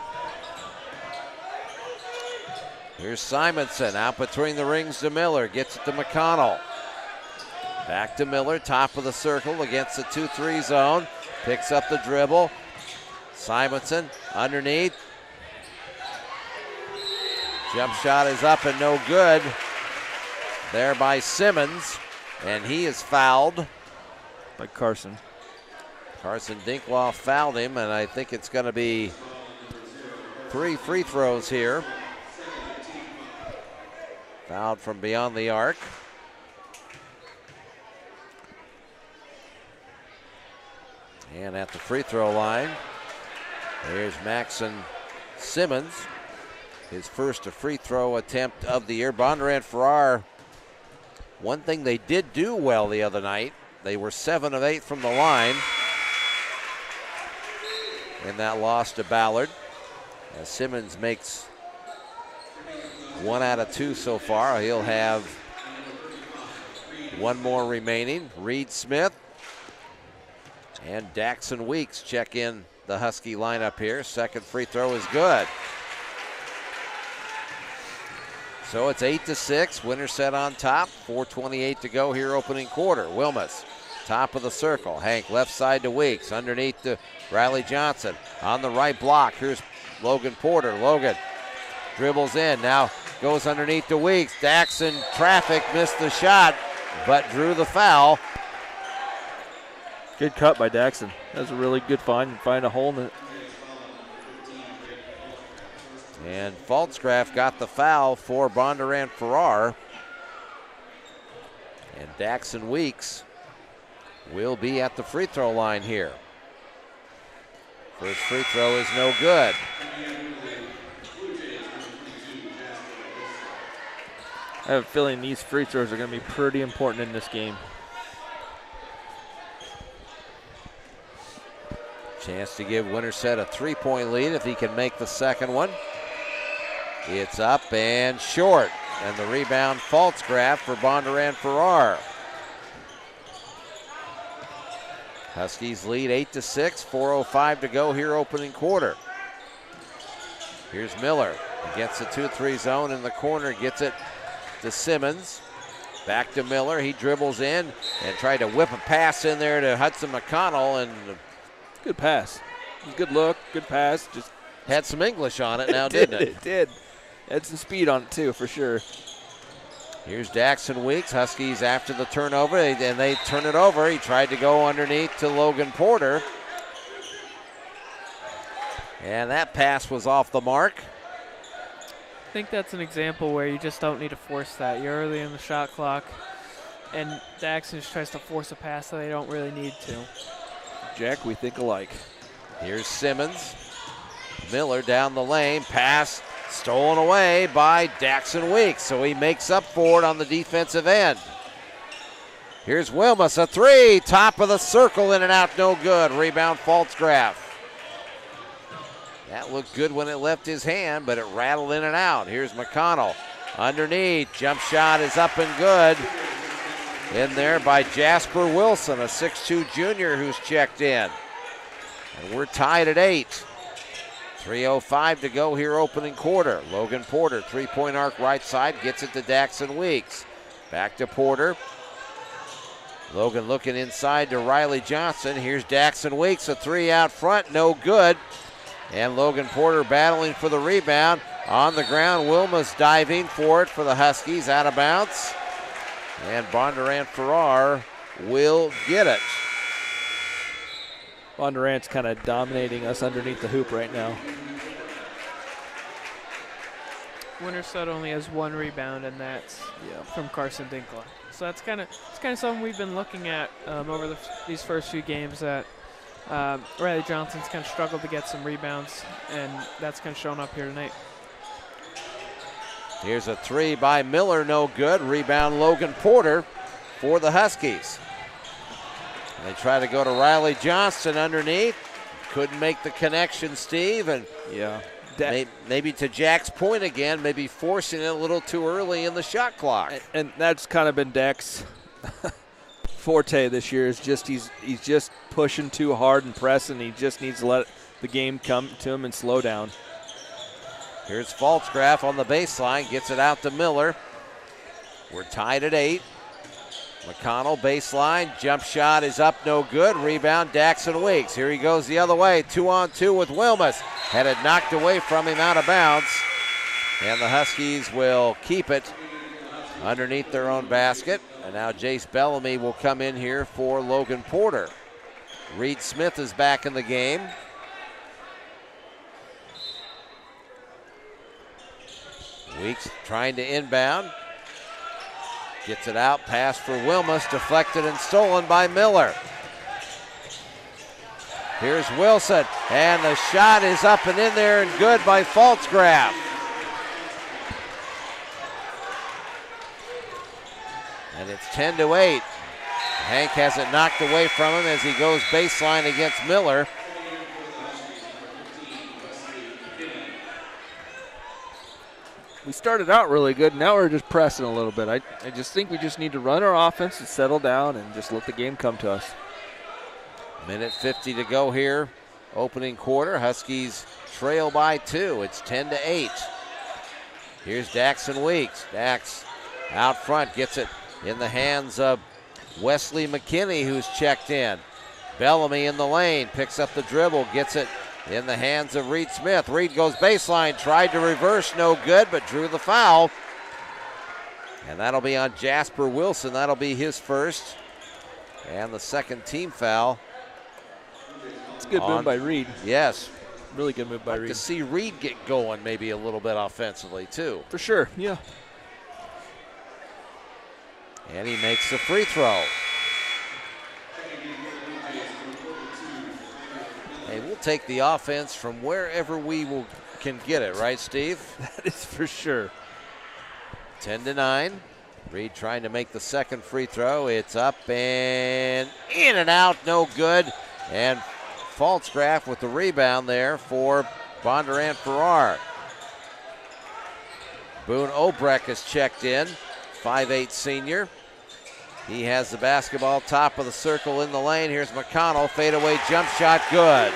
Here's Simonson out between the rings to Miller. Gets it to McConnell. Back to Miller, top of the circle against the 2-3 zone. Picks up the dribble. Simonson underneath. Jump shot is up and no good. There by Simmons. And he is fouled. By Carson. Carson Dinklaw fouled him, and I think it's going to be 3 free throws here. Fouled from beyond the arc. And at the free throw line, there's Maxon Simmons. His first free throw attempt of the year. Bondurant-Farrar, one thing they did do well the other night, they were 7 of 8 from the line in that loss to Ballard. As Simmons makes 1 out of 2 so far. He'll have 1 more remaining. Reed Smith and Daxon Weeks check in the Husky lineup here. Second free throw is good. So it's 8-6. Winterset on top. 4:28 to go here, opening quarter. Wilmus, top of the circle. Hank, left side to Weeks. Underneath to Riley Johnson. On the right block, here's Logan Porter. Logan dribbles in. Now goes underneath to Weeks. Daxon, traffic, missed the shot, but drew the foul. Good cut by Daxon. That was a really good find. Find a hole in it. And Faltzgraff got the foul for Bondurant-Farrar. And Daxon Weeks will be at the free throw line here. First free throw is no good. I have a feeling these free throws are going to be pretty important in this game. Chance to give Winterset a 3-point lead if he can make the second one. It's up and short. And the rebound, Faltzgraff for Bondurant-Farrar. Huskies lead 8-6, 4:05 to go here, opening quarter. Here's Miller against the 2-3 zone in the corner, gets it to Simmons. Back to Miller, he dribbles in and tried to whip a pass in there to Hudson McConnell, and good pass. Good look, good pass. Just had some English on it now, didn't it? It did. Had some speed on it too, for sure. Here's Daxon Weeks. Huskies after the turnover, and they turn it over. He tried to go underneath to Logan Porter. And that pass was off the mark. I think that's an example where you just don't need to force that. You're early in the shot clock, and Daxon just tries to force a pass that they don't really need to. Jack, we think alike. Here's Simmons. Miller down the lane. Pass stolen away by Daxon Weeks, so he makes up for it on the defensive end. Here's Wilmus, a three, top of the circle, in and out, no good. Rebound, Faltzgraff. That looked good when it left his hand, but it rattled in and out. Here's McConnell underneath. Jump shot is up and good. In there by Jasper Wilson, a 6'2 junior who's checked in. And we're tied at 8. 3:05 to go here, opening quarter. Logan Porter, three-point arc right side, gets it to Daxon Weeks. Back to Porter. Logan looking inside to Riley Johnson. Here's Daxon Weeks, a three out front, no good. And Logan Porter battling for the rebound. On the ground, Wilmus diving for it for the Huskies, out of bounds. And Bondurant-Farrar will get it. Bondurant's kind of dominating us underneath the hoop right now. Winterset only has 1 rebound, and that's from Carson Dinkler. So that's kind of something we've been looking at over these first few games, that Riley Johnson's kind of struggled to get some rebounds, and that's kind of shown up here tonight. Here's a 3 by Miller, no good. Rebound Logan Porter for the Huskies. And they try to go to Riley Johnson underneath. Couldn't make the connection, Steve, and maybe to Jack's point again, maybe forcing it a little too early in the shot clock. And that's kind of been Dak's forte this year, is just he's just pushing too hard and pressing. He just needs to let the game come to him and slow down. Here's Faltzgraf on the baseline, gets it out to Miller. We're tied at 8. McConnell baseline, jump shot is up, no good. Rebound, Daxon Weeks. Here he goes the other way, 2-on-2 with Wilmus. Had it knocked away from him out of bounds. And the Huskies will keep it underneath their own basket. And now Jace Bellamy will come in here for Logan Porter. Reed Smith is back in the game. Weeks trying to inbound. Gets it out, pass for Wilmus, deflected and stolen by Miller. Here's Wilson, and the shot is up and in there and good by Faltzgraf. And it's 10-8. Hank has it knocked away from him as he goes baseline against Miller. We started out really good. Now we're just pressing a little bit. I just think we just need to run our offense and settle down and just let the game come to us. Minute 50 to go here. Opening quarter. Huskies trail by 2. It's 10-8. Here's Daxon Weeks. Dax out front, gets it in the hands of Wesley McKinney, who's checked in. Bellamy in the lane, picks up the dribble, gets it in the hands of Reed Smith. Reed goes baseline, tried to reverse, no good, but drew the foul. And that'll be on Jasper Wilson. That'll be his first. And the second team foul. It's a good move by Reed. Yes. Really good move by Reed. To see Reed get going maybe a little bit offensively too. For sure, yeah. And he makes the free throw. Hey, we'll take the offense from wherever can get it, right, Steve? That is for sure. 10-9. Reed trying to make the second free throw. It's up and in and out, no good. And Faltzgraf with the rebound there for Bondurant-Farrar. Boone Obrecht is checked in, 5'8" senior. He has the basketball, top of the circle in the lane. Here's McConnell, fadeaway jump shot, good.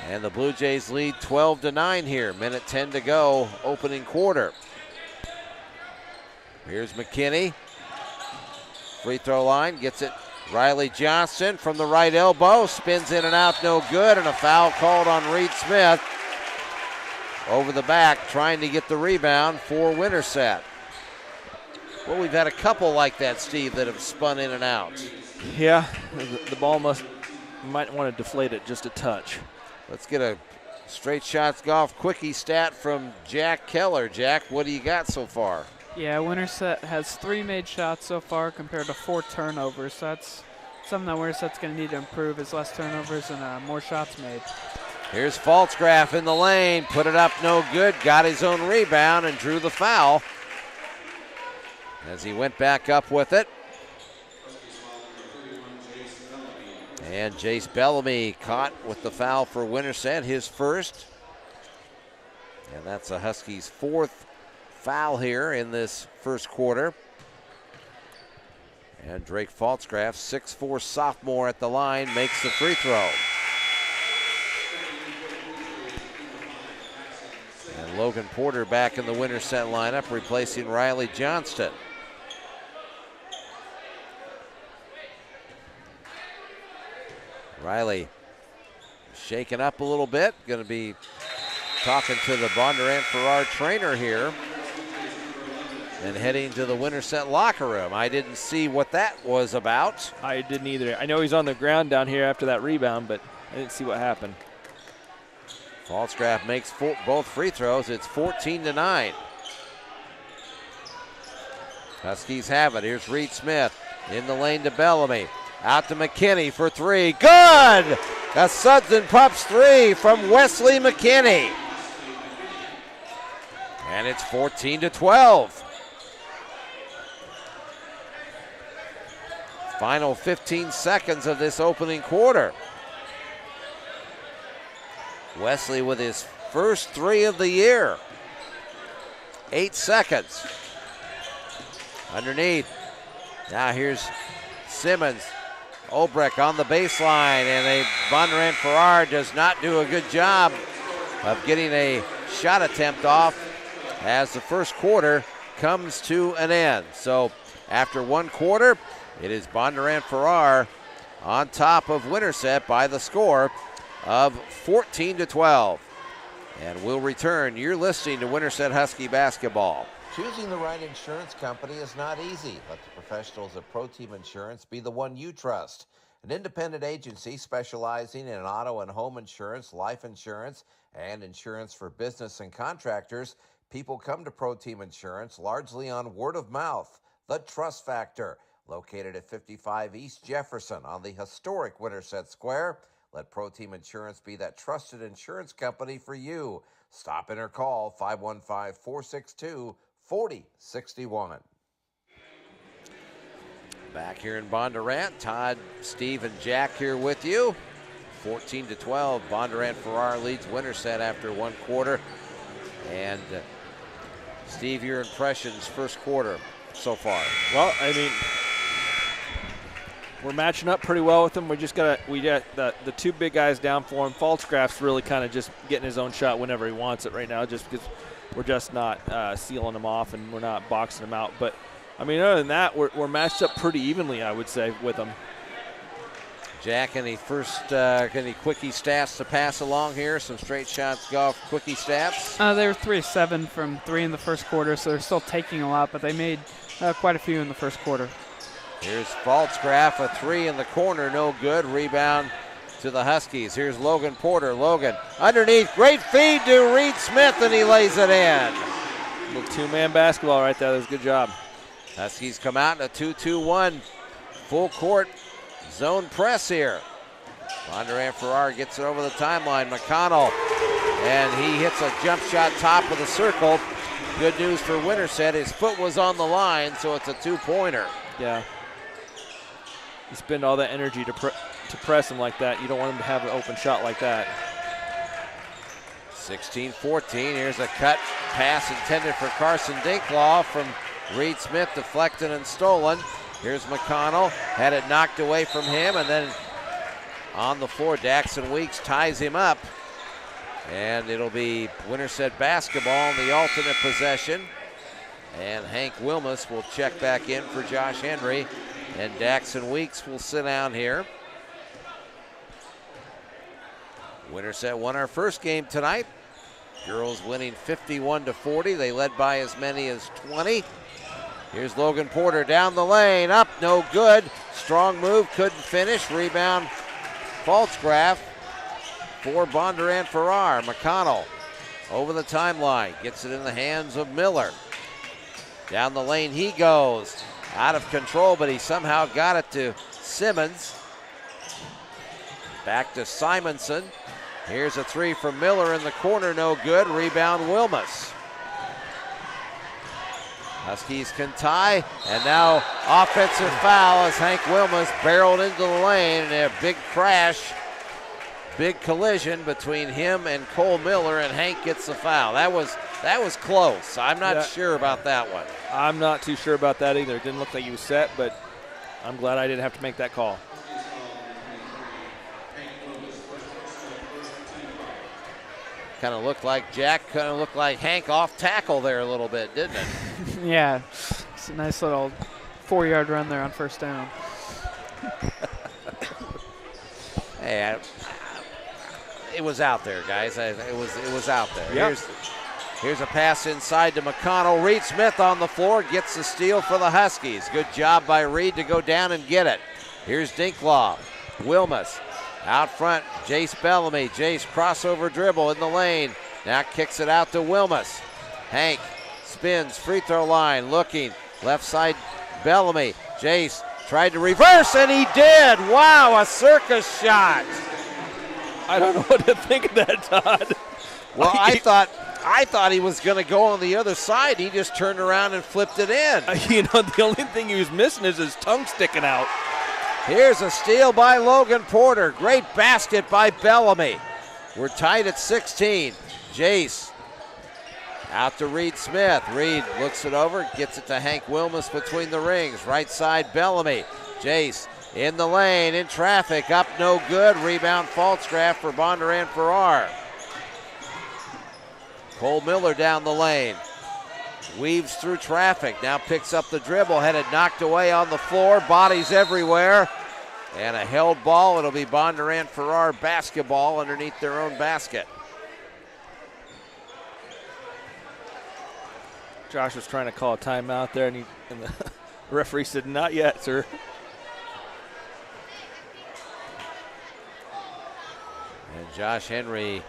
And the Blue Jays lead 12-9 here. Minute 10 to go, opening quarter. Here's McKinney. Free throw line, gets it. Riley Johnson from the right elbow, spins in and out, no good, and a foul called on Reed Smith. Over the back, trying to get the rebound for Winterset. Well, we've had a couple like that, Steve, that have spun in and out. Yeah, the ball might want to deflate it just a touch. Let's get a straight shots golf quickie stat from Jack Keller. Jack, what do you got so far? Yeah, Winterset has 3 made shots so far compared to 4 turnovers. So that's something that Winterset's going to need to improve, is less turnovers and more shots made. Here's Faltzgraf in the lane, put it up, no good, got his own rebound and drew the foul as he went back up with it. And Jace Bellamy caught with the foul for Winterset, his first. And that's a Huskies' 4th foul here in this first quarter. And Drake Faltzgraf, 6'4" sophomore at the line, makes the free throw. And Logan Porter back in the Winterset lineup, replacing Riley Johnston. Riley shaken up a little bit. Going to be talking to the Bondurant-Farrar trainer here. and heading to the Winterset locker room. I didn't see what that was about. I didn't either. I know he's on the ground down here after that rebound, but I didn't see what happened. Falsgraf makes both free throws. It's 14-9. Huskies have it. Here's Reed Smith in the lane to Bellamy. Out to McKinney for three. Good! A Suds and Pups three from Wesley McKinney. And it's 14-12. Final 15 seconds of this opening quarter. Wesley with his first three of the year. 8 seconds. Underneath. Now here's Simmons. Obrecht on the baseline, and Bondurant-Farrar does not do a good job of getting a shot attempt off as the first quarter comes to an end. So after one quarter, it is Bondurant-Farrar on top of Winterset by the score of 14-12. And we'll return. You're listening to Winterset Husky basketball. Choosing the right insurance company is not easy. Let the professionals at Pro Team Insurance be the one you trust. An independent agency specializing in auto and home insurance, life insurance, and insurance for business and contractors. People come to Pro Team Insurance largely on word of mouth. The Trust Factor, located at 55 East Jefferson on the historic Winterset Square. Let Pro Team Insurance be that trusted insurance company for you. Stop in or call 515-462-4061. Back here in Bondurant, Todd, Steve, and Jack here with you. 14-12, Bondurant-Farrar leads Winterset after one quarter. And Steve, your impressions first quarter so far? Well, I mean, we're matching up pretty well with them. We got the two big guys down for him. Falsgraf's really kind of just getting his own shot whenever he wants it right now, just because we're just not sealing him off and we're not boxing him out. But I mean, other than that, we're matched up pretty evenly, I would say, with them. Jack, any quickie stats to pass along here? Some straight shots golf quickie stats? They were 3-7 from three in the first quarter, so they're still taking a lot, but they made quite a few in the first quarter. Here's Falsgraf, a three in the corner, no good. Rebound to the Huskies. Here's Logan Porter. Logan underneath, great feed to Reed Smith, and he lays it in. Little two-man basketball right there. That was a good job. Huskies come out in a 2-2-1 full court zone press here. Bondurant-Farrar gets it over the timeline. McConnell, and he hits a jump shot top of the circle. Good news for Winterset. His foot was on the line, so it's a two-pointer. Yeah. You spend all that energy to press him like that. You don't want him to have an open shot like that. 16-14. Here's a cut pass intended for Carson Dinklaw from Reed Smith, deflected and stolen. Here's McConnell, had it knocked away from him, and then on the floor, Daxon Weeks ties him up. And it'll be Winterset basketball in the alternate possession. And Hank Wilmus will check back in for Josh Henry. And Daxon Weeks will sit down here. Winterset won our first game tonight. Girls winning 51-40. They led by as many as 20. Here's Logan Porter down the lane, up, no good. Strong move, couldn't finish. Rebound, Falsgraf for Bondurant-Farrar. McConnell over the timeline, gets it in the hands of Miller. Down the lane he goes, out of control, but he somehow got it to Simmons. Back to Simonson. Here's a three from Miller in the corner, no good. Rebound, Wilmus. Huskies can tie, and now offensive foul as Hank Wilmus barreled into the lane, and a big crash, big collision between him and Cole Miller, and Hank gets the foul. That was close. I'm not sure about that one. I'm not too sure about that either. It didn't look like he was set, but I'm glad I didn't have to make that call. Kind of looked like Hank off tackle there a little bit, didn't it? Yeah, it's a nice little 4-yard run there on first down. Hey, it was out there, guys. It was out there. Yep. Here's a pass inside to McConnell. Reed Smith on the floor, gets the steal for the Huskies. Good job by Reed to go down and get it. Here's Dinklaw. Wilmus out front, Jace Bellamy. Jace crossover dribble in the lane. Now kicks it out to Wilmus. Hank spins, free throw line, looking. Left side, Bellamy. Jace tried to reverse, and he did. Wow, a circus shot. I don't know what to think of that, Todd. Well, I thought he was going to go on the other side. He just turned around and flipped it in. The only thing he was missing is his tongue sticking out. Here's a steal by Logan Porter. Great basket by Bellamy. We're tied at 16. Jace out to Reed Smith. Reed looks it over, gets it to Hank Wilmus between the rings. Right side, Bellamy. Jace in the lane, in traffic, up no good. Rebound, Falstaff for Bondurant-Farrar. Cole Miller down the lane. Weaves through traffic, now picks up the dribble, had it knocked away on the floor, bodies everywhere, and a held ball. It'll be Bondurant-Farrar basketball underneath their own basket. Josh was trying to call a timeout there, and the referee said, "Not yet, sir." And Josh Henry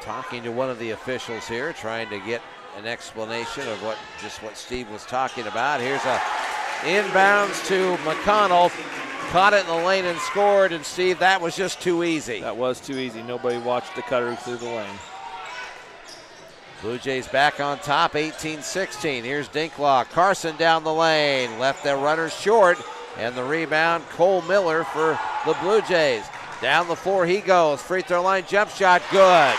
talking to one of the officials here, trying to get an explanation of what Steve was talking about. Here's a inbounds to McConnell. Caught it in the lane and scored, and Steve, that was just too easy. That was too easy. Nobody watched the cutter through the lane. Blue Jays back on top, 18-16. Here's Dinklaw. Carson down the lane. Left their runners short, and the rebound, Cole Miller for the Blue Jays. Down the floor he goes. Free throw line jump shot, good.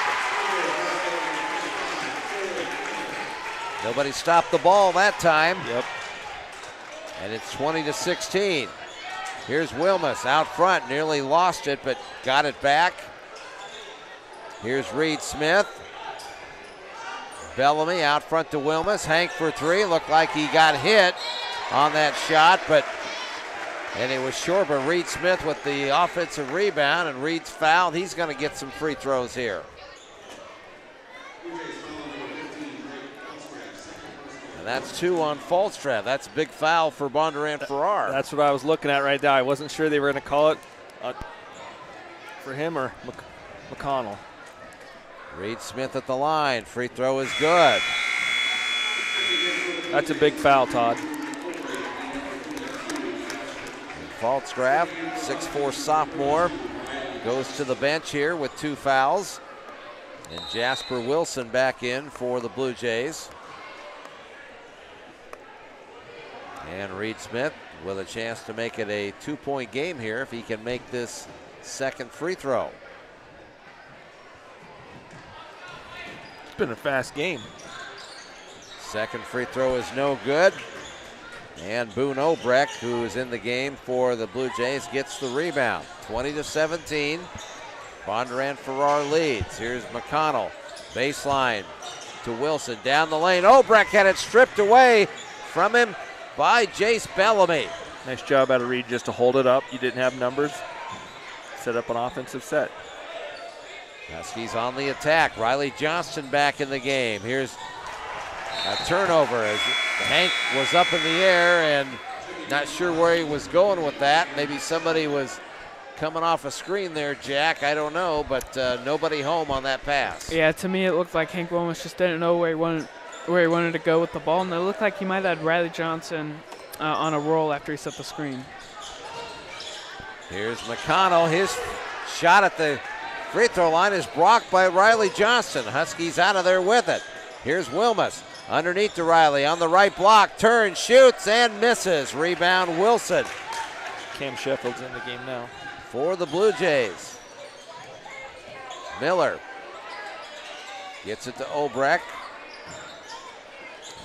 Nobody stopped the ball that time. Yep. And it's 20-16. Here's Wilmus out front, nearly lost it, but got it back. Here's Reed Smith. Bellamy out front to Wilmus. Hank for three. Looked like he got hit on that shot, and it was short, but Reed Smith with the offensive rebound, and Reed's fouled. He's going to get some free throws here. And that's 2 on Falstaff. That's a big foul for Bondurant-Farrar. That's what I was looking at right now. I wasn't sure they were going to call it for him or McConnell. Reed Smith at the line. Free throw is good. That's a big foul, Todd. Falstaff, 6'4" sophomore, goes to the bench here with 2 fouls. And Jasper Wilson back in for the Blue Jays. And Reed Smith with a chance to make it a 2-point game here if he can make this second free throw. It's been a fast game. Second free throw is no good. And Boone Obrecht, who is in the game for the Blue Jays, gets the rebound. 20-17. Bondurant-Farrar leads. Here's McConnell. Baseline to Wilson. Down the lane. Obrecht had it stripped away from him by Jace Bellamy. Nice job out of Reed just to hold it up. You didn't have numbers. Set up an offensive set. Huskies on the attack. Riley Johnston back in the game. Here's a turnover as Hank was up in the air and not sure where he was going with that. Maybe somebody was coming off a screen there, Jack. I don't know, but nobody home on that pass. Yeah, to me it looked like Hank Wilmus just didn't know where he wanted to go with the ball, and it looked like he might have had Riley Johnson on a roll after he set the screen. Here's McConnell. His shot at the free throw line is blocked by Riley Johnston. Huskies out of there with it. Here's Wilmus. Underneath to Riley on the right block. Turns, shoots, and misses. Rebound Wilson. Cam Sheffield's in the game now. For the Blue Jays. Miller gets it to Obrecht.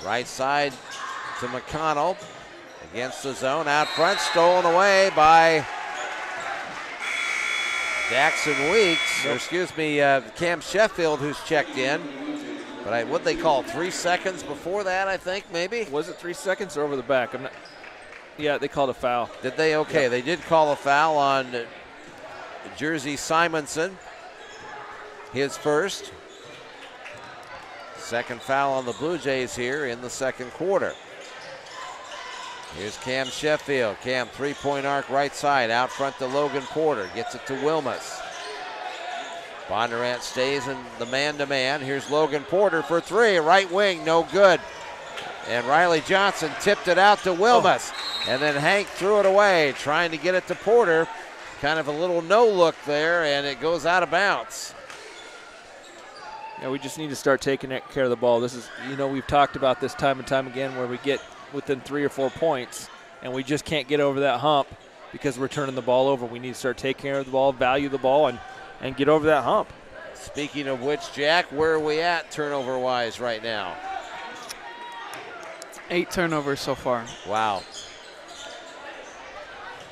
Right side to McConnell. Against the zone. Out front. Stolen away by Daxon Weeks. Or excuse me, Cam Sheffield, who's checked in. But what they call 3 seconds before that, I think, maybe? Was it 3 seconds or over the back? I'm not. Yeah, they called a foul. Did they? Okay, Yep. They did call a foul on Jersey Simonson. His first. Second foul on the Blue Jays here in the second quarter. Here's Cam Sheffield. Cam, three-point arc right side, out front to Logan Porter. Gets it to Wilmus. Bondurant stays in the man-to-man. Here's Logan Porter for three. Right wing, no good. And Riley Johnson tipped it out to Wilmus. And then Hank threw it away, trying to get it to Porter. Kind of a little no-look there, and it goes out of bounds. Yeah, we just need to start taking care of the ball. This is, we've talked about this time and time again where we get within 3 or 4 points, and we just can't get over that hump because we're turning the ball over. We need to start taking care of the ball, value the ball, and get over that hump. Speaking of which, Jack, where are we at turnover-wise right now? 8 turnovers so far. Wow.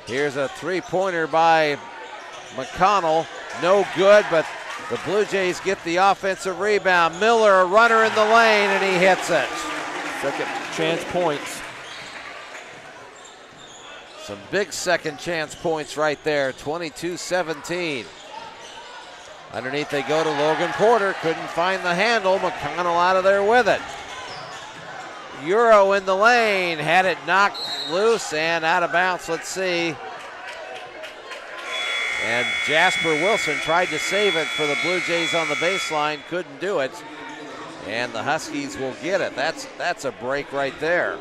Here's a three-pointer by McConnell. No good, but the Blue Jays get the offensive rebound. Miller, a runner in the lane, and he hits it. Second chance points. Some big second chance points right there, 22-17. Underneath they go to Logan Porter, couldn't find the handle. McConnell out of there with it. Euro in the lane, had it knocked loose and out of bounds. Let's see. And Jasper Wilson tried to save it for the Blue Jays on the baseline, couldn't do it. And the Huskies will get it. That's a break right there.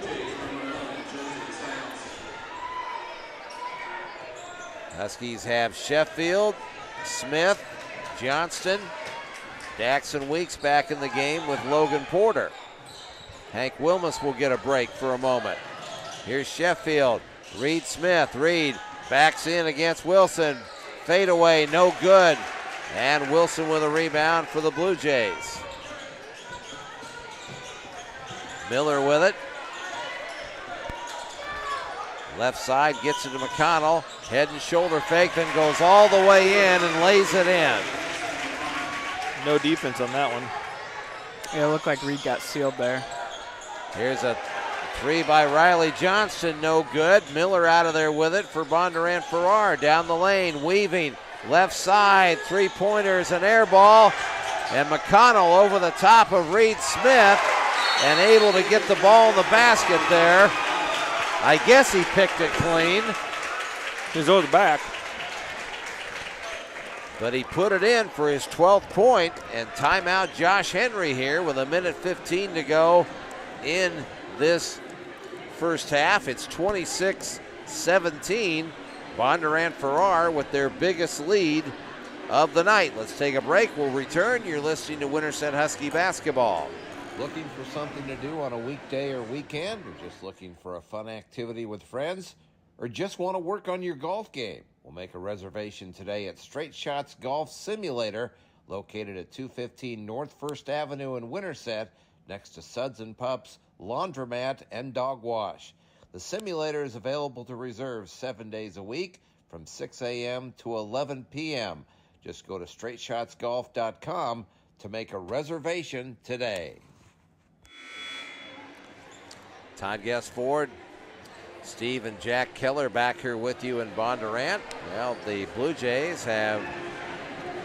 Huskies have Sheffield, Smith, Johnston, Daxon Weeks back in the game with Logan Porter. Hank Wilmus will get a break for a moment. Here's Sheffield, Reed Smith. Reed backs in against Wilson. Fade away, no good. And Wilson with a rebound for the Blue Jays. Miller with it. Left side gets it to McConnell. Head and shoulder fake, then goes all the way in and lays it in. No defense on that one. Yeah, it looked like Reed got sealed there. Here's a three by Riley Johnson, no good. Miller out of there with it for Bondurant-Farrar. Down the lane, weaving, left side, three-pointers, an air ball. And McConnell over the top of Reed Smith and able to get the ball in the basket there. I guess he picked it clean. He's over the back. But he put it in for his 12th point, and timeout Josh Henry here with 1:15 to go in this first half. It's 26-17. Bondurant-Farrar with their biggest lead of the night. Let's take a break. We'll return. You're listening to Winterset Husky basketball. Looking for something to do on a weekday or weekend, or just looking for a fun activity with friends, or just want to work on your golf game? We'll make a reservation today at Straight Shots Golf Simulator, located at 215 North First Avenue in Winterset, next to Suds and Pups, Laundromat, and Dog Wash. The simulator is available to reserve 7 days a week from 6 a.m. to 11 p.m. Just go to straightshotsgolf.com to make a reservation today. Todd Guest Ford, Steve and Jack Keller back here with you in Bondurant. Well, the Blue Jays have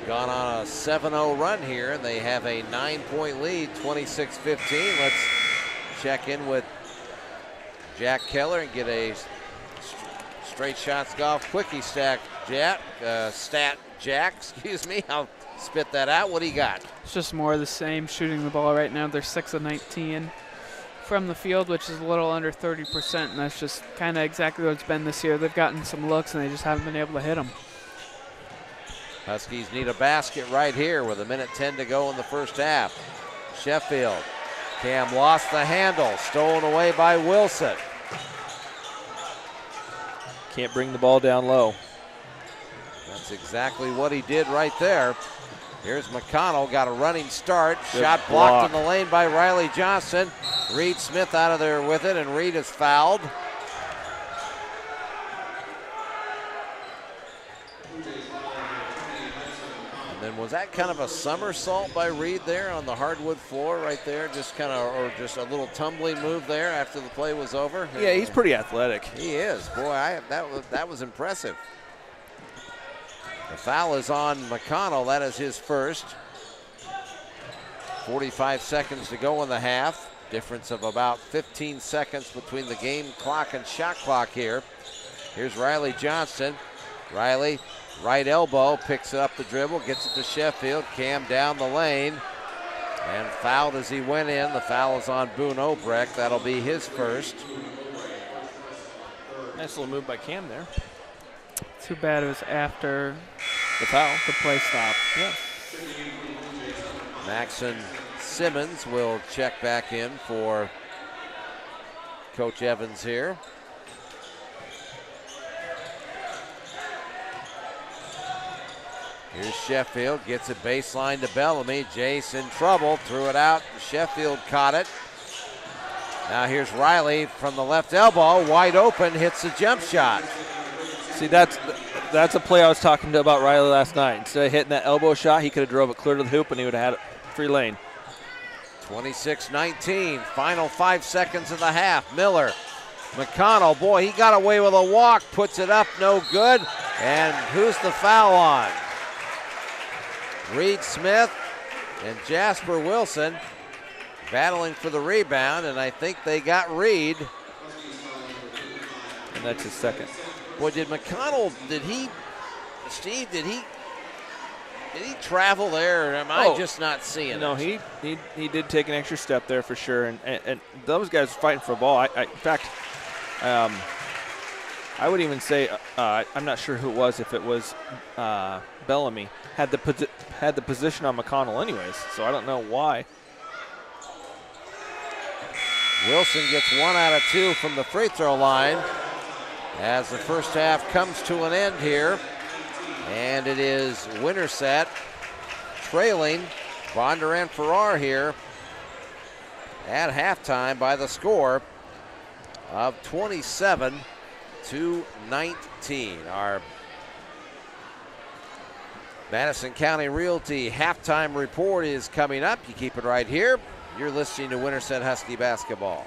gone on a 7-0 run here, and they have a 9-point lead, 26-15. Let's check in with Jack Keller and get a Straight Shots Golf Quickie stat, Jack. Excuse me. I'll spit that out. What do you got? It's just more of the same, shooting the ball right now. They're 6 of 19 from the field, which is a little under 30%, and that's just kind of exactly what it's been this year. They've gotten some looks, and they just haven't been able to hit them. Huskies need a basket right here with 1:10 to go in the first half. Sheffield. Cam lost the handle, stolen away by Wilson. Can't bring the ball down low. That's exactly what he did right there. Here's McConnell, got a running start. Good Shot block. blocked in the lane by Riley Johnson. Reed Smith out of there with it, and Reed is fouled. And then was that kind of a somersault by Reed there on the hardwood floor right there? Just kind of, or just a little tumbling move there after the play was over? Yeah, he's pretty athletic. He is. Boy, that was impressive. The foul is on McConnell. That is his first. 45 seconds to go in the half. Difference of about 15 seconds between the game clock and shot clock here. Here's Riley Johnston. Riley, right elbow, picks up the dribble, gets it to Sheffield. Cam down the lane and fouled as he went in. The foul is on Boone Obrecht. That'll be his first. Nice little move by Cam there. Too bad it was after The foul. the play stop. Yeah. Maxon Simmons will check back in for Coach Evans here. Here's Sheffield, gets it baseline to Bellamy. Jace in trouble, threw it out. Sheffield caught it. Now here's Riley from the left elbow, wide open, hits the jump shot. See, that's a play I was talking about Riley last night. Instead of hitting that elbow shot, he could have drove it clear to the hoop and he would have had it free lane. 26-19, final 5 seconds of the half. Miller, McConnell, boy, he got away with a walk, puts it up, no good. And who's the foul on? Reed Smith and Jasper Wilson battling for the rebound, and I think they got Reed. And that's his second. Boy, did McConnell, did he travel there, or am I just not seeing No, it? he did take an extra step there for sure, and those guys were fighting for a ball. In fact, I would even say I'm not sure who it was. If it was Bellamy, had the position on McConnell anyways, so I don't know why. Wilson gets 1 out of 2 from the free throw line as the first half comes to an end here. And it is Winterset trailing Bondurant-Farrar here at halftime by the score of 27-19. Our Madison County Realty halftime report is coming up. You keep it right here. You're listening to Winterset Husky basketball.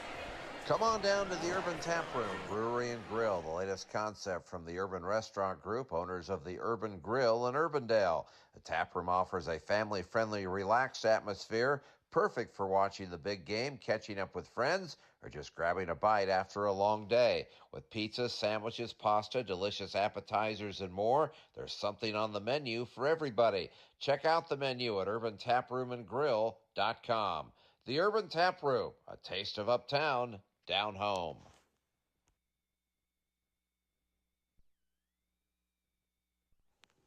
Come on down to the Urban Tap Room, Brewery and Grill, the latest concept from the Urban Restaurant Group, owners of the Urban Grill in Urbandale. The tap room offers a family-friendly, relaxed atmosphere, perfect for watching the big game, catching up with friends, or just grabbing a bite after a long day. With pizza, sandwiches, pasta, delicious appetizers, and more, there's something on the menu for everybody. Check out the menu at urbantaproomandgrill.com. The Urban Tap Room, a taste of uptown, down home.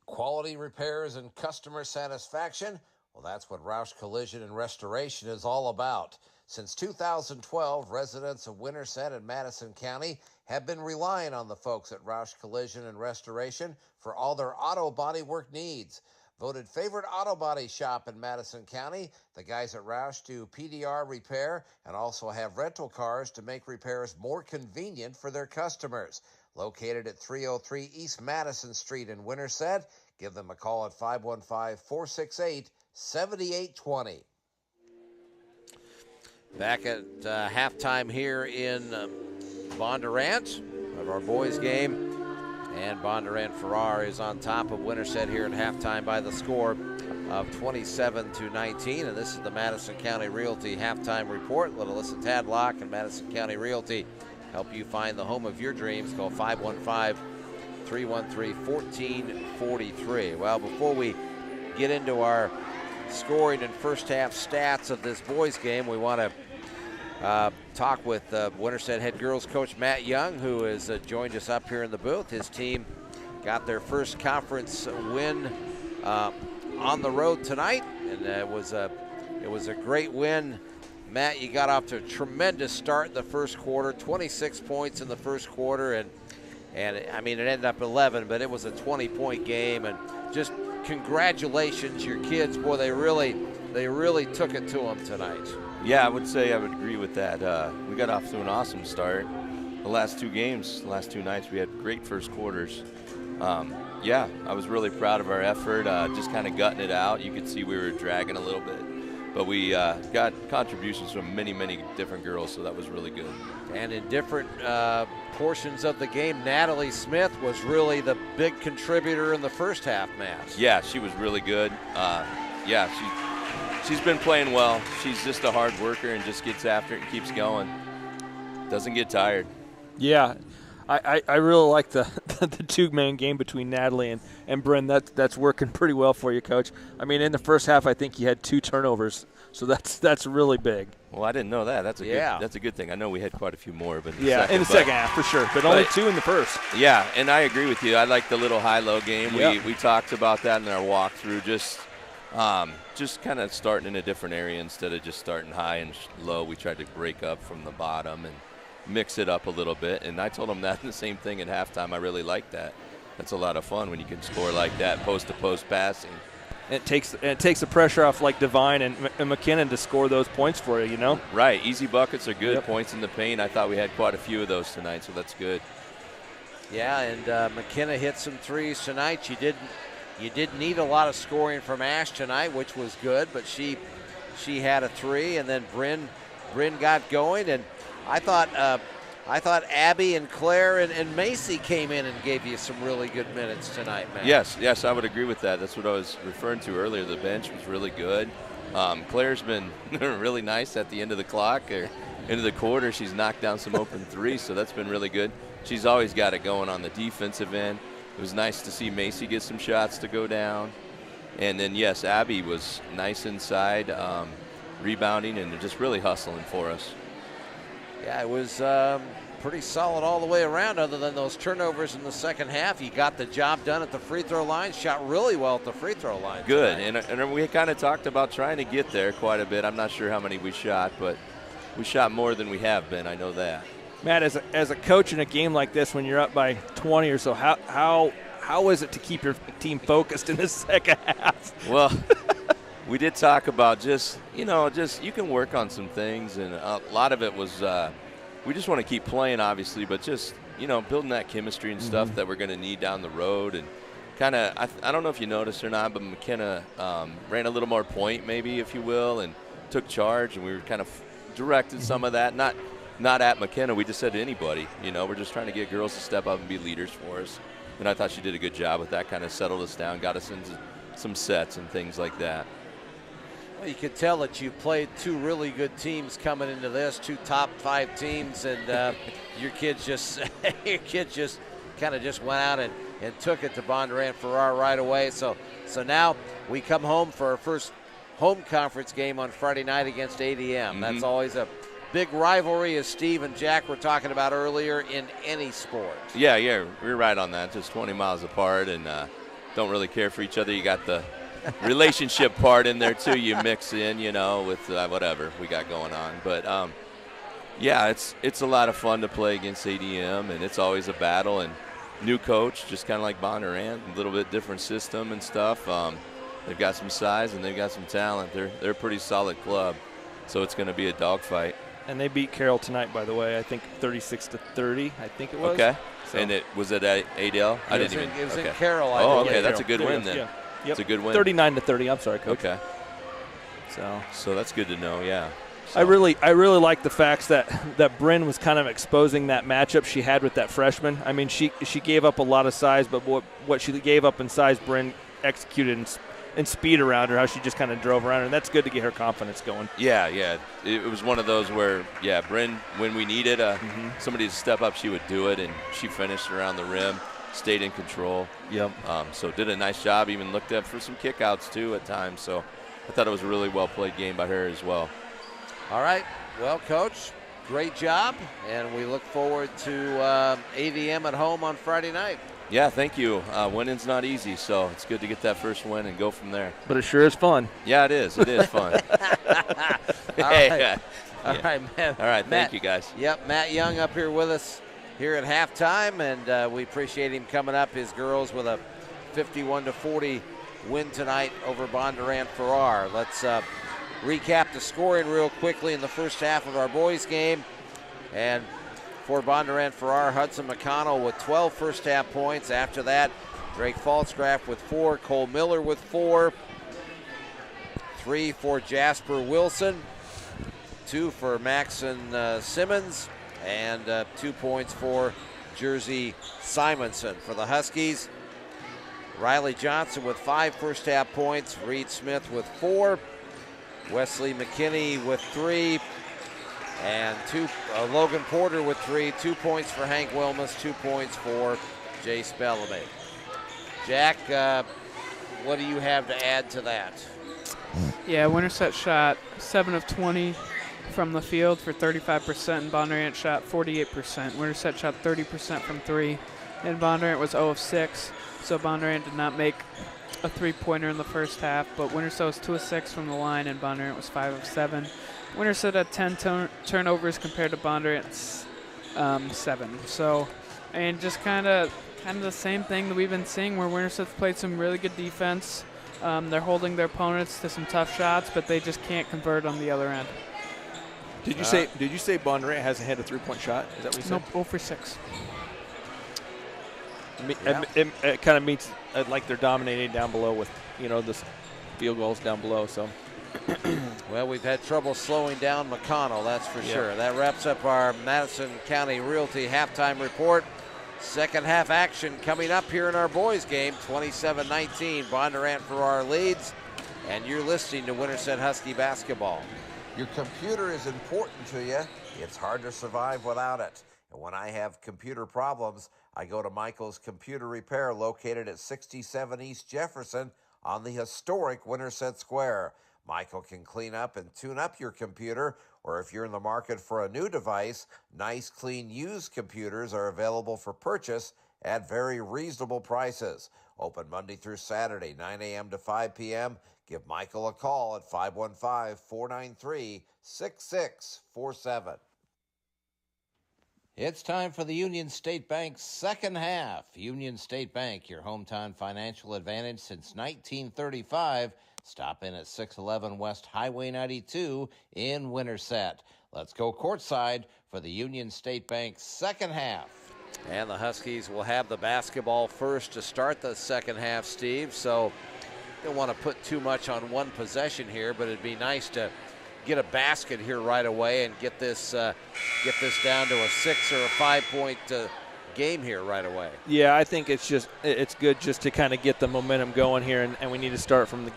Quality repairs and customer satisfaction? Well, that's what Roush Collision and Restoration is all about. Since 2012, residents of Winterset and Madison County have been relying on the folks at Roush Collision and Restoration for all their auto body work needs. Voted favorite auto body shop in Madison County, the guys at Roush do PDR repair and also have rental cars to make repairs more convenient for their customers. Located at 303 East Madison Street in Winterset, give them a call at 515-468-7820. Back at halftime here in Bondurant of our boys game. And Bondurant-Farrar is on top of Winterset here at halftime by the score of 27-19. And this is the Madison County Realty halftime report. Little Alyssa Tadlock and Madison County Realty help you find the home of your dreams. Call 515-313-1443. Well, before we get into our scoring and first half stats of this boys game, we want to talk with Winterset head girls coach Matt Young, who has joined us up here in the booth. His team got their first conference win on the road tonight, and it was a great win. Matt, you got off to a tremendous start in the first quarter, 26 points in the first quarter, and I mean, it ended up 11, but it was a 20-point game, and just congratulations, your kids. Boy, they really took it to them tonight. Yeah, I would say I would agree with that. We got off to an awesome start. The last two games, the last two nights, we had great first quarters. Yeah, I was really proud of our effort, just kind of gutting it out. You could see we were dragging a little bit. But we got contributions from many, many different girls, so that was really good. And in different portions of the game, Natalie Smith was really the big contributor in the first half, Matt. Yeah, she was really good. Yeah, she's been playing well. She's just a hard worker and just gets after it and keeps going. Doesn't get tired. Yeah. I really like the two-man game between Natalie and Bryn. That's working pretty well for you, Coach. I mean, in the first half, I think you had 2 turnovers, so that's really big. Well, I didn't know that. That's a good thing. I know we had quite a few more, but in the second half for sure, but only 2 in the first. Yeah, and I agree with you. I like the little high-low game. Yep. We talked about that in our walkthrough. Just kind of starting in a different area instead of just starting high and low. We tried to break up from the bottom and mix it up a little bit, and I told them that the same thing at halftime. I really like that. That's a lot of fun when you can score like that, post-to-post passing. It takes the pressure off like Devine and McKinnon to score those points for you, you know? Right. Easy buckets are good. Yep. Points in the paint. I thought we had quite a few of those tonight, so that's good. Yeah, and McKenna hit some threes tonight. You didn't need a lot of scoring from Ash tonight, which was good, but she had a 3, and then Bryn got going, and I thought Abby and Claire and Macy came in and gave you some really good minutes tonight, man. Yes, I would agree with that. That's what I was referring to earlier. The bench was really good. Claire's been really nice at the end of the clock or into the quarter. She's knocked down some open threes, so that's been really good. She's always got it going on the defensive end. It was nice to see Macy get some shots to go down. And then, yes, Abby was nice inside, rebounding and just really hustling for us. Yeah, it was pretty solid all the way around other than those turnovers in the second half. You got the job done at the free throw line, shot really well at the free throw line. Good, and we kind of talked about trying to get there quite a bit. I'm not sure how many we shot, but we shot more than we have been. I know that. Matt, as a coach in a game like this, when you're up by 20 or so, how is it to keep your team focused in the second half? Well, we did talk about just you can work on some things, and a lot of it was we just want to keep playing, obviously, but just building that chemistry and stuff that we're going to need down the road, and kind of I don't know if you noticed or not, but McKenna ran a little more point, maybe, if you will, and took charge, and we were kind of directed some of that, not at McKenna. We just said to anybody, we're just trying to get girls to step up and be leaders for us, and I thought she did a good job with that. Kind of settled us down, got us into some sets and things like that. Well, you could tell that you played 2 really good teams coming into this, 2 top 5 teams, and your kids just kind of just went out and took it to Bondurant-Farrar right away. So now we come home for our first home conference game on Friday night against ADM. That's always a big rivalry, as Steve and Jack were talking about earlier, in any sport. Yeah, we're right on that. Just 20 miles apart, and don't really care for each other. You got the relationship part in there too. You mix in, with whatever we got going on. But yeah, it's a lot of fun to play against ADM, and it's always a battle. And new coach, just kind of like Bondurant, a little bit different system and stuff. They've got some size and they've got some talent. They're a pretty solid club, so it's going to be a dogfight. And they beat Carroll tonight, by the way. I think 36-30. I think it was. Okay. So. And was it at Adel? It was in Carroll. Okay, that's a good win then. Yeah. Yep. It's a good win. 39-30. I'm sorry, Coach. Okay. So that's good to know. Yeah. So. I really like the facts that Bryn was kind of exposing that matchup she had with that freshman. I mean, she gave up a lot of size, but what she gave up in size, Bryn executed and speed around her, how she just kind of drove around her, and that's good to get her confidence going. Yeah. It was one of those where, Bryn, when we needed somebody to step up, she would do it, and she finished around the rim, stayed in control. Yep. So did a nice job, even looked up for some kickouts, too, at times. So I thought it was a really well-played game by her as well. All right. Well, Coach, great job, and we look forward to ADM at home on Friday night. Yeah, thank you. Winning's not easy, so it's good to get that first win and go from there. But it sure is fun. Yeah, it is. It is fun. All right. All right, man. All right, thank you, guys. Yep, Matt Young up here with us here at halftime, and we appreciate him coming up. His girls with a 51-40 win tonight over Bondurant-Farrar. Let's recap the scoring real quickly in the first half of our boys game. And for Bondurant-Farrar, Hudson McConnell with 12 first half points. After that, Drake Falsgraf with 4, Cole Miller with 4, 3 for Jasper Wilson, 2 for Maxon Simmons, and 2 points for Jersey Simonson. For the Huskies, Riley Johnson with 5 first half points, Reed Smith with 4, Wesley McKinney with 3. And Logan Porter with 3. 2 points for Hank Wilmus, 2 points for Jace Bellamy. Jack, what do you have to add to that? Yeah, Winterset shot 7 of 20 from the field for 35%, and Bondurant shot 48%. Winterset shot 30% from 3, and Bondurant was 0 of 6. So Bondurant did not make a three-pointer in the first half, but Winterset was 2 of 6 from the line, and Bondurant was 5 of 7. Winterset had 10 turnovers compared to Bondurant's 7. So, and just kind of the same thing that we've been seeing, where Winterset's played some really good defense. They're holding their opponents to some tough shots, but they just can't convert on the other end. Did you say Bondurant hasn't had a 3-point shot? Is that what you said? Nope, 0 for 6. Yeah. It kind of means like they're dominating down below with, the field goals down below. So, well, we've had trouble slowing down McConnell, that's for sure. That wraps up our Madison County Realty halftime report. Second half action coming up here in our boys game. 27-19, Bondurant-Farrar leads, and you're listening to Winterset Husky basketball. Your computer is important to you. It's hard to survive without it. And when I have computer problems, I go to Michael's Computer Repair, located at 67 East Jefferson on the historic Winterset Square. Michael can clean up and tune up your computer, or if you're in the market for a new device, nice, clean, used computers are available for purchase at very reasonable prices. Open Monday through Saturday, 9 a.m. to 5 p.m. Give Michael a call at 515-493-6647. It's time for the Union State Bank's second half. Union State Bank, your hometown financial advantage since 1935. Stop in at 611 West Highway 92 in Winterset. Let's go courtside for the Union State Bank's second half. And the Huskies will have the basketball first to start the second half, Steve. So don't want to put too much on one possession here, but it'd be nice to get a basket here right away and get this down to a 6 or a 5-point game here right away. Yeah, I think it's good just to kind of get the momentum going here, and we need to start from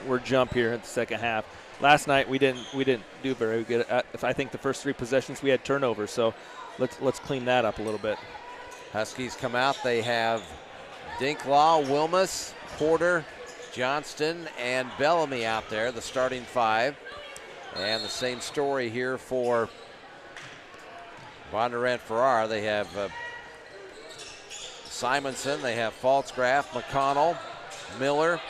we're jump here in the second half. Last night we didn't do very good. I think the first 3 possessions we had turnovers, so let's clean that up a little bit. Huskies come out. They have Dinklaw, Wilmus, Porter, Johnston, and Bellamy out there, the starting 5. And the same story here for Bondurant-Farrar. They have Simonson, they have Faltzgraf, McConnell, Miller,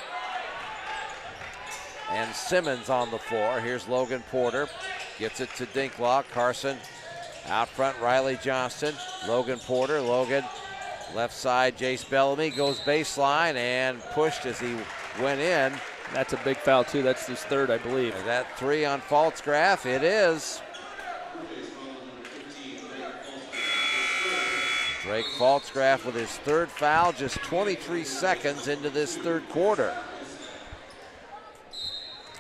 and Simmons on the floor. Here's Logan Porter, gets it to Dinklaw. Carson out front, Riley Johnston, Logan Porter, left side, Jace Bellamy goes baseline and pushed as he went in. That's a big foul, too. That's his 3rd, I believe. And that 3 on Faltzgraf, it is. Drake Faltzgraf with his 3rd foul, just 23 seconds into this 3rd quarter.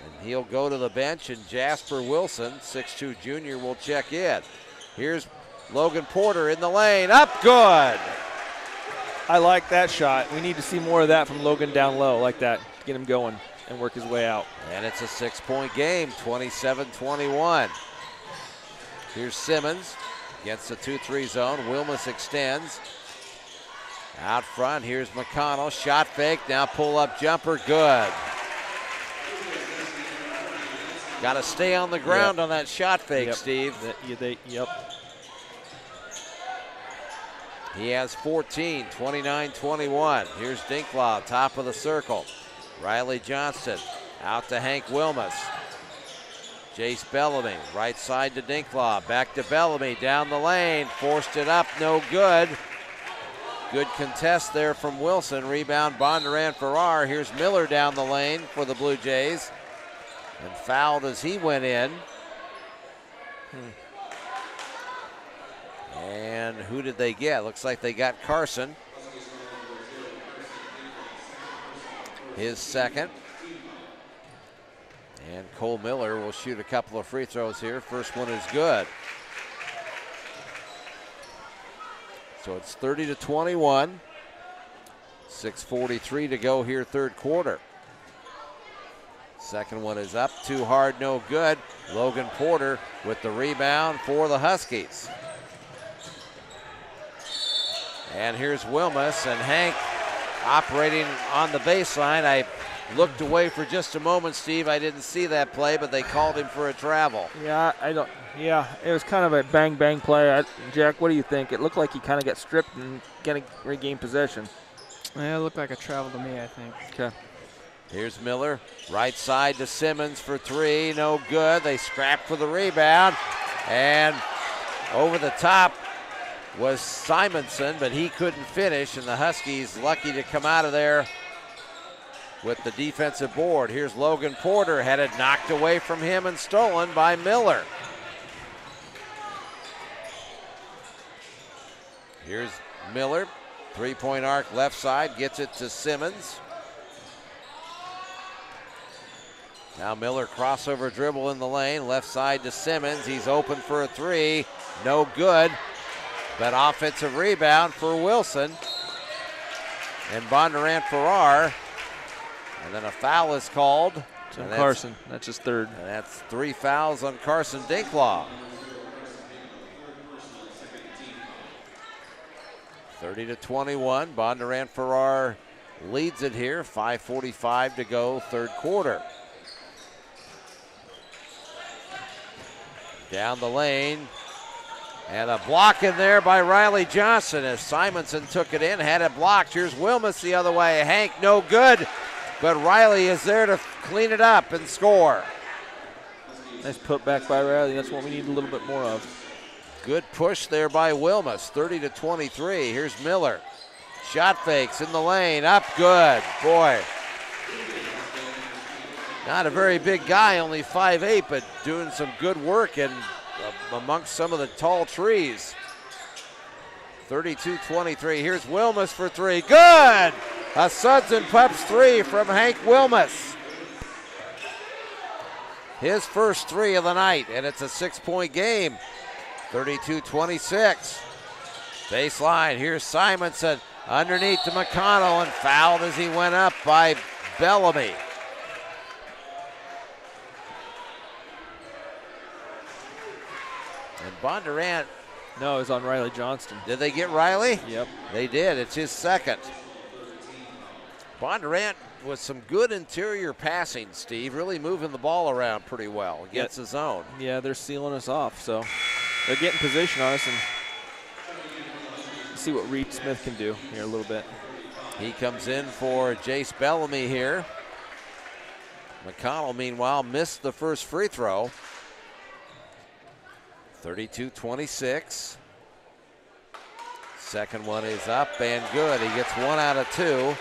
And he'll go to the bench, and Jasper Wilson, 6'2 junior, will check in. Here's Logan Porter in the lane, up good. I like that shot. We need to see more of that from Logan down low like that. Get him going and work his way out. And it's a 6-point game, 27-21. Here's Simmons against the 2-3 zone. Wilmus extends. Out front, here's McConnell. Shot fake, now pull-up jumper, good. Got to stay on the ground on that shot fake, Steve. Yep. He has 14, 29-21. Here's Dinklaw, top of the circle. Riley Johnston out to Hank Wilmus. Jace Bellamy, right side to Dinklaw. Back to Bellamy, down the lane. Forced it up, no good. Good contest there from Wilson. Rebound Bondurant-Farrar. Here's Miller down the lane for the Blue Jays. And fouled as he went in. And who did they get? Looks like they got Carson. His 2nd. And Cole Miller will shoot a couple of free throws here. First one is good. So it's 30-21. 6:43 to go here, 3rd quarter. Second one is up, too hard, no good. Logan Porter with the rebound for the Huskies. And here's Wilmus and Hank operating on the baseline. I looked away for just a moment, Steve. I didn't see that play, but they called him for a travel. Yeah, it was kind of a bang-bang play. Jack, what do you think? It looked like he kind of got stripped and going to regain possession. Yeah, it looked like a travel to me, I think. Okay. Here's Miller, right side to Simmons for three, no good. They scrap for the rebound, and over the top was Simonson, but he couldn't finish, and the Huskies lucky to come out of there with the defensive board. Here's Logan Porter, had it knocked away from him and stolen by Miller. Here's Miller, three-point arc left side, gets it to Simmons. Now Miller crossover dribble in the lane, left side to Simmons. He's open for a three, no good. But offensive rebound for Wilson and Bondurant-Farrar. And then a foul is called. On Carson, that's his third. And that's 3 fouls on Carson Dinklaw. 30-21, Bondurant-Farrar leads it here, 5:45 to go, third quarter. Down the lane, and a block in there by Riley Johnson as Simonson took it in, had it blocked. Here's Wilmus the other way. Hank, no good, but Riley is there to clean it up and score. Nice put back by Riley. That's what we need a little bit more of. Good push there by Wilmus, 30-23. Here's Miller. Shot fakes in the lane, up good. Boy, not a very big guy, only 5'8", but doing some good work and amongst some of the tall trees. 32-23. Here's Wilmus for three. Good! A Suds and Pups three from Hank Wilmus. His first three of the night, and it's a 6-point game. 32-26. Baseline, here's Simonson underneath to McConnell and fouled as he went up by Bellamy. And Bondurant. No, it was on Riley Johnston. Did they get Riley? Yep. They did. It's his second. Bondurant with some good interior passing, Steve, really moving the ball around pretty well against the zone. Yeah, they're sealing us off, so they're getting position on us, and see what Reed Smith can do here a little bit. He comes in for Jace Bellamy here. McConnell, meanwhile, missed the first free throw. 32-26. Second one is up and good. He gets 1 out of 2.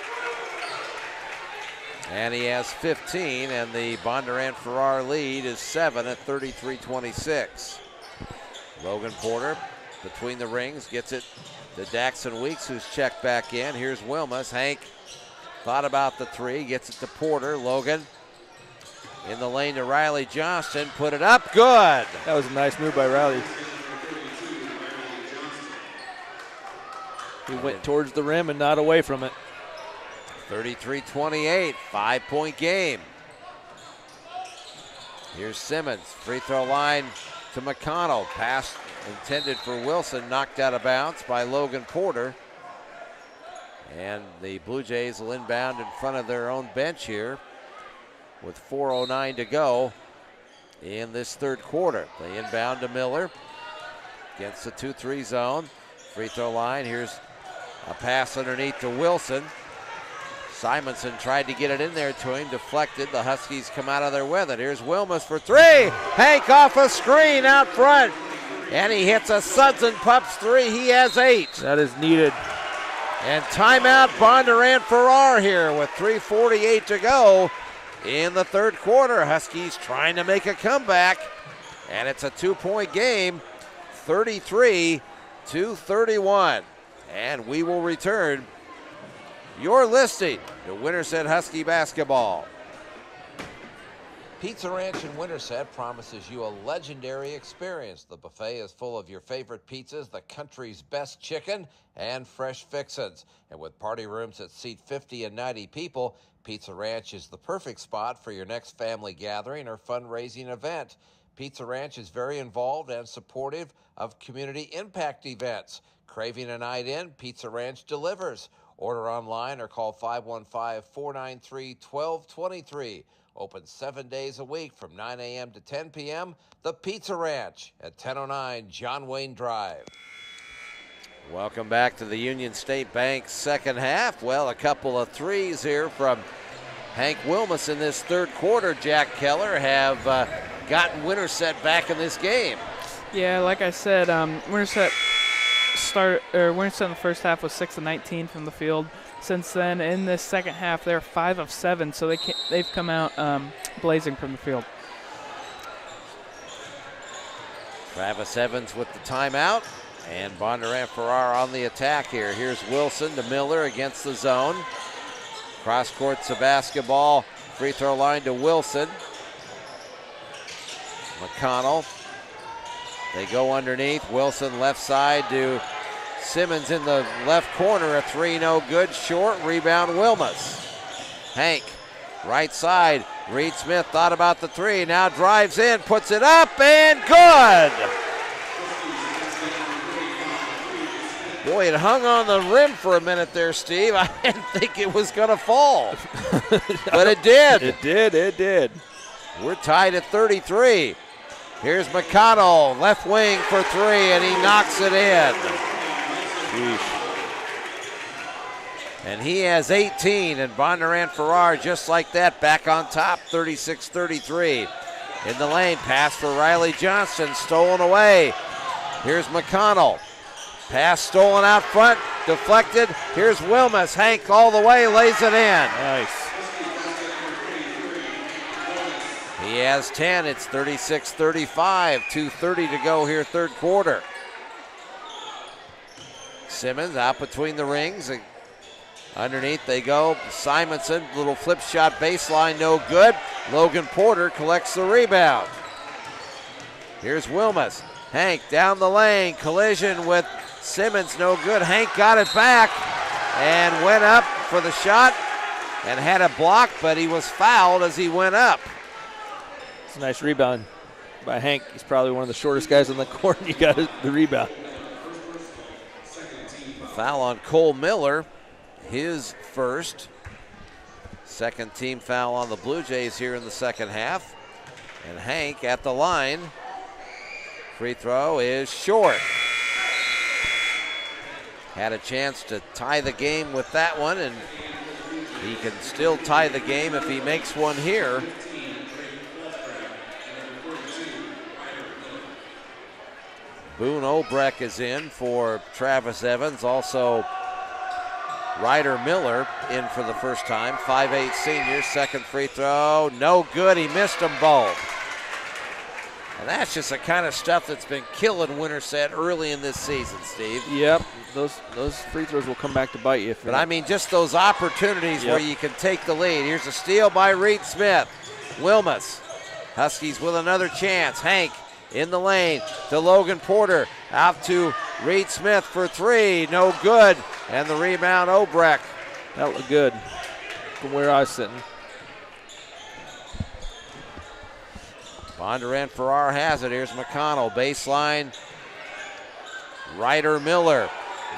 And he has 15, and the Bondurant-Farrar lead is 7 at 33-26. Logan Porter between the rings gets it to Daxon Weeks, who's checked back in. Here's Wilmus. Hank thought about the three, gets it to Porter. Logan in the lane to Riley Johnston, put it up, good. That was a nice move by Riley. He went towards the rim and not away from it. 33-28, 5-point game. Here's Simmons, free throw line to McConnell. Pass intended for Wilson, knocked out of bounds by Logan Porter. And the Blue Jays will inbound in front of their own bench here with 4:09 to go in this third quarter. They inbound to Miller against the 2-3 zone. Free throw line, here's a pass underneath to Wilson. Simonson tried to get it in there to him, deflected. The Huskies come out of there with it. Here's Wilmus for three. Hank off a screen out front. And he hits a Suds and Pups three. He has 8. That is needed. And timeout Bondurant-Farrar here with 3:48 to go in the third quarter. Huskies trying to make a comeback. And it's a 2-point game, 33-31. And we will return. You're listening to Winterset Husky basketball. Pizza Ranch in Winterset promises you a legendary experience. The buffet is full of your favorite pizzas, the country's best chicken, and fresh fixins. And with party rooms that seat 50 and 90 people, Pizza Ranch is the perfect spot for your next family gathering or fundraising event. Pizza Ranch is very involved and supportive of community impact events. Craving a night in, Pizza Ranch delivers. Order online or call 515-493-1223. Open 7 days a week from 9 a.m. to 10 p.m. The Pizza Ranch at 1009 John Wayne Drive. Welcome back to the Union State Bank second half. Well, a couple of threes here from Hank Wilmus in this third quarter. Jack Keller have gotten Winterset back in this game. Yeah, like I said, Winterset in the first half was 6 of 19 from the field. Since then, in this second half, they're 5 of 7, so they've come out blazing from the field. Travis Evans with the timeout, and Bondurant-Farrar on the attack here. Here's Wilson to Miller against the zone. Cross court's a basketball, free throw line to Wilson. McConnell. They go underneath. Wilson left side to Simmons in the left corner. A three, no good. Short. Rebound, Wilmus. Hank, right side. Reed Smith thought about the three. Now drives in, puts it up, and good. Boy, it hung on the rim for a minute there, Steve. I didn't think it was going to fall. But it did. It did. We're tied at 33. Here's McConnell, left wing for three, and he knocks it in. Sheesh. And he has 18, and Bondurant-Farrar just like that, back on top, 36-33. In the lane, pass for Riley Johnston, stolen away. Here's McConnell. Pass stolen out front, deflected. Here's Wilmus. Hank all the way, lays it in. Nice. He has 10. It's 36-35. 2:30 to go here, third quarter. Simmons out between the rings. Underneath they go. Simonson, little flip shot baseline, no good. Logan Porter collects the rebound. Here's Wilmus. Hank down the lane. Collision with Simmons, no good. Hank got it back and went up for the shot and had a block, but he was fouled as he went up. It's a nice rebound by Hank. He's probably one of the shortest guys on the court, and he got the rebound. Foul on Cole Miller, his first. Second team foul on the Blue Jays here in the second half. And Hank at the line. Free throw is short. Had a chance to tie the game with that one, and he can still tie the game if he makes one here. Boone Obrecht is in for Travis Evans. Also, Ryder Miller in for the first time. 5'8" senior, second free throw. No good, he missed them both. And that's just the kind of stuff that's been killing Winterset early in this season, Steve. Yep, those free throws will come back to bite you. But I mean, just those opportunities where you can take the lead. Here's a steal by Reed Smith. Wilmus. Huskies with another chance. Hank in the lane to Logan Porter. Out to Reed Smith for three. No good. And the rebound, Obrecht. That looked good from where I was sitting. Bondurant-Farrar has it. Here's McConnell. Baseline. Ryder Miller.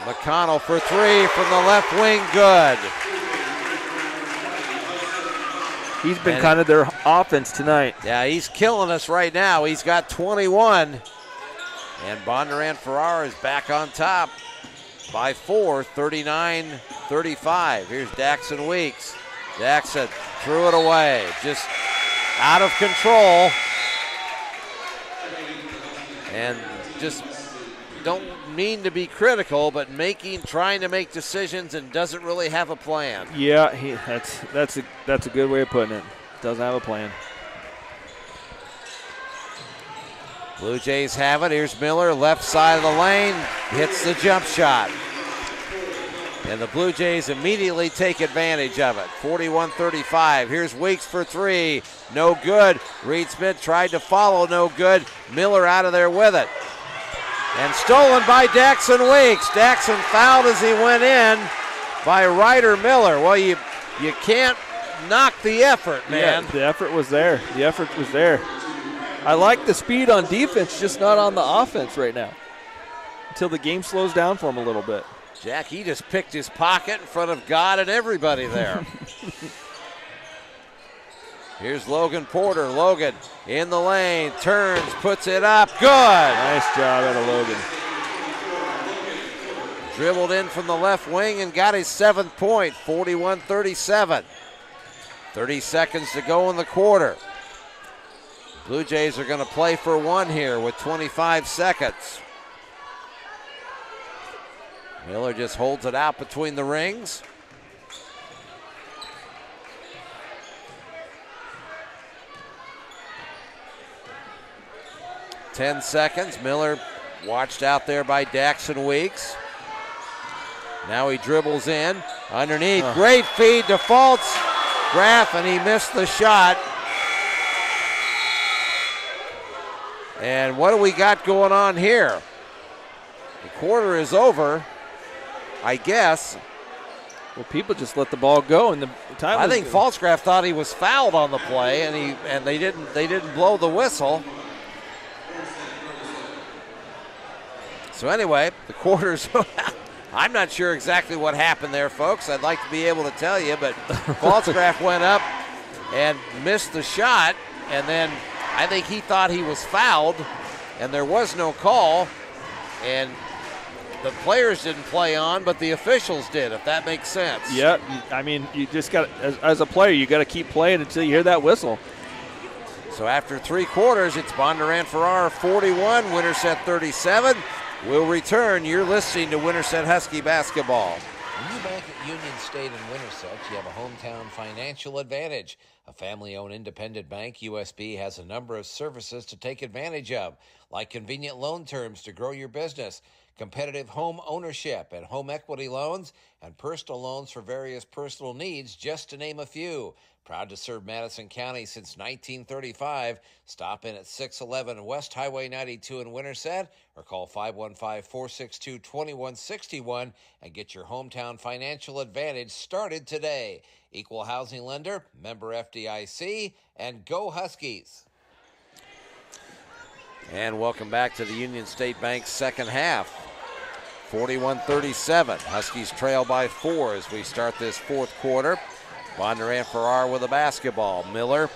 McConnell for three from the left wing. Good. He's been kind of their offense tonight. Yeah, he's killing us right now. He's got 21. And Bondurant-Farrar is back on top by 4, 39-35. Here's Daxon Weeks. Daxon threw it away. Just out of control. And just don't mean to be critical, but trying to make decisions and doesn't really have a plan. Yeah, that's a good way of putting it. Doesn't have a plan. Blue Jays have it. Here's Miller, left side of the lane, hits the jump shot. And the Blue Jays immediately take advantage of it. 41-35. Here's Weeks for three. No good. Reed Smith tried to follow. No good. Miller out of there with it. And stolen by Daxon Weeks. Daxon fouled as he went in by Ryder Miller. Well, you can't knock the effort, man. Yeah, the effort was there. The effort was there. I like the speed on defense, just not on the offense right now. Until the game slows down for him a little bit. Jack, he just picked his pocket in front of God and everybody there. Here's Logan Porter. Logan in the lane, turns, puts it up. Good. Nice job out of Logan. Dribbled in from the left wing and got his 7th point, 41-37. 30 seconds to go in the quarter. Blue Jays are going to play for one here with 25 seconds. Miller just holds it out between the rings. Ten seconds. Miller watched out there by Daxon Weeks. Now he dribbles in. Underneath. Great feed to Fultz. Graff, and he missed the shot. And what do we got going on here? The quarter is over, I guess. Well, people just let the ball go, and the time. I think Falsgraf thought he was fouled on the play, and they didn't blow the whistle. So anyway, the quarter's. I'm not sure exactly what happened there, folks. I'd like to be able to tell you, but Falsgraf went up and missed the shot, and then I think he thought he was fouled, and there was no call, and the players didn't play on, but the officials did, if that makes sense. Yeah, I mean, you just got, as a player, you got to keep playing until you hear that whistle. So after 3 quarters, it's Bondurant-Farrar 41, Winterset 37. We'll return. You're listening to Winterset Husky basketball. When you bank at Union State in Winterset, you have a hometown financial advantage. A family-owned independent bank, USB has a number of services to take advantage of, like convenient loan terms to grow your business, competitive home ownership and home equity loans, and personal loans for various personal needs, just to name a few. Proud to serve Madison County since 1935. Stop in at 611 West Highway 92 in Winterset or call 515-462-2161 and get your hometown financial advantage started today. Equal housing lender, member FDIC, and go Huskies. And welcome back to the Union State Bank second half. 41-37. Huskies trail by 4 as we start this fourth quarter. Bondurant-Farrar with a basketball. Miller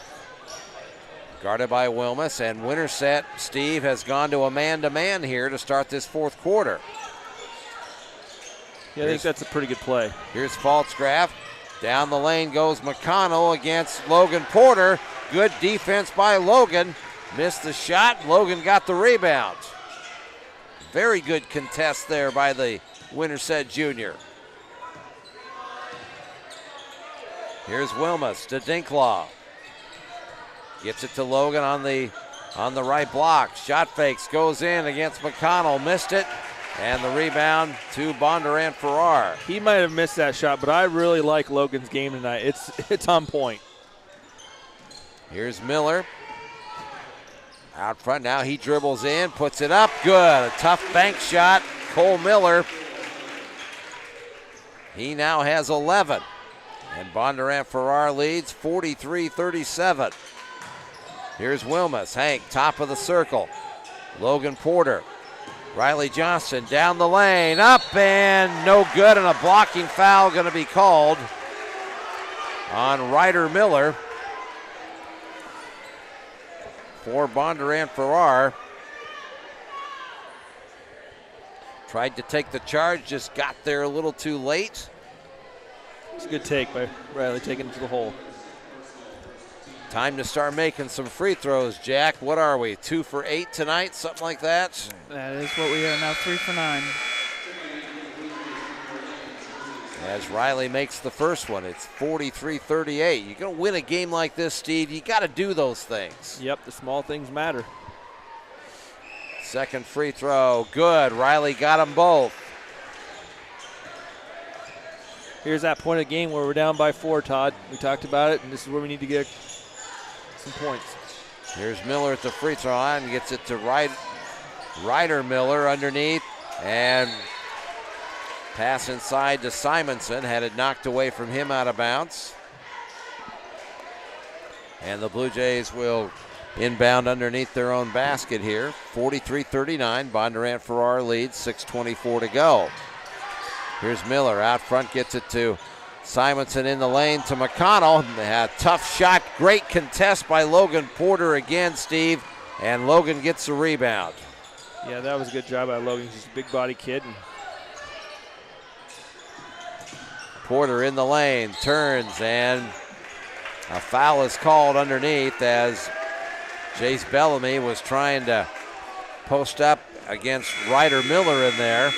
guarded by Wilmus, and Winterset, Steve, has gone to a man-to-man here to start this fourth quarter. Yeah, I think that's a pretty good play. Here's Falsgraf. Down the lane goes McConnell against Logan Porter. Good defense by Logan. Missed the shot. Logan got the rebound. Very good contest there by the Winterset junior. Here's Wilmus to Dinklaw. Gets it to Logan on the right block. Shot fakes, goes in against McConnell. Missed it. And the rebound to Bondurant-Farrar. He might have missed that shot, but I really like Logan's game tonight. It's on point. Here's Miller. Out front now, he dribbles in, puts it up. Good. A tough bank shot. Cole Miller. He now has 11. And Bondurant-Farrar leads 43-37. Here's Wilmus. Hank, top of the circle. Logan Porter. Riley Johnston down the lane. Up and no good. And a blocking foul going to be called on Ryder Miller for Bondurant-Farrar. Tried to take the charge, just got there a little too late. It's a good take by Riley, taking it to the hole. Time to start making some free throws, Jack. What are we, 2 for 8 tonight, something like that? That is what we are now, 3 for 9. As Riley makes the first one, it's 43-38. You're going to win a game like this, Steve, you got to do those things. Yep, the small things matter. Second free throw, good. Riley got them both. here's that point of the game where we're down by 4, Todd. We talked about it, and this is where we need to get some points. Here's Miller at the free throw line, gets it to Ryder Miller underneath, and pass inside to Simonson, had it knocked away from him out of bounds. And the Blue Jays will inbound underneath their own basket here. 43-39, Bondurant-Farrar leads, 6:24 to go. Here's Miller out front, gets it to Simonson in the lane to McConnell. A tough shot, great contest by Logan Porter again, Steve, and Logan gets the rebound. Yeah, that was a good job by Logan. He's a big body kid. And Porter in the lane, turns, and a foul is called underneath as Jace Bellamy was trying to post up against Ryder Miller in there.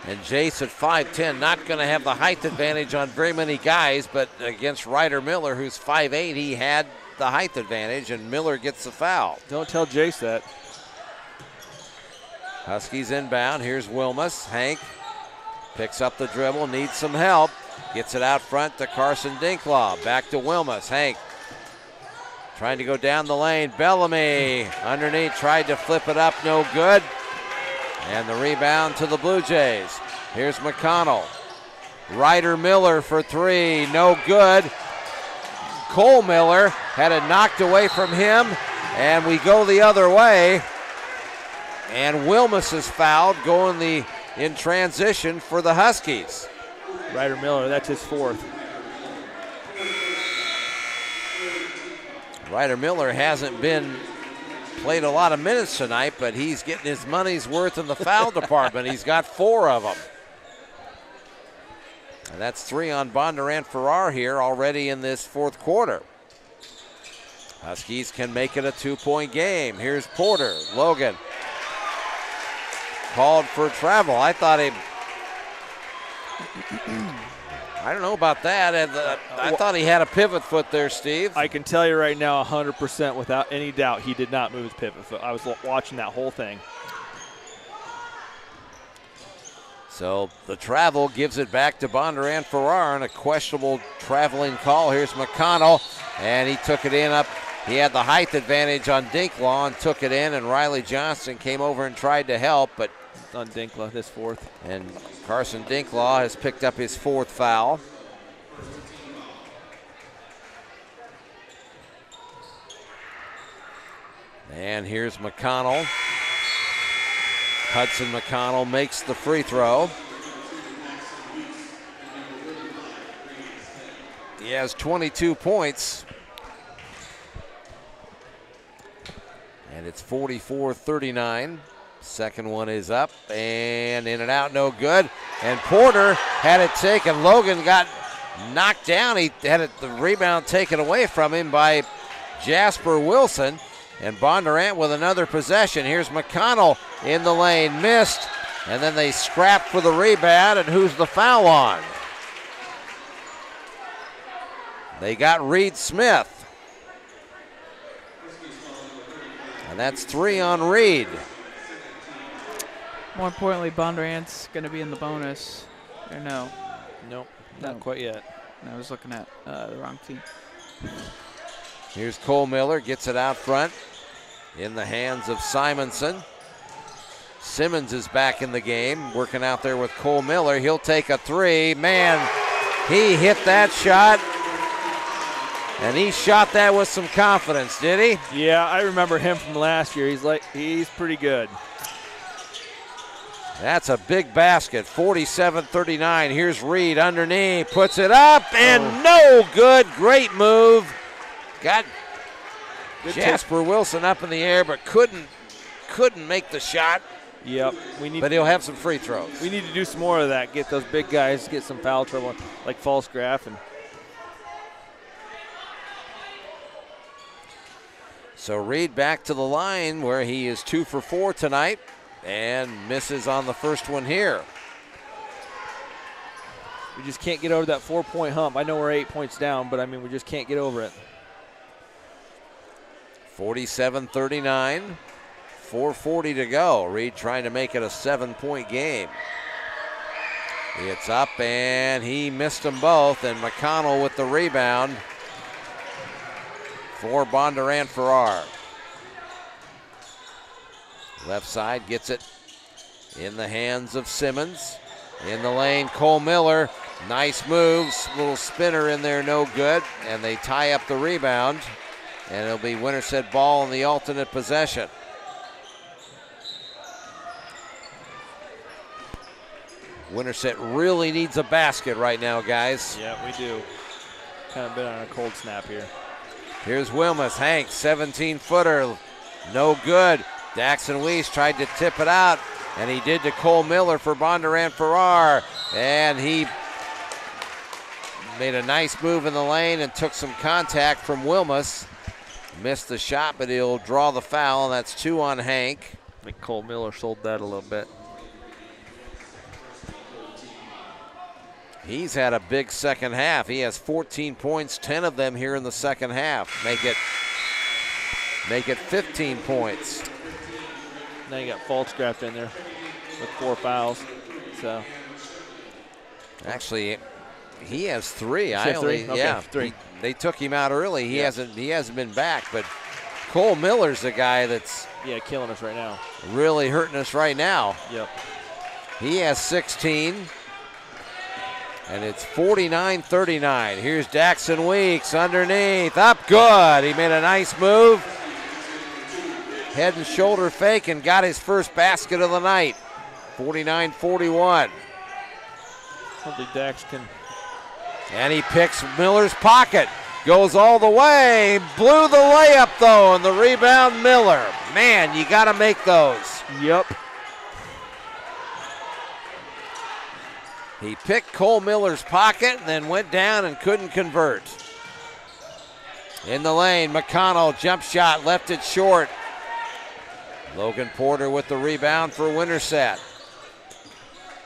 And Jace at 5'10", not going to have the height advantage on very many guys, but against Ryder Miller, who's 5'8", he had the height advantage, and Miller gets the foul. Don't tell Jace that. Huskies inbound. Here's Wilmus. Hank picks up the dribble, needs some help. Gets it out front to Carson Dinklaw. Back to Wilmus. Hank trying to go down the lane. Bellamy underneath, tried to flip it up, no good. And the rebound to the Blue Jays. Here's McConnell. Ryder Miller for 3, no good. Cole Miller had it knocked away from him, and we go the other way. And Wilmus is fouled, going in transition for the Huskies. Ryder Miller, that's his 4th. Ryder Miller hasn't played a lot of minutes tonight, but he's getting his money's worth in the foul department. He's got 4 of them. And that's 3 on Bondurant-Farrar here already in this 4th quarter. Huskies can make it a 2-point game. Here's Porter. Logan called for travel. I thought I don't know about that. I thought he had a pivot foot there, Steve. I can tell you right now 100% without any doubt he did not move his pivot foot. I was watching that whole thing. So the travel gives it back to Bondurant-Farrar and a questionable traveling call. Here's McConnell, and he took it in up. He had the height advantage on Dinklaw and took it in, and Riley Johnson came over and tried to help, but on Dinklaw, this 4th. And Carson Dinklaw has picked up his 4th foul. And here's McConnell. Hudson McConnell makes the free throw. He has 22 points. And it's 44-39. Second one is up and in and out, no good. And Porter had it taken. Logan got knocked down. He had the rebound taken away from him by Jasper Wilson. And Bondurant with another possession. Here's McConnell in the lane, missed. And then they scrap for the rebound, and who's the foul on? They got Reed Smith. And that's 3 on Reed. More importantly, Bondurant's going to be in the bonus. Or no? Nope, not quite yet. No, I was looking at the wrong team. Here's Cole Miller, gets it out front in the hands of Simonson. Simmons is back in the game, working out there with Cole Miller. He'll take a 3. Man, he hit that shot. And he shot that with some confidence, did he? Yeah, I remember him from last year. He's pretty good. That's a big basket, 47-39. Here's Reed underneath, puts it up, and no good. Great move. Got good Jasper Wilson up in the air, but couldn't make the shot. Yep. But he'll have some free throws. We need to do some more of that. Get those big guys, get some foul trouble, like Falsgraf. So Reed back to the line where he is 2 for 4 tonight. And misses on the first one here. We just can't get over that 4-point hump. I know we're 8 points down, but we just can't get over it. 47-39, 4:40 to go. Reed trying to make it a 7-point game. It's up, and he missed them both, and McConnell with the rebound for Bondurant-Farrar. Left side gets it in the hands of Simmons. In the lane, Cole Miller. Nice moves, little spinner in there, no good, and they tie up the rebound, and it'll be Winterset ball in the alternate possession. Winterset really needs a basket right now, guys. Yeah, we do. Kind of been on a cold snap here. Here's Wilmus. Hank, 17-footer, no good. Daxon Weiss tried to tip it out, and he did to Cole Miller for Bondurant-Farrar, and he made a nice move in the lane and took some contact from Wilmus. Missed the shot, but he'll draw the foul, and that's 2 on Hank. I think Cole Miller sold that a little bit. He's had a big second half. He has 14 points, 10 of them here in the second half. Make it 15 points. Now you got Faltzcraft in there with 4 fouls. So actually, he has 3. Okay, 3. They took him out early. He hasn't been back, but Cole Miller's the guy that's killing us right now. Really hurting us right now. Yep. He has 16. And it's 49-39. Here's Daxon Weeks underneath. Up good. He made a nice move. Head and shoulder fake and got his first basket of the night. 49-41. Hopefully Dax can. And he picks Miller's pocket. Goes all the way. Blew the layup, though, and the rebound, Miller. Man, you got to make those. Yep. He picked Cole Miller's pocket and then went down and couldn't convert. In the lane, McConnell, jump shot, left it short. Logan Porter with the rebound for Winterset.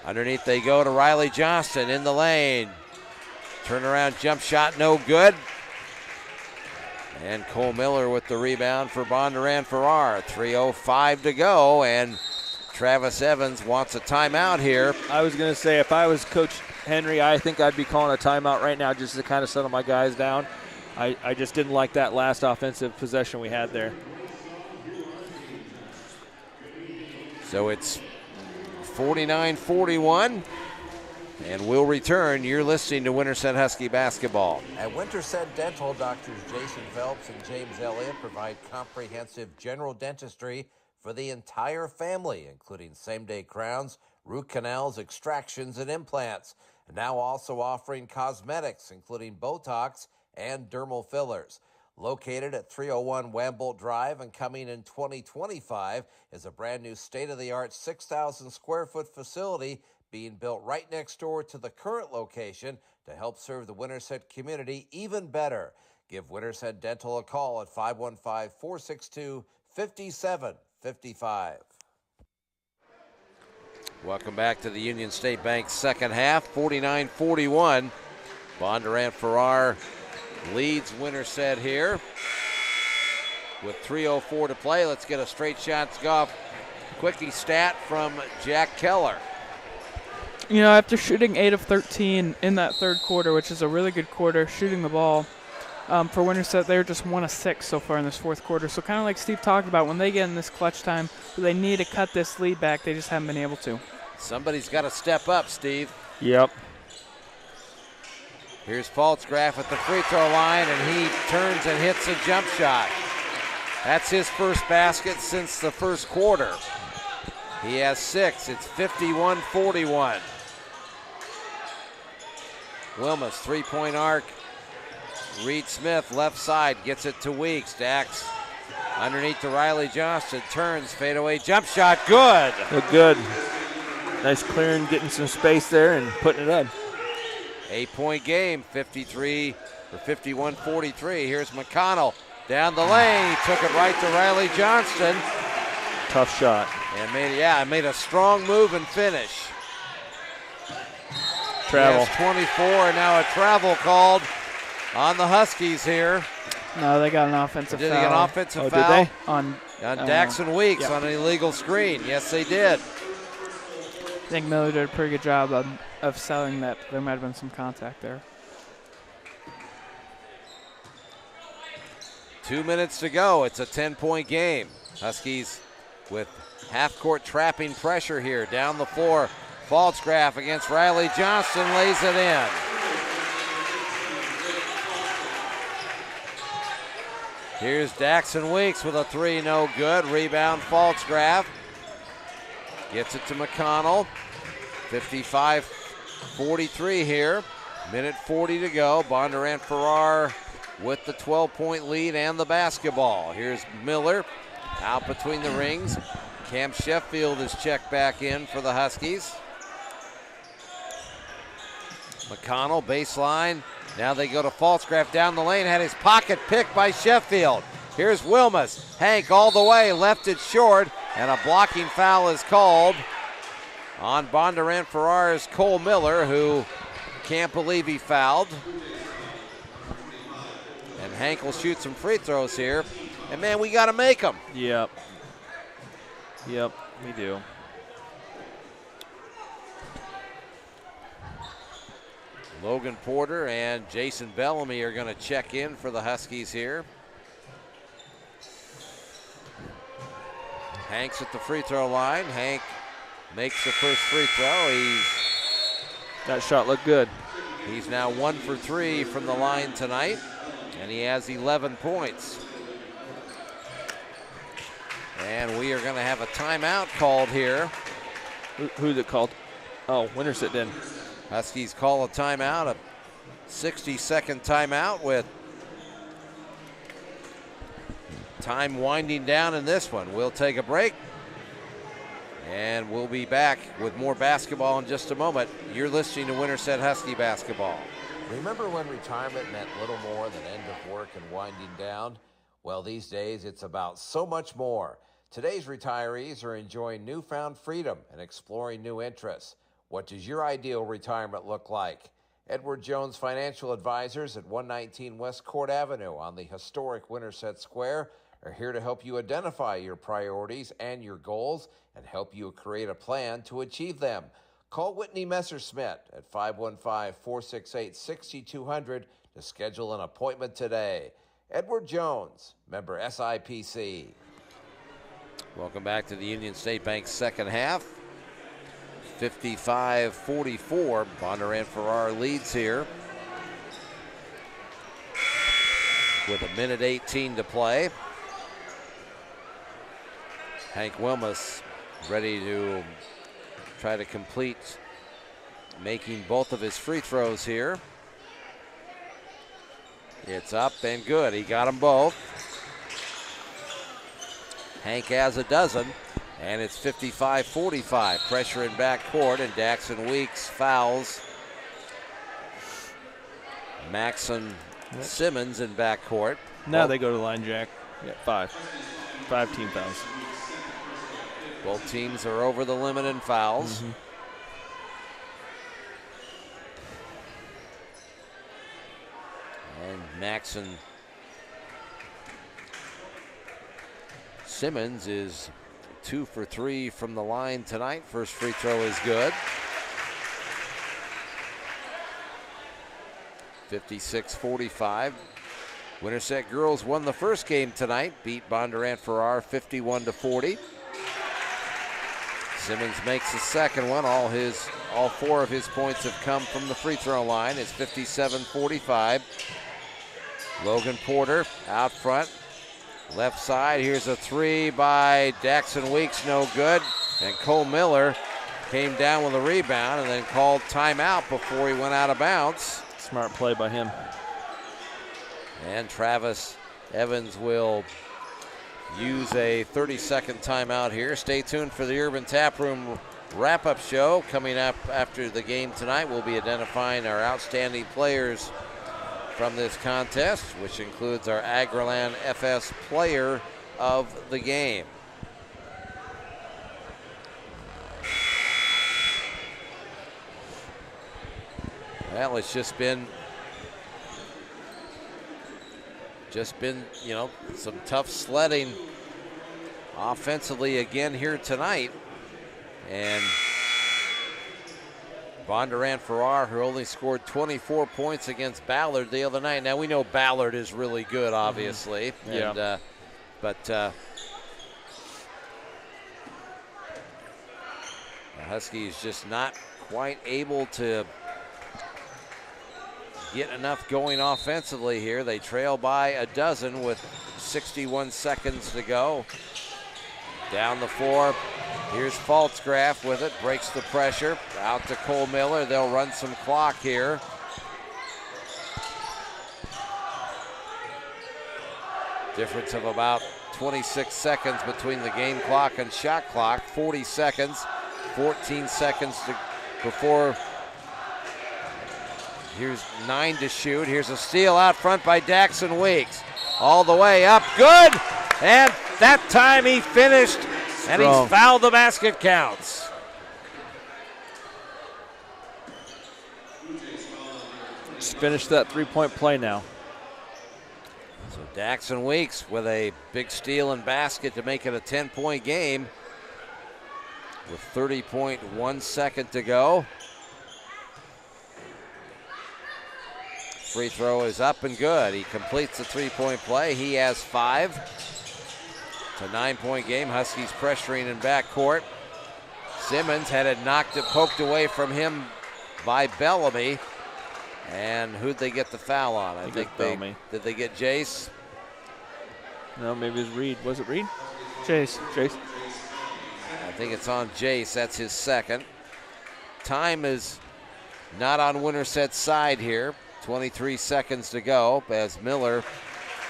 Underneath they go to Riley Johnston in the lane. Turnaround jump shot, no good. And Cole Miller with the rebound for Bondurant-Farrar. 3:05 to go, and Travis Evans wants a timeout here. I was going to say, if I was Coach Henry, I think I'd be calling a timeout right now just to kind of settle my guys down. I just didn't like that last offensive possession we had there. So it's 49-41, and we'll return. You're listening to Winterset Husky basketball. At Winterset Dental, Doctors Jason Phelps and James Elliott provide comprehensive general dentistry for the entire family, including same-day crowns, root canals, extractions, and implants. And now also offering cosmetics, including Botox and dermal fillers. Located at 301 Wambolt Drive and coming in 2025 is a brand new state-of-the-art 6,000 square foot facility being built right next door to the current location to help serve the Winterset community even better. Give Winterset Dental a call at 515-462-5755. Welcome back to the Union State Bank second half, 49-41. Bondurant-Farrar leads Winterset here with 3:04 to play. Let's get a straight shots golf quickie stat from Jack Keller. You know, after shooting 8 of 13 in that third quarter, which is a really good quarter, shooting the ball, for Winterset, they were just 1 of 6 so far in this fourth quarter. So kind of like Steve talked about, when they get in this clutch time, they need to cut this lead back. They just haven't been able to. Somebody's got to step up, Steve. Yep. Here's Faltzgraf at the free throw line, and he turns and hits a jump shot. That's his first basket since the first quarter. He has 6. It's 51-41. Wilmus, three-point arc. Reed Smith, left side, gets it to Weeks. Dax underneath to Riley Johnston. Turns, fadeaway jump shot. Good. Good. Nice clearing, getting some space there and putting it in. 8-point game, 51-43. Here's McConnell down the lane. He took it right to Riley Johnston. Tough shot. And made a strong move and finish. Travel. He has 24, and now a travel called on the Huskies here. No, they got an offensive foul. Did they get an offensive foul? Did they? On Daxon Weeks yeah. on an illegal screen. Yes, they did. think Miller did a pretty good job of selling that there might have been some contact there. 2 minutes to go. It's a 10-point game. Huskies with half-court trapping pressure here. Down the floor, Falsgraf against Riley Johnston, lays it in. Here's Daxon Weeks with a three, no good. Rebound, Falsgraf. Gets it to McConnell. 55-43 here. Minute 40 to go. Bondurant-Farrar with the 12-point lead and the basketball. Here's Miller out between the rings. Cam Sheffield is checked back in for the Huskies. McConnell, baseline. Now they go to Falsgraf down the lane. Had his pocket picked by Sheffield. Here's Wilmus. Hank all the way, left it short, and a blocking foul is called on Bondurant-Farrar's Cole Miller, who can't believe he fouled. And Hank will shoot some free throws here. And, man, we got to make them. Yep, we do. Logan Porter and Jason Bellamy are going to check in for the Huskies here. Hank's at the free throw line. Hank makes the first free throw. That shot looked good. He's now 1 for 3 from the line tonight, and he has 11 points. And we are going to have a timeout called here. Who's it called? Oh, Winterset did. Huskies call a timeout, a 60-second timeout with time winding down in this one. We'll take a break, and we'll be back with more basketball in just a moment. You're listening to Winterset Husky Basketball. Remember when retirement meant little more than end of work and winding down? Well, these days it's about so much more. Today's retirees are enjoying newfound freedom and exploring new interests. What does your ideal retirement look like? Edward Jones Financial Advisors at 119 West Court Avenue on the historic Winterset Square are here to help you identify your priorities and your goals and help you create a plan to achieve them. Call Whitney Messerschmidt at 515-468-6200 to schedule an appointment today. Edward Jones, member SIPC. Welcome back to the Union State Bank second half. 55-44, Bondurant-Farrar leads here with a minute 18 to play. Hank Wilmus ready to try to complete making both of his free throws here. It's up and good. He got them both. Hank has a dozen, and it's 55-45. Pressure in backcourt, and Daxon Weeks fouls Maxon Simmons in backcourt. Now they go to the line, Jack. Yeah, 5 team fouls. Both teams are over the limit in fouls. Mm-hmm. And Maxon Simmons is 2 for 3 from the line tonight. First free throw is good. 56-45. Winterset girls won the first game tonight, beat Bondurant-Farrar 51-40. Simmons makes the second one. All 4 of his points have come from the free throw line. It's 57-45. Logan Porter out front. Left side, here's a three by Daxon Weeks, no good. And Cole Miller came down with a rebound and then called timeout before he went out of bounds. Smart play by him. And Travis Evans will use a 30-second timeout here. Stay tuned for the Urban Tap Room wrap-up show. Coming up after the game tonight, we'll be identifying our outstanding players from this contest, which includes our Agriland FS Player of the Game. Well, it's just been, some tough sledding offensively again here tonight. And Bondurant-Farrar, who only scored 24 points against Ballard the other night. Now, we know Ballard is really good, obviously. Yeah. And, but the Huskies just not quite able to get enough going offensively here. They trail by a dozen with 61 seconds to go. Down the floor, here's Faltzgraf with it, breaks the pressure. Out to Cole Miller, they'll run some clock here. Difference of about 26 seconds between the game clock and shot clock. 40 seconds, 14 seconds before. Here's 9 to shoot. Here's a steal out front by Daxon Weeks. All the way up, good! And that time he finished, and he's fouled. The basket counts. Just finished that three-point play now. So Daxon Weeks with a big steal and basket to make it a 10-point game with 30.1 second to go. Free throw is up and good. He completes the three-point play. He has 5. It's a 9-point game. Huskies pressuring in backcourt. Simmons had it poked away from him by Bellamy. And who'd they get the foul on? I think did they get Jace? No, maybe it was Reed. Was it Reed? Jace. I think it's on Jace. That's his second. Time is not on Winterset's side here. 23 seconds to go as Miller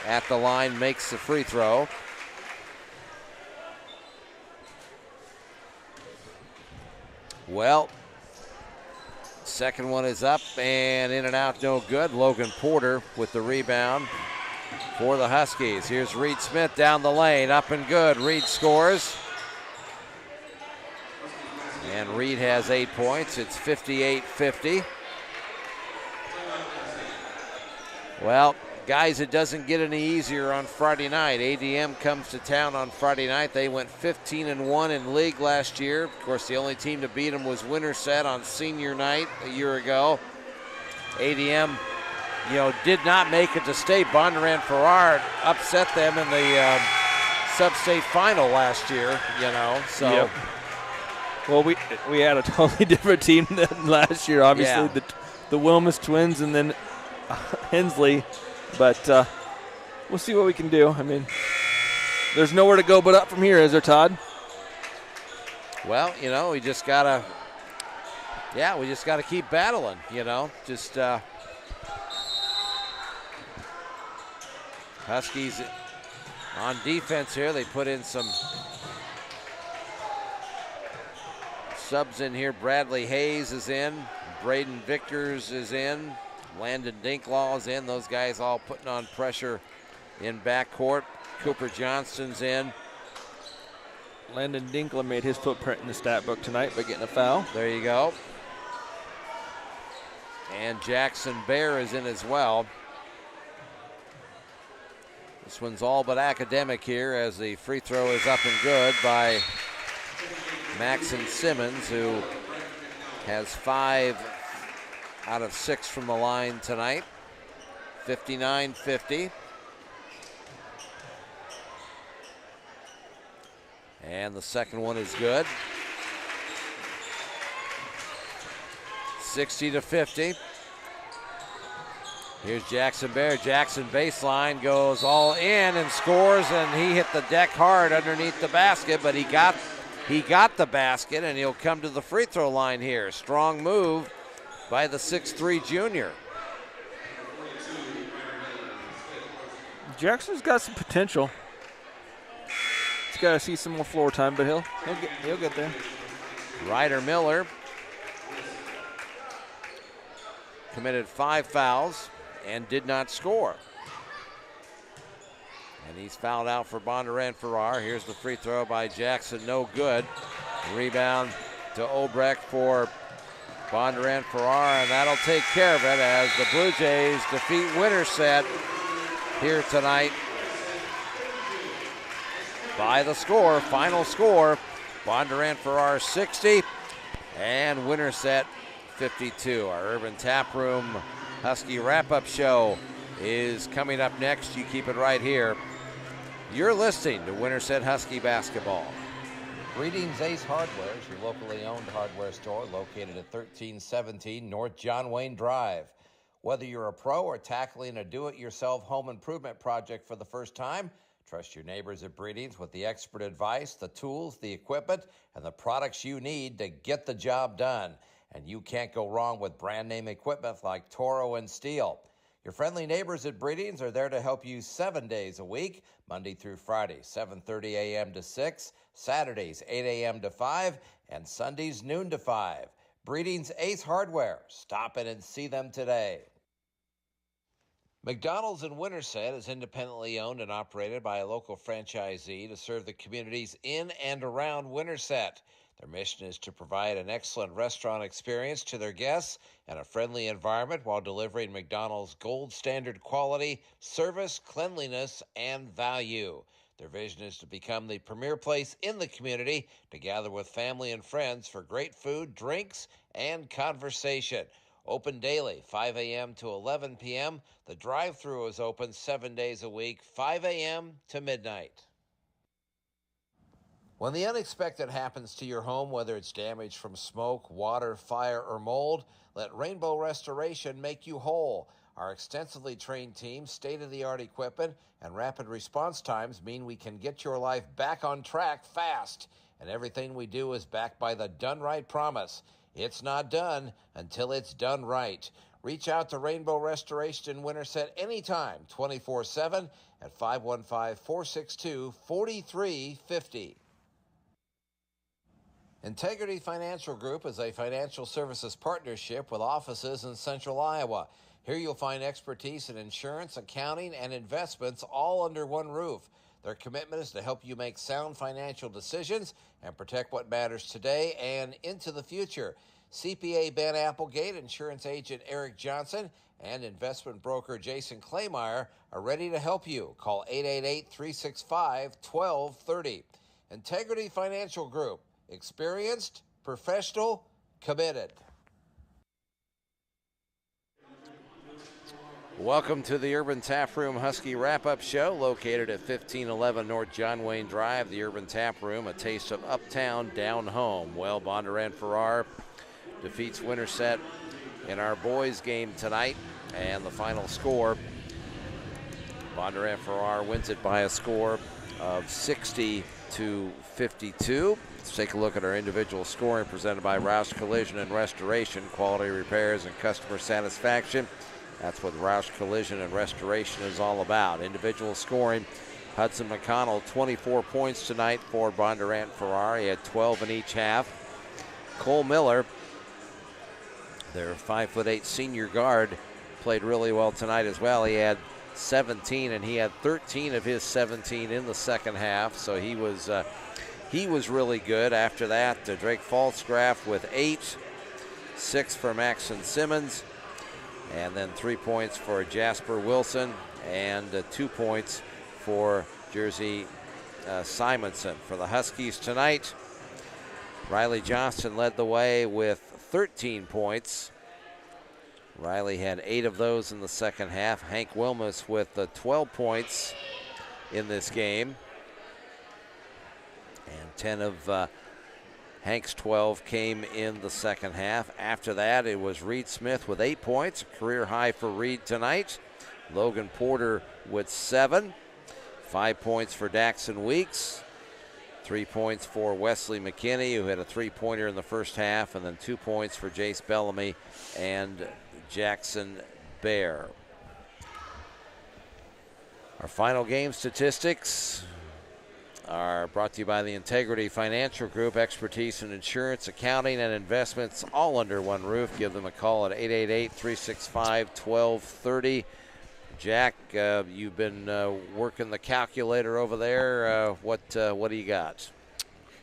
at the line makes the free throw. Well, second one is up and in and out, no good. Logan Porter with the rebound for the Huskies. Here's Reed Smith down the lane, up and good. Reed scores. And Reed has 8 points. It's 58-50. Well, guys, it doesn't get any easier on Friday night. ADM comes to town on Friday night. They went 15-1 in league last year. Of course, the only team to beat them was Winterset on senior night a year ago. ADM, did not make it to state. Bondurant-Farrar upset them in the sub-state final last year, so. Yep. Well, we had a totally different team than last year. Obviously, the Wilmus twins and then Hensley, but we'll see what we can do. I mean, there's nowhere to go but up from here, is there, Todd? Well, we just gotta keep battling. Huskies on defense here. They put in some subs in here. Bradley Hayes is in. Braden Victors is in. Landon Dinklaw is in. Those guys all putting on pressure in backcourt. Cooper Johnston's in. Landon Dinklaw made his footprint in the stat book tonight by getting a foul. There you go. And Jackson Bear is in as well. This one's all but academic here as the free throw is up and good by Maxon Simmons, who has 5 out of 6 from the line tonight. 59-50. And the second one is good. 60-50. Here's Jackson Bear. Jackson baseline goes all in and scores, and he hit the deck hard underneath the basket, but he got the basket, and he'll come to the free throw line here. Strong move by the 6'3" junior. Jackson's got some potential. He's got to see some more floor time, but he'll get there. Ryder Miller committed 5 fouls and did not score. And he's fouled out for Bondurant-Farrar. Here's the free throw by Jackson, no good. Rebound to Obrecht for Bondurant-Farrar, and that'll take care of it as the Blue Jays defeat Winterset here tonight by the score, final score, Bondurant-Farrar 60 and Winterset 8:52. Our Urban Tap Room Husky wrap-up show is coming up next. You keep it right here. You're listening to Winterset Husky Basketball. Greetings, Ace Hardware is your locally owned hardware store located at 1317 North John Wayne Drive. Whether you're a pro or tackling a do-it-yourself home improvement project for the first time, trust your neighbors at Greetings with the expert advice, the tools, the equipment, and the products you need to get the job done. And you can't go wrong with brand name equipment like Toro and Steel. Your friendly neighbors at Breedings are there to help you 7 days a week, Monday through Friday, 7:30 a.m. to 6, Saturdays 8 a.m. to 5, and Sundays noon to 5. Breedings Ace Hardware. Stop in and see them today. McDonald's in Winterset is independently owned and operated by a local franchisee to serve the communities in and around Winterset. Their mission is to provide an excellent restaurant experience to their guests and a friendly environment while delivering McDonald's gold standard quality, service, cleanliness, and value. Their vision is to become the premier place in the community to gather with family and friends for great food, drinks, and conversation. Open daily, 5 a.m. to 11 p.m. The drive-thru is open 7 days a week, 5 a.m. to midnight. When the unexpected happens to your home, whether it's damage from smoke, water, fire, or mold, let Rainbow Restoration make you whole. Our extensively trained team, state-of-the-art equipment, and rapid response times mean we can get your life back on track fast. And everything we do is backed by the Done Right promise. It's not done until it's done right. Reach out to Rainbow Restoration in Winterset anytime, 24/7 at 515-462-4350. Integrity Financial Group is a financial services partnership with offices in Central Iowa. Here you'll find expertise in insurance, accounting, and investments all under one roof. Their commitment is to help you make sound financial decisions and protect what matters today and into the future. CPA Ben Applegate, insurance agent Eric Johnson, and investment broker Jason Claymeyer are ready to help you. Call 888-365-1230. Integrity Financial Group. Experienced, professional, committed. Welcome to the Urban Tap Room Husky Wrap-Up Show, located at 1511 North John Wayne Drive. The Urban Tap Room, a taste of uptown, down home. Well, Bondurant-Farrar defeats Winterset in our boys' game tonight, and the final score, Bondurant-Farrar wins it by a score of 60-52. Let's take a look at our individual scoring presented by Roush Collision and Restoration, quality repairs and customer satisfaction. That's what Roush Collision and Restoration is all about. Individual scoring, Hudson McConnell, 24 points tonight for Bondurant-Farrar. He had 12 in each half. Cole Miller, their 5'8" senior guard, played really well tonight as well. He had 17, and he had 13 of his 17 in the second half, so he was really good. After that, Drake Falsgraf with 8, 6 for Maxon Simmons, and then 3 points for Jasper Wilson, and 2 points for Jersey Simonson. For the Huskies tonight, Riley Johnston led the way with 13 points. Riley had 8 of those in the second half. Hank Wilmus with 12 points in this game. And 10 of Hank's 12 came in the second half. After that, it was Reed Smith with 8 points, a career high for Reed tonight. Logan Porter with 7. 5 points for Daxon Weeks. 3 points for Wesley McKinney, who had a 3-pointer in the first half, and then 2 points for Jace Bellamy and Jackson Bear. Our final game statistics are brought to you by the Integrity Financial Group, expertise in insurance, accounting, and investments all under one roof. Give them a call at 888-365-1230. Jack, you've been working the calculator over there. What do you got?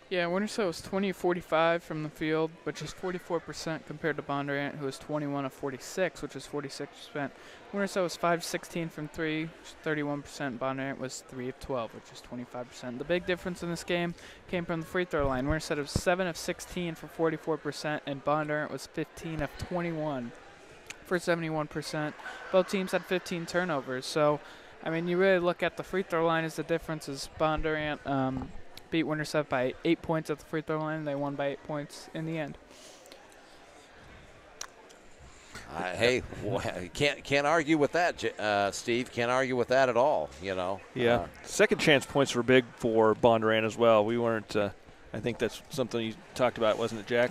Yeah, Winterset was 20-45 from the field, which is 44% compared to Bondurant, who was 21 of 46, which is 46%. Winterset was 5-16 from 3, which is 31%. Bondurant was 3 of 12, which is 25%. The big difference in this game came from the free throw line. Winterset was 7 of 16 for 44%, and Bondurant was 15 of 21 for 71%. Both teams had 15 turnovers. So, I mean, you really look at the free throw line as the difference is Bondurant beat Winterset by 8 points at the free throw line. They won by 8 points in the end. Hey, can't argue with that, Steve. Can't argue with that at all. You know. Yeah. Second chance points were big for Bondurant as well. We weren't. I think that's something you talked about, wasn't it, Jack?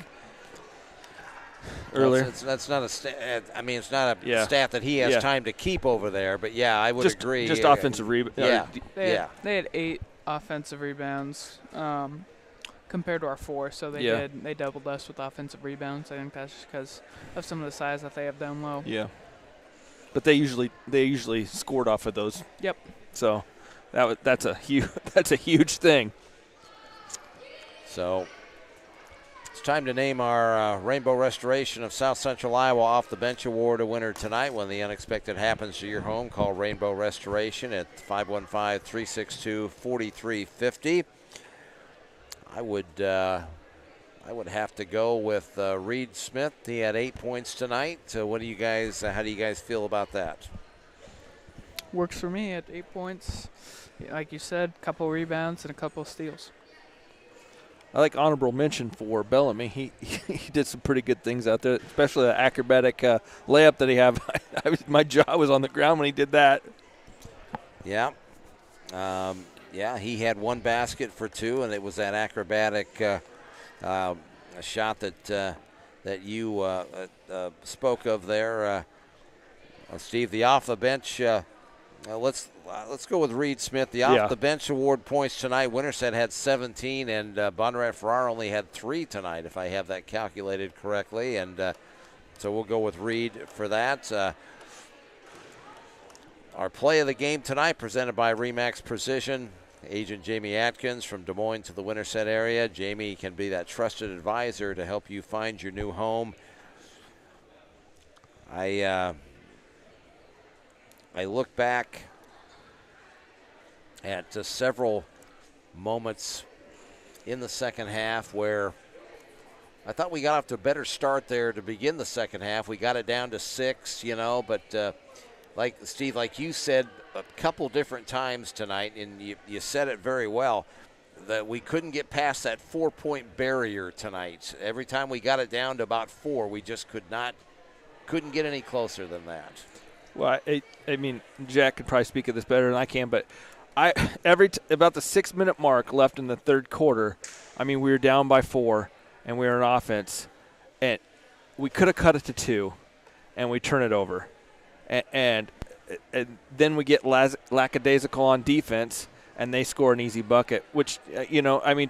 Earlier. That's not a stat. I mean, it's not a stat that he has time to keep over there. But yeah, I would agree. Just offensive rebound. They had 8 offensive rebounds compared to our 4, so they doubled us with offensive rebounds. I think that's just because of some of the size that they have down low. Yeah, but they usually scored off of those. Yep. So that's a huge thing. So it's time to name our Rainbow Restoration of South Central Iowa Off the Bench Award winner tonight. When the unexpected happens to your home, call Rainbow Restoration at 515-362-4350. I would have to go with Reed Smith. He had 8 points tonight. What do you guys? How do you guys feel about that? Works for me at 8 points. Like you said, a couple rebounds and a couple steals. I like honorable mention for Bellamy. He did some pretty good things out there, especially the acrobatic layup that he had. My jaw was on the ground when he did that. Yeah. He had 1 basket for 2, and it was that acrobatic shot that you spoke of there, Steve. The off the bench. Let's go with Reed Smith. The off the bench award points tonight. Winterset had 17, and Bondurant-Farrar only had 3 tonight, if I have that calculated correctly. And so we'll go with Reed for that. Our play of the game tonight, presented by Remax Precision. Agent Jamie Atkins from Des Moines to the Winterset area. Jamie can be that trusted advisor to help you find your new home. I look back at several moments in the second half where I thought we got off to a better start there to begin the second half. We got it down to 6, but like Steve, like you said a couple different times tonight, and you said it very well, that we couldn't get past that 4-point barrier tonight. Every time we got it down to about 4, we just couldn't get any closer than that. Well, I mean, Jack could probably speak of this better than I can, but about the 6-minute mark left in the third quarter, I mean, we were down by 4, and we were on offense, and we could have cut it to 2, and we turn it over. And then we get lackadaisical on defense, and they score an easy bucket, which,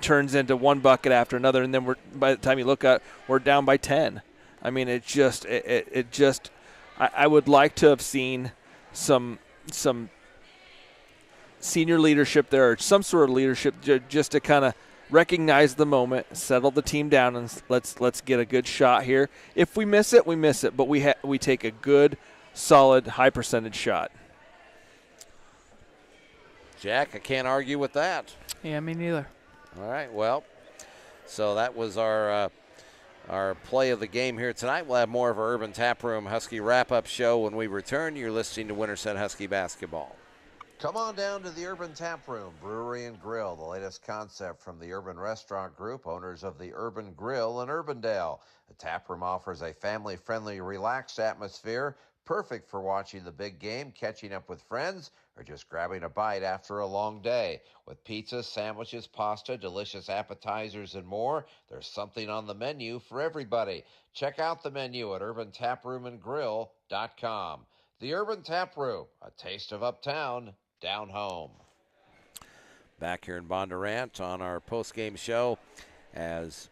turns into 1 bucket after another, and then by the time you look at, we're down by 10. I mean, it just I would like to have seen some senior leadership there, or some sort of leadership, just to kind of recognize the moment, settle the team down, and let's get a good shot here. If we miss it, we miss it, but we take a good, solid, high percentage shot. Jack, I can't argue with that. Yeah, me neither. All right, well, so that was our play of the game here tonight. We'll have more of our Urban Taproom Husky wrap-up show when we return. You're listening to Winterset Husky Basketball. Come on down to the Urban Taproom Brewery and Grill, the latest concept from the Urban Restaurant Group, owners of the Urban Grill in Urbandale. The taproom offers a family-friendly, relaxed atmosphere, perfect for watching the big game, catching up with friends, or just grabbing a bite after a long day. With pizza, sandwiches, pasta, delicious appetizers, and more, there's something on the menu for everybody. Check out the menu at urbantaproomandgrill.com. The Urban Taproom, a taste of uptown, down home. Back here in Bondurant on our post-game show as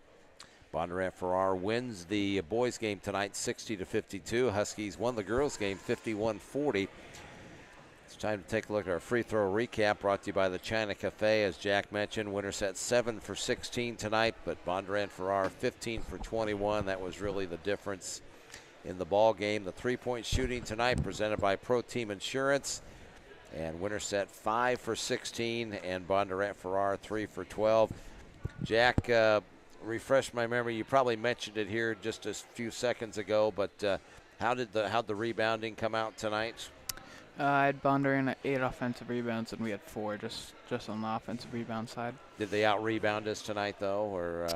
Bondurant-Farrar wins the boys game tonight 60-52. Huskies won the girls game 51-40. It's time to take a look at our free throw recap brought to you by the China Cafe. As Jack mentioned, Winterset 7 for 16 tonight, but Bondurant-Farrar 15 for 21. That was really the difference in the ball game. The three-point shooting tonight presented by Pro Team Insurance. And Winterset 5 for 16 and Bondurant-Farrar 3 for 12. Jack, refresh my memory. You probably mentioned it here just a few seconds ago, but how'd the rebounding come out tonight? I had Bondurant at 8 offensive rebounds, and we had 4 just on the offensive rebound side. Did they out-rebound us tonight, though? Or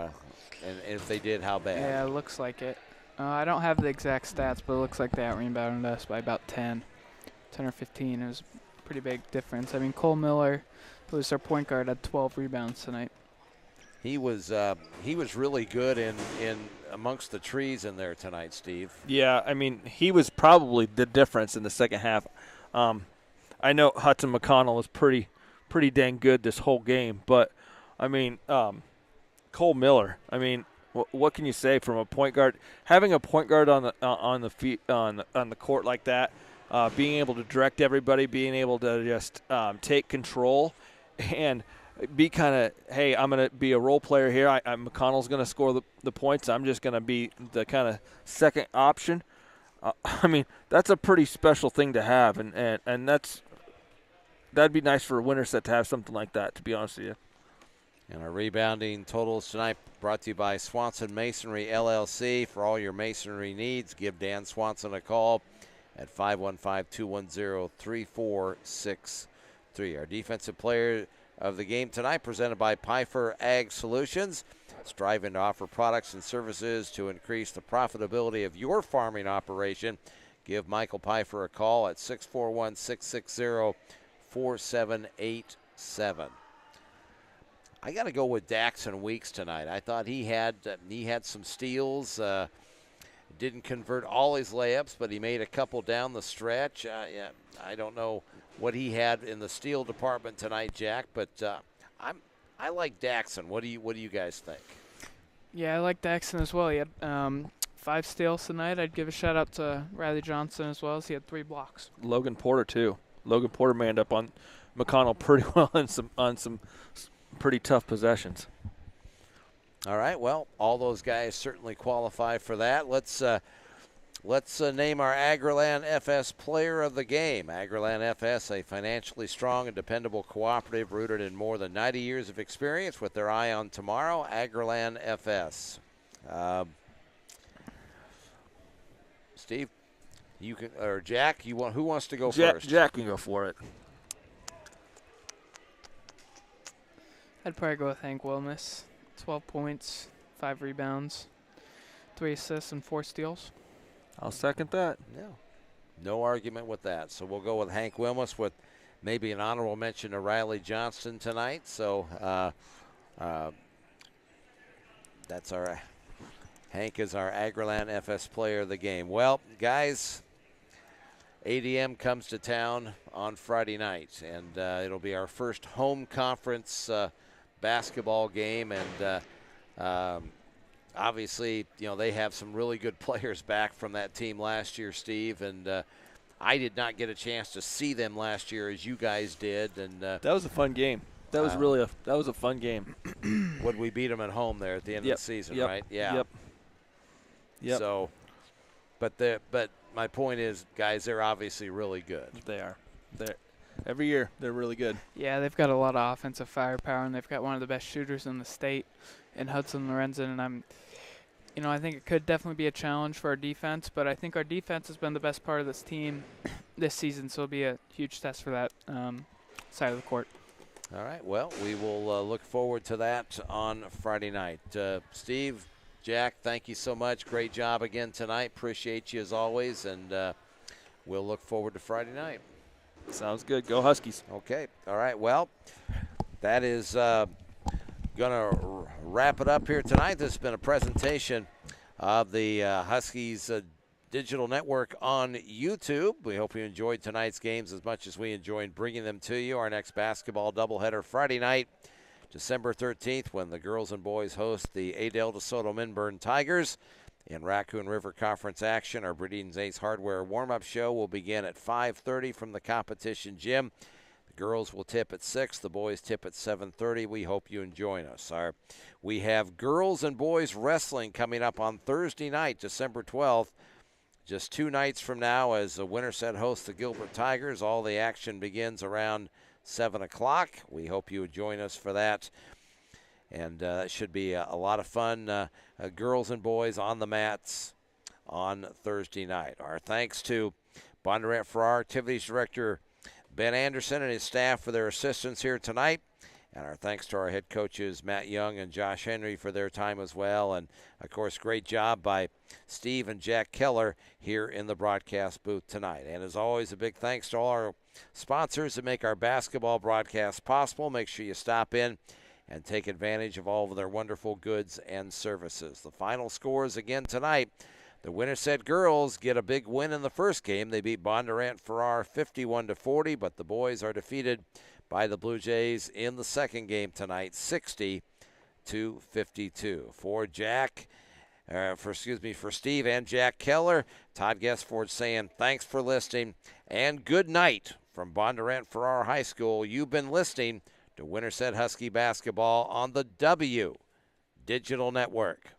and if they did, how bad? Yeah, it looks like it. I don't have the exact stats, but it looks like they out-rebounded us by about 10 or 15. It was a pretty big difference. I mean, Cole Miller, who was our point guard, had 12 rebounds tonight. He was really good in amongst the trees in there tonight, Steve. Yeah, I mean, he was probably the difference in the second half. I know Hudson McConnell was pretty dang good this whole game, but I mean, Cole Miller. I mean, what can you say from a point guard? Having a point guard on the court like that, being able to direct everybody, being able to just take control, and be kind of, hey, I'm going to be a role player here. McConnell's going to score the points. I'm just going to be the kind of second option. I mean, that's a pretty special thing to have, and that'd be nice for Winterset to have something like that, to be honest with you. And our rebounding totals tonight brought to you by Swanson Masonry LLC. For all your masonry needs, give Dan Swanson a call at 515-210-3463. Our defensive player of the game tonight presented by Pfeiffer Ag Solutions, striving to offer products and services to increase the profitability of your farming operation. Give Michael Pfeiffer a call at 641-660-4787. I got to go with Daxon Weeks tonight. I thought he had some steals. Didn't convert all his layups, but he made a couple down the stretch. I don't know what he had in the steal department tonight, Jack, but I like Daxon. What do you guys think? Yeah, I like Daxon as well. He had 5 steals tonight. I'd give a shout out to Riley Johnson as well, as he had 3 blocks. Logan Porter too. Logan Porter manned up on McConnell pretty well on some pretty tough possessions. All right, well, all those guys certainly qualify for that. Let's name our Agriland FS Player of the Game. Agriland FS, a financially strong and dependable cooperative rooted in more than 90 years of experience with their eye on tomorrow. Agriland FS. Steve, you can, or Jack, who wants to go first? Jack can go for it. I'd probably go with Hank Wilmus. 12 points, 5 rebounds, 3 assists, and 4 steals. I'll second that. Yeah. No argument with that. So we'll go with Hank Wilmus with maybe an honorable mention to Riley Johnston tonight. So that's our Hank is our Agriland FS Player of the Game. Well, guys, ADM comes to town on Friday night, and it'll be our first home conference basketball game, and obviously, they have some really good players back from that team last year, Steve, and I did not get a chance to see them last year as you guys did, and that was a fun game. That was that was a fun game. Would we beat them at home there at the end of the season, right? Yeah. Yep. So, but my point is, guys, they're obviously really good. They are. Every year, they're really good. Yeah, they've got a lot of offensive firepower, and they've got one of the best shooters in the state in Hudson Lorenzen. And I think it could definitely be a challenge for our defense, but I think our defense has been the best part of this team this season, so it'll be a huge test for that side of the court. All right, well, we will look forward to that on Friday night. Steve, Jack, thank you so much. Great job again tonight. Appreciate you as always, and we'll look forward to Friday night. Sounds good. Go Huskies. Okay. All right. Well, that is going to wrap it up here tonight. This has been a presentation of the Huskies digital network on YouTube. We hope you enjoyed tonight's games as much as we enjoyed bringing them to you. Our next basketball doubleheader Friday night, December 13th, when the girls and boys host the Adel DeSoto Minburn Tigers. In Raccoon River Conference action, our Breeding's Ace Hardware warm-up show will begin at 5:30 from the competition gym. The girls will tip at 6. The boys tip at 7:30. We hope you join us. We have girls and boys wrestling coming up on Thursday night, December 12th. Just 2 nights from now as the Winterset hosts the Gilbert Tigers. All the action begins around 7 o'clock. We hope you would join us for that. And it should be a lot of fun. Girls and boys on the mats on Thursday night. Our thanks to Bondurant-Farrar Activities Director Ben Anderson and his staff for their assistance here tonight. And our thanks to our head coaches, Matt Young and Josh Henry, for their time as well. And, of course, great job by Steve and Jack Keller here in the broadcast booth tonight. And, as always, a big thanks to all our sponsors that make our basketball broadcast possible. Make sure you stop in and take advantage of all of their wonderful goods and services. The final scores again tonight. The Winterset girls get a big win in the first game. They beat Bondurant-Farrar 51-40, but the boys are defeated by the Blue Jays in the second game tonight, 60-52. For Steve and Jack Keller, Todd Guestford saying thanks for listening and good night from Bondurant-Farrar High School. You've been listening to Winterset Husky basketball on the W Digital Network.